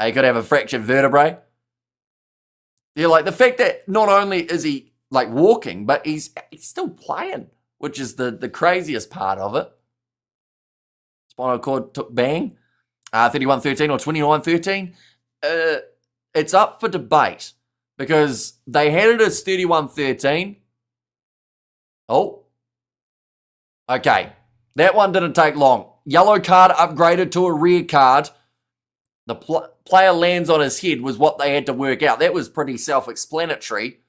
He could have a fractured vertebrae. Yeah, like the fact that not only is he like walking, but he's still playing, which is the craziest part of it. Spinal cord took bang. 31-13 or 29-13. It's up for debate because they had it as 31-13. Oh. Okay. That one didn't take long. Yellow card upgraded to a red card. The player lands on his head was what they had to work out. That was pretty self-explanatory.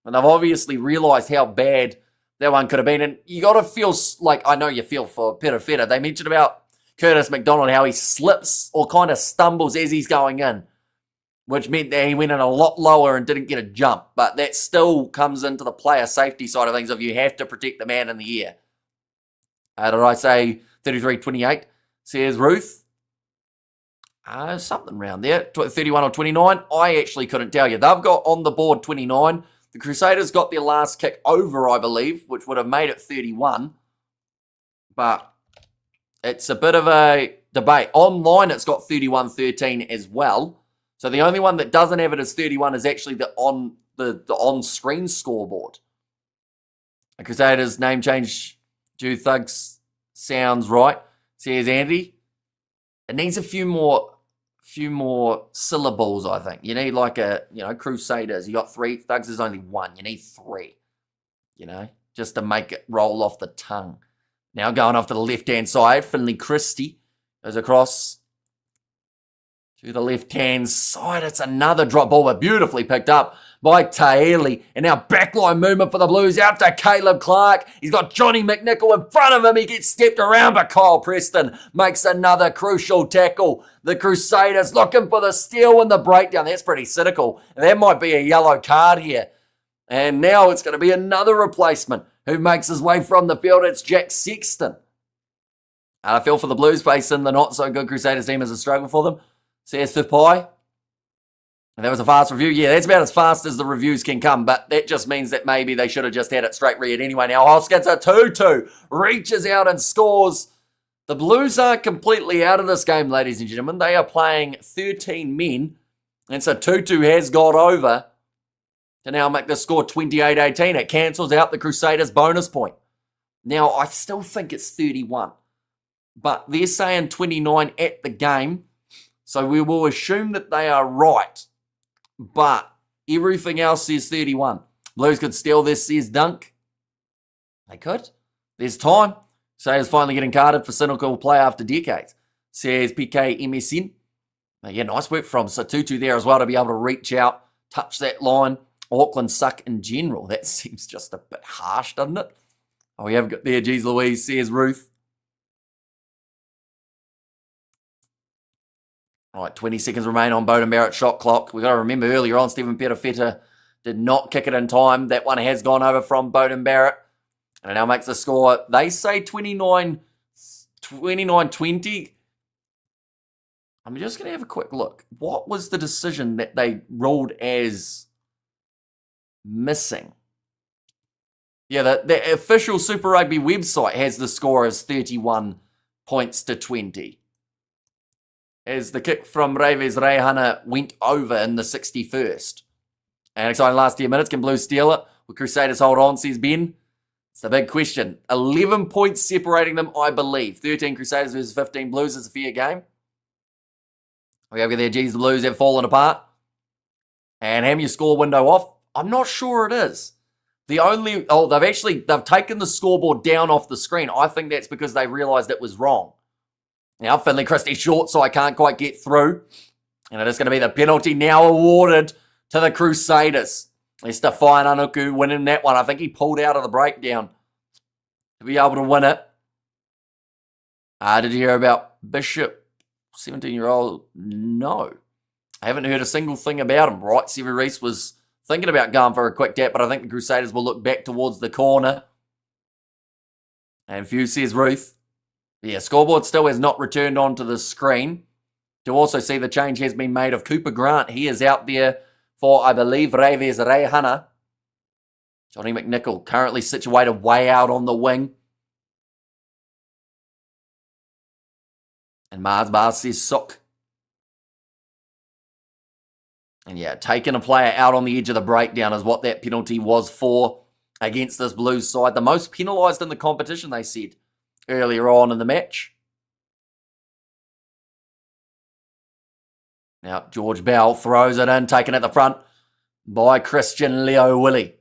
And they've obviously realised how bad that one could have been. And you got to feel like, I know you feel for Petafeta. They mentioned about Curtis McDonald, how he slips or kind of stumbles as he's going in, which meant that he went in a lot lower and didn't get a jump. But that still comes into the player safety side of things if you have to protect the man in the air. Did I say 33-28? Says Ruth. Something around there. 31 or 29. I actually couldn't tell you. They've got on the board 29. The Crusaders got their last kick over, I believe, which would have made it 31. But it's a bit of a debate. Online, it's got 31-13 as well. So the only one that doesn't have it as 31 is actually the on-screen scoreboard. The Crusaders name change due Thugs sounds right. Says Andy. It needs a few more syllables, I think. You need like Crusaders. You got 3. Thugs is only 1. You need 3. Just to make it roll off the tongue. Now going off to the left-hand side, Finley Christie goes across to the left-hand side. It's another drop ball, but beautifully picked up by Taeli. And now backline movement for the Blues out to Caleb Clark. He's got Johnny McNichol in front of him. He gets stepped around, but Kyle Preston makes another crucial tackle. The Crusaders looking for the steal and the breakdown. That's pretty cynical. And that might be a yellow card here. And now it's going to be another replacement who makes his way from the field. It's Jack Sexton. I feel for the Blues facing the not-so-good Crusaders team as a struggle for them. Says Thupai. And that was a fast review. Yeah, that's about as fast as the reviews can come, but that just means that maybe they should have just had it straight read anyway. Now Hoskins a 2-2. Reaches out and scores. The Blues are completely out of this game, ladies and gentlemen. They are playing 13 men. And so 2-2 has got over to now make the score 28-18. It cancels out the Crusaders' bonus point. Now, I still think it's 31. But they're saying 29 at the game. So we will assume that they are right. But everything else says 31. Blues could steal this, says Dunk. They could. There's time. Sayers finally getting carded for cynical play after decades. Says PK MSN. Yeah, nice work from Satutu there as well to be able to reach out, touch that line. Auckland suck in general. That seems just a bit harsh, doesn't it? Oh, we have got there, geez Louise, says Ruth. All right, 20 seconds remain on Beauden Barrett shot clock. We've got to remember earlier on, Stephen Petafeta did not kick it in time. That one has gone over from Beauden Barrett. And it now makes the score, they say 29-20. I'm just going to have a quick look. What was the decision that they ruled as missing? Yeah, the official Super Rugby website has the score as 31 points to 20. as the kick from Reves Reihana went over in the 61st. And exciting last 10 minutes. Can Blues steal it? Will Crusaders hold on, says Ben? It's the big question. 11 points separating them, I believe. 13 Crusaders versus 15 Blues is a fair game. We over there, geez, the Blues have fallen apart. And have your score window off? I'm not sure it is. They've taken the scoreboard down off the screen. I think that's because they realised it was wrong. Now, Finley Christie's short, so I can't quite get through. And it is going to be the penalty now awarded to the Crusaders. Mr. Fine Anuku winning that one. I think he pulled out of the breakdown to be able to win it. Did you hear about Bishop, 17-year-old? No. I haven't heard a single thing about him. Right, Sever Reese was thinking about going for a quick tap, but I think the Crusaders will look back towards the corner. And Few says Ruth. Yeah, scoreboard still has not returned onto the screen. To also see the change has been made of Cooper Grant. He is out there for, I believe, Reves Reihana. Johnny McNichol currently situated way out on the wing. And Mars Bar says Sook. And yeah, taking a player out on the edge of the breakdown is what that penalty was for against this Blues side. The most penalised in the competition, they said, earlier on in the match. Now, George Bell throws it in, taken at the front by Christian Leo Willie.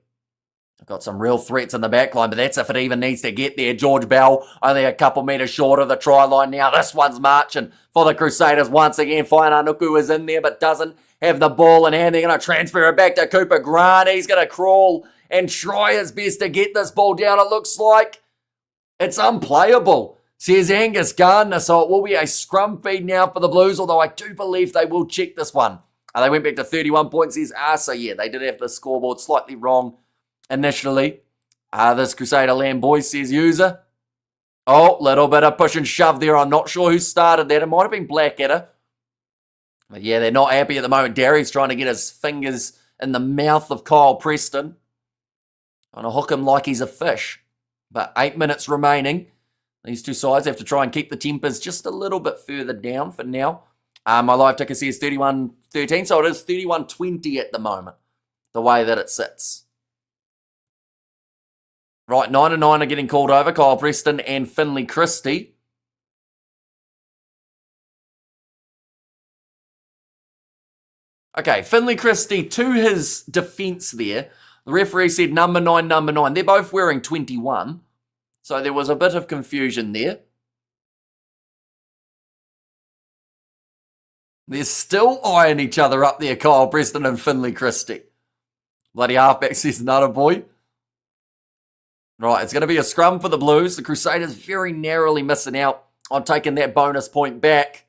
Got some real threats in the back line, but that's if it even needs to get there. George Bell only a couple metres short of the try line now. This one's marching for the Crusaders once again. Fine Anuku is in there, but doesn't have the ball in hand. They're going to transfer it back to Cooper Grant. He's going to crawl and try his best to get this ball down. It looks like it's unplayable, says Angus Gardner. So it will be a scrum feed now for the Blues, although I do believe they will check this one. They went back to 31 points, says so yeah, they did have the scoreboard slightly wrong initially. This Crusader Land boys, says User. Oh, little bit of push and shove there. I'm not sure who started that. It might have been Blackadder. But yeah, they're not happy at the moment. Derry's trying to get his fingers in the mouth of Kyle Preston. Trying to hook him like he's a fish. But 8 minutes remaining. These two sides have to try and keep the tempers just a little bit further down for now. My live ticker says 31-13, so it is 31-20 at the moment, the way that it sits. Right, 9 and 9 are getting called over. Kyle Preston and Finley Christie. Okay, Finley Christie, to his defence there, the referee said number 9, number 9. They're both wearing 21, so there was a bit of confusion there. They're still eyeing each other up there, Kyle Preston and Finley Christie. Bloody halfback says another boy. Right, it's going to be a scrum for the Blues. The Crusaders very narrowly missing out on taking that bonus point back.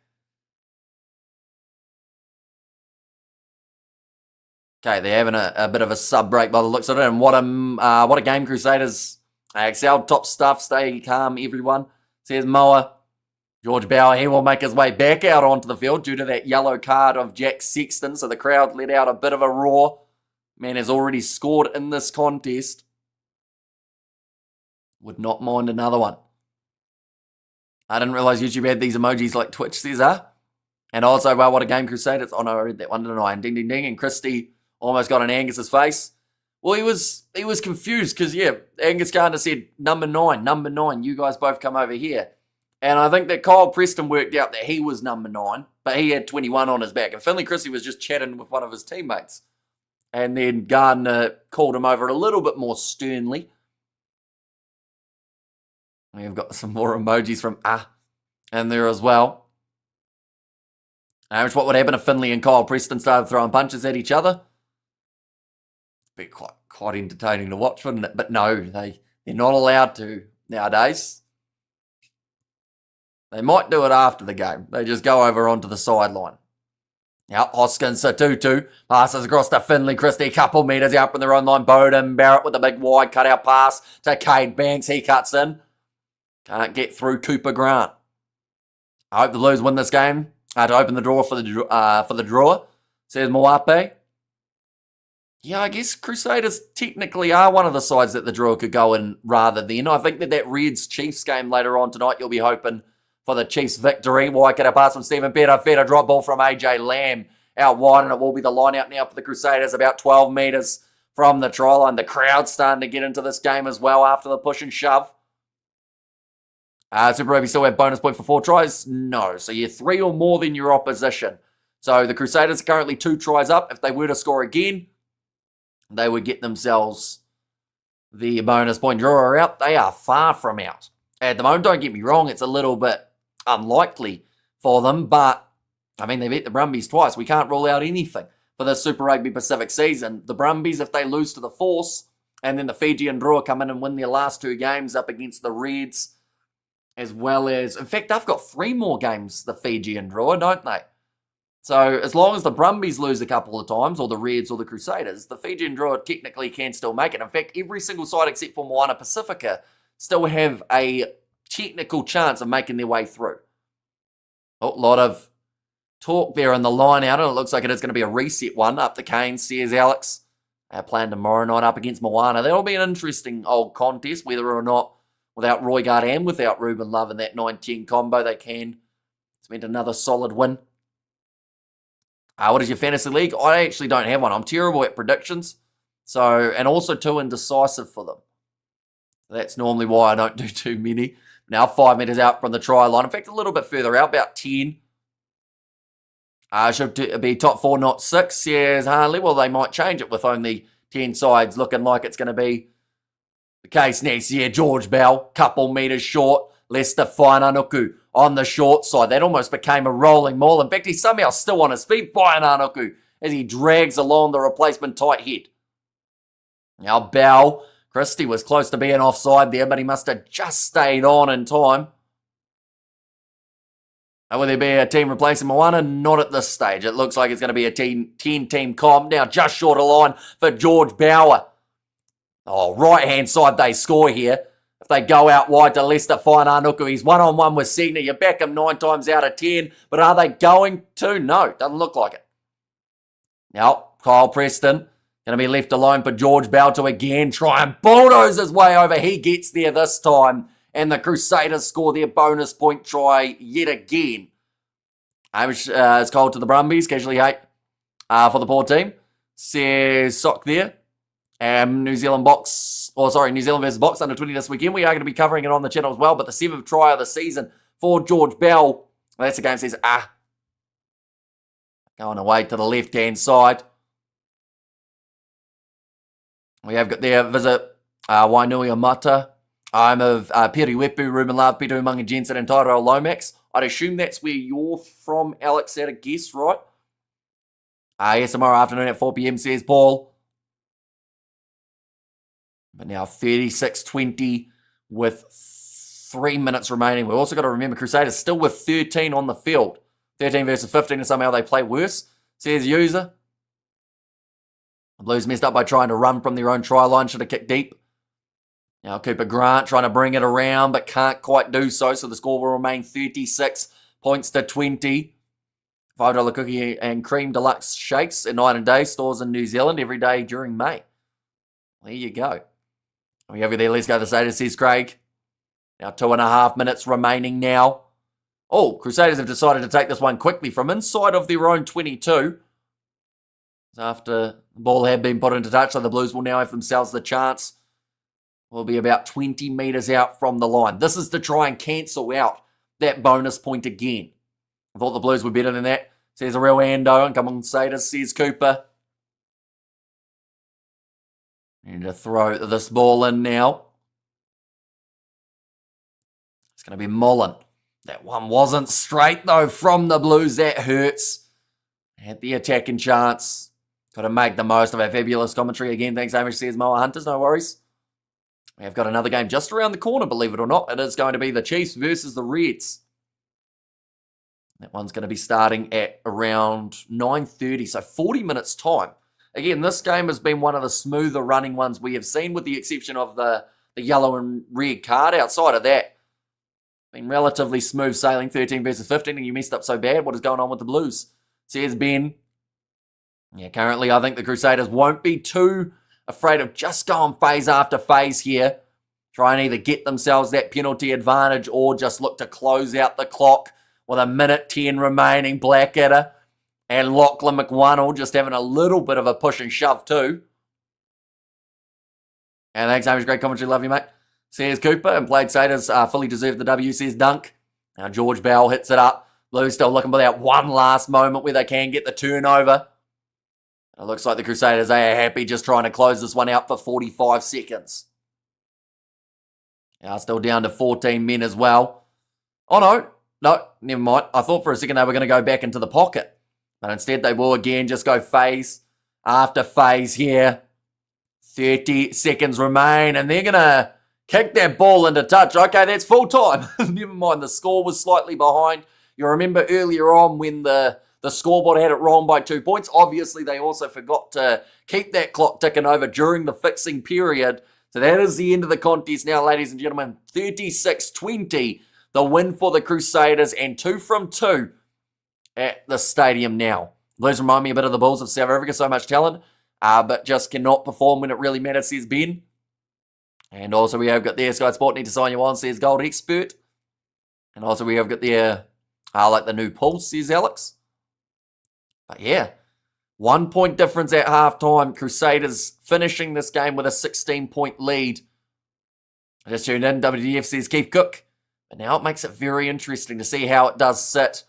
Okay, they're having a bit of a sub-break by the looks of it. And what a game, Crusaders. Excel, top stuff. Stay calm, everyone. Says Moa. George Bauer, he will make his way back out onto the field due to that yellow card of Jack Sexton. So the crowd let out a bit of a roar. Man has already scored in this contest. Would not mind another one. I didn't realise YouTube had these emojis like Twitch says, And also, wow, what a game, Crusaders. Oh no, I read that one, didn't I? And ding, ding, ding. And Christie almost got in Angus's face. Well, he was confused because, yeah, Angus Gardner said, number 9, you guys both come over here. And I think that Kyle Preston worked out that he was number 9, but he had 21 on his back. And Finley Christie was just chatting with one of his teammates. And then Gardner called him over a little bit more sternly. We've got some more emojis from in there as well. Which what would happen if Finley and Kyle Preston started throwing punches at each other? It'd be quite entertaining to watch, wouldn't it? But no, they're not allowed to nowadays. They might do it after the game. They just go over onto the sideline. Now, Hoskins, Satutu, passes across to Finley Christie, a couple metres out from their own line. Bowden Barrett with a big wide cutout pass to Cade Banks. He cuts in. Can't get through Cooper Grant. I hope the Blues win this game to open the draw for the draw, says Moape. Yeah, I guess Crusaders technically are one of the sides that the draw could go in rather than. I think that Reds Chiefs game later on tonight, you'll be hoping for the Chiefs' victory. Waikato pass from Stephen Feta, drop ball from AJ Lamb out wide, and it will be the line out now for the Crusaders, about 12 metres from the try line. The crowd's starting to get into this game as well after the push and shove. Super Rugby still have bonus point for 4 tries? No. So you're 3 or more than your opposition. So the Crusaders are currently 2 tries up. If they were to score again, they would get themselves the bonus point. Draw out. They are far from out. At the moment, don't get me wrong, it's a little bit unlikely for them, but, I mean, they beat the Brumbies twice. We can't rule out anything for the Super Rugby Pacific season. The Brumbies, if they lose to the Force, and then the Fijian Drua come in and win their last 2 games up against the Reds, as well as, in fact, they've got 3 more games, the Fijian Drua, don't they? So as long as the Brumbies lose a couple of times, or the Reds or the Crusaders, the Fijian Drua technically can still make it. In fact, every single side except for Moana Pacifica still have a technical chance of making their way through. Oh, a lot of talk there in the line out, and it looks like it is going to be a reset one up the Canes, says Alex. Playing tomorrow night up against Moana. That'll be an interesting old contest, whether or not without Roigard and without Ruben Love in that 9-10 combo, they can cement another solid win. What is your fantasy league? I actually don't have one. I'm terrible at predictions. So, and also too indecisive for them. That's normally why I don't do too many. Now 5 metres out from the try line. In fact, a little bit further out, about 10. Should be top 4, not 6, says Harley. Well, they might change it with only 10 sides looking like it's going to be the case next year. George Bell, couple metres short. Lester Whainanoku on the short side. That almost became a rolling maul. In fact, he's somehow still on his feet, Whainanoku, as he drags along the replacement tight head. Now Bell, Christie was close to being offside there, but he must have just stayed on in time. Will there be a team replacing Moana? Not at this stage. It looks like it's going to be a 10-team comp. Now just short of line for George Bauer. Oh, right-hand side they score here. If they go out wide to Lester Whainanoku, he's one-on-one with Segner. You back him 9 times out of 10. But are they going to? No, doesn't look like it. Now, Kyle Preston going to be left alone for George Bell to again try and bulldoze his way over. He gets there this time. And the Crusaders score their bonus point try yet again. Hamish is called to the Brumbies. Casually hate for the poor team. Says Sock there. New Zealand versus Box under 20 this weekend. We are going to be covering it on the channel as well. But the 7th try of the season for George Bell. Well, that's the game says, going away to the left-hand side. We have got their visit Wainui Amata. I'm of Periwepu, Ruben Love, Peter Umaga Jensen, and Tyrell Lomax. I'd assume that's where you're from, Alex, at a guess, right? Yes, tomorrow afternoon at 4 p.m, says Paul. But now 36-20 with 3 minutes remaining. We've also got to remember Crusaders still with 13 on the field. 13 versus 15, and somehow they play worse, says User. The Blues messed up by trying to run from their own try line. Should have kicked deep. Now Cooper Grant trying to bring it around, but can't quite do so. So the score will remain 36 points to 20. $5 cookie and cream deluxe shakes at night and day stores in New Zealand every day during May. There you go. We over there. Let's go to the Crusaders, says Craig. Now 2.5 minutes remaining now. Oh, Crusaders have decided to take this one quickly from inside of their own 22. After the ball had been put into touch, so the Blues will now have themselves the chance. Will be about 20 metres out from the line. This is to try and cancel out that bonus point again. I thought the Blues were better than that, says a real Ando. And come on, Crusaders, says Cooper. Need to throw this ball in now. It's going to be Mullen. That one wasn't straight, though, from the Blues. That hurts. Had the attacking chance. Got to make the most of our fabulous commentary again. Thanks, Hamish, says Moa Hunters. No worries. We have got another game just around the corner, believe it or not. It is going to be the Chiefs versus the Reds. That one's going to be starting at around 9:30, so 40 minutes time. Again, this game has been one of the smoother running ones we have seen, with the exception of the yellow and red card. Outside of that, been relatively smooth sailing, 13 versus 15, and you messed up so bad. What is going on with the Blues? Says Ben. Yeah, currently I think the Crusaders won't be too afraid of just going phase after phase here. try and either get themselves that penalty advantage or just look to close out the clock with a minute 10 remaining. Blackadder and Lachlan McWonnell just having a little bit of a push and shove too. And thanks, Amish. Great commentary. Love you, mate. Says Cooper, and played Saders fully deserved the W, says Dunk. Now George Bell hits it up. Blues still looking for that one last moment where they can get the turnover. It looks like the Crusaders, they are happy just trying to close this one out for 45 seconds. Now still down to 14 men as well. Oh no, never mind. I thought for a second they were going to go back into the pocket. But instead they will again just go phase after phase here. 30 seconds remain, and they're going to kick that ball into touch. Okay, that's full time. Never mind, the score was slightly behind. You remember earlier on when the scoreboard had it wrong by 2 points. Obviously, they also forgot to keep that clock ticking over during the fixing period. So that is the end of the contest now, ladies and gentlemen. 36-20, the win for the Crusaders, and 2 from 2 at the stadium now. Those remind me a bit of the Bulls of South Africa. So much talent, but just cannot perform when it really matters, says Ben. And also we have got there, Sky Sport, need to sign you on, says Gold Expert. And also we have got there, like the new Pulse, says Alex. But yeah, 1 point difference at halftime. Crusaders finishing this game with a 16-point lead. I just tuned in, WDF says Keith Cook. But now it makes it very interesting to see how it does sit.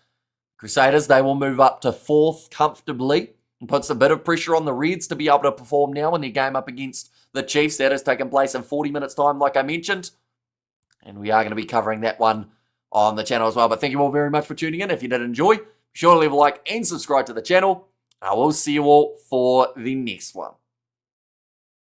Crusaders, they will move up to 4th comfortably and puts a bit of pressure on the Reds to be able to perform now in their game up against the Chiefs. That has taken place in 40 minutes time, like I mentioned. And we are going to be covering that one on the channel as well. But thank you all very much for tuning in. If you did enjoy, be sure to leave a like and subscribe to the channel. I will see you all for the next one.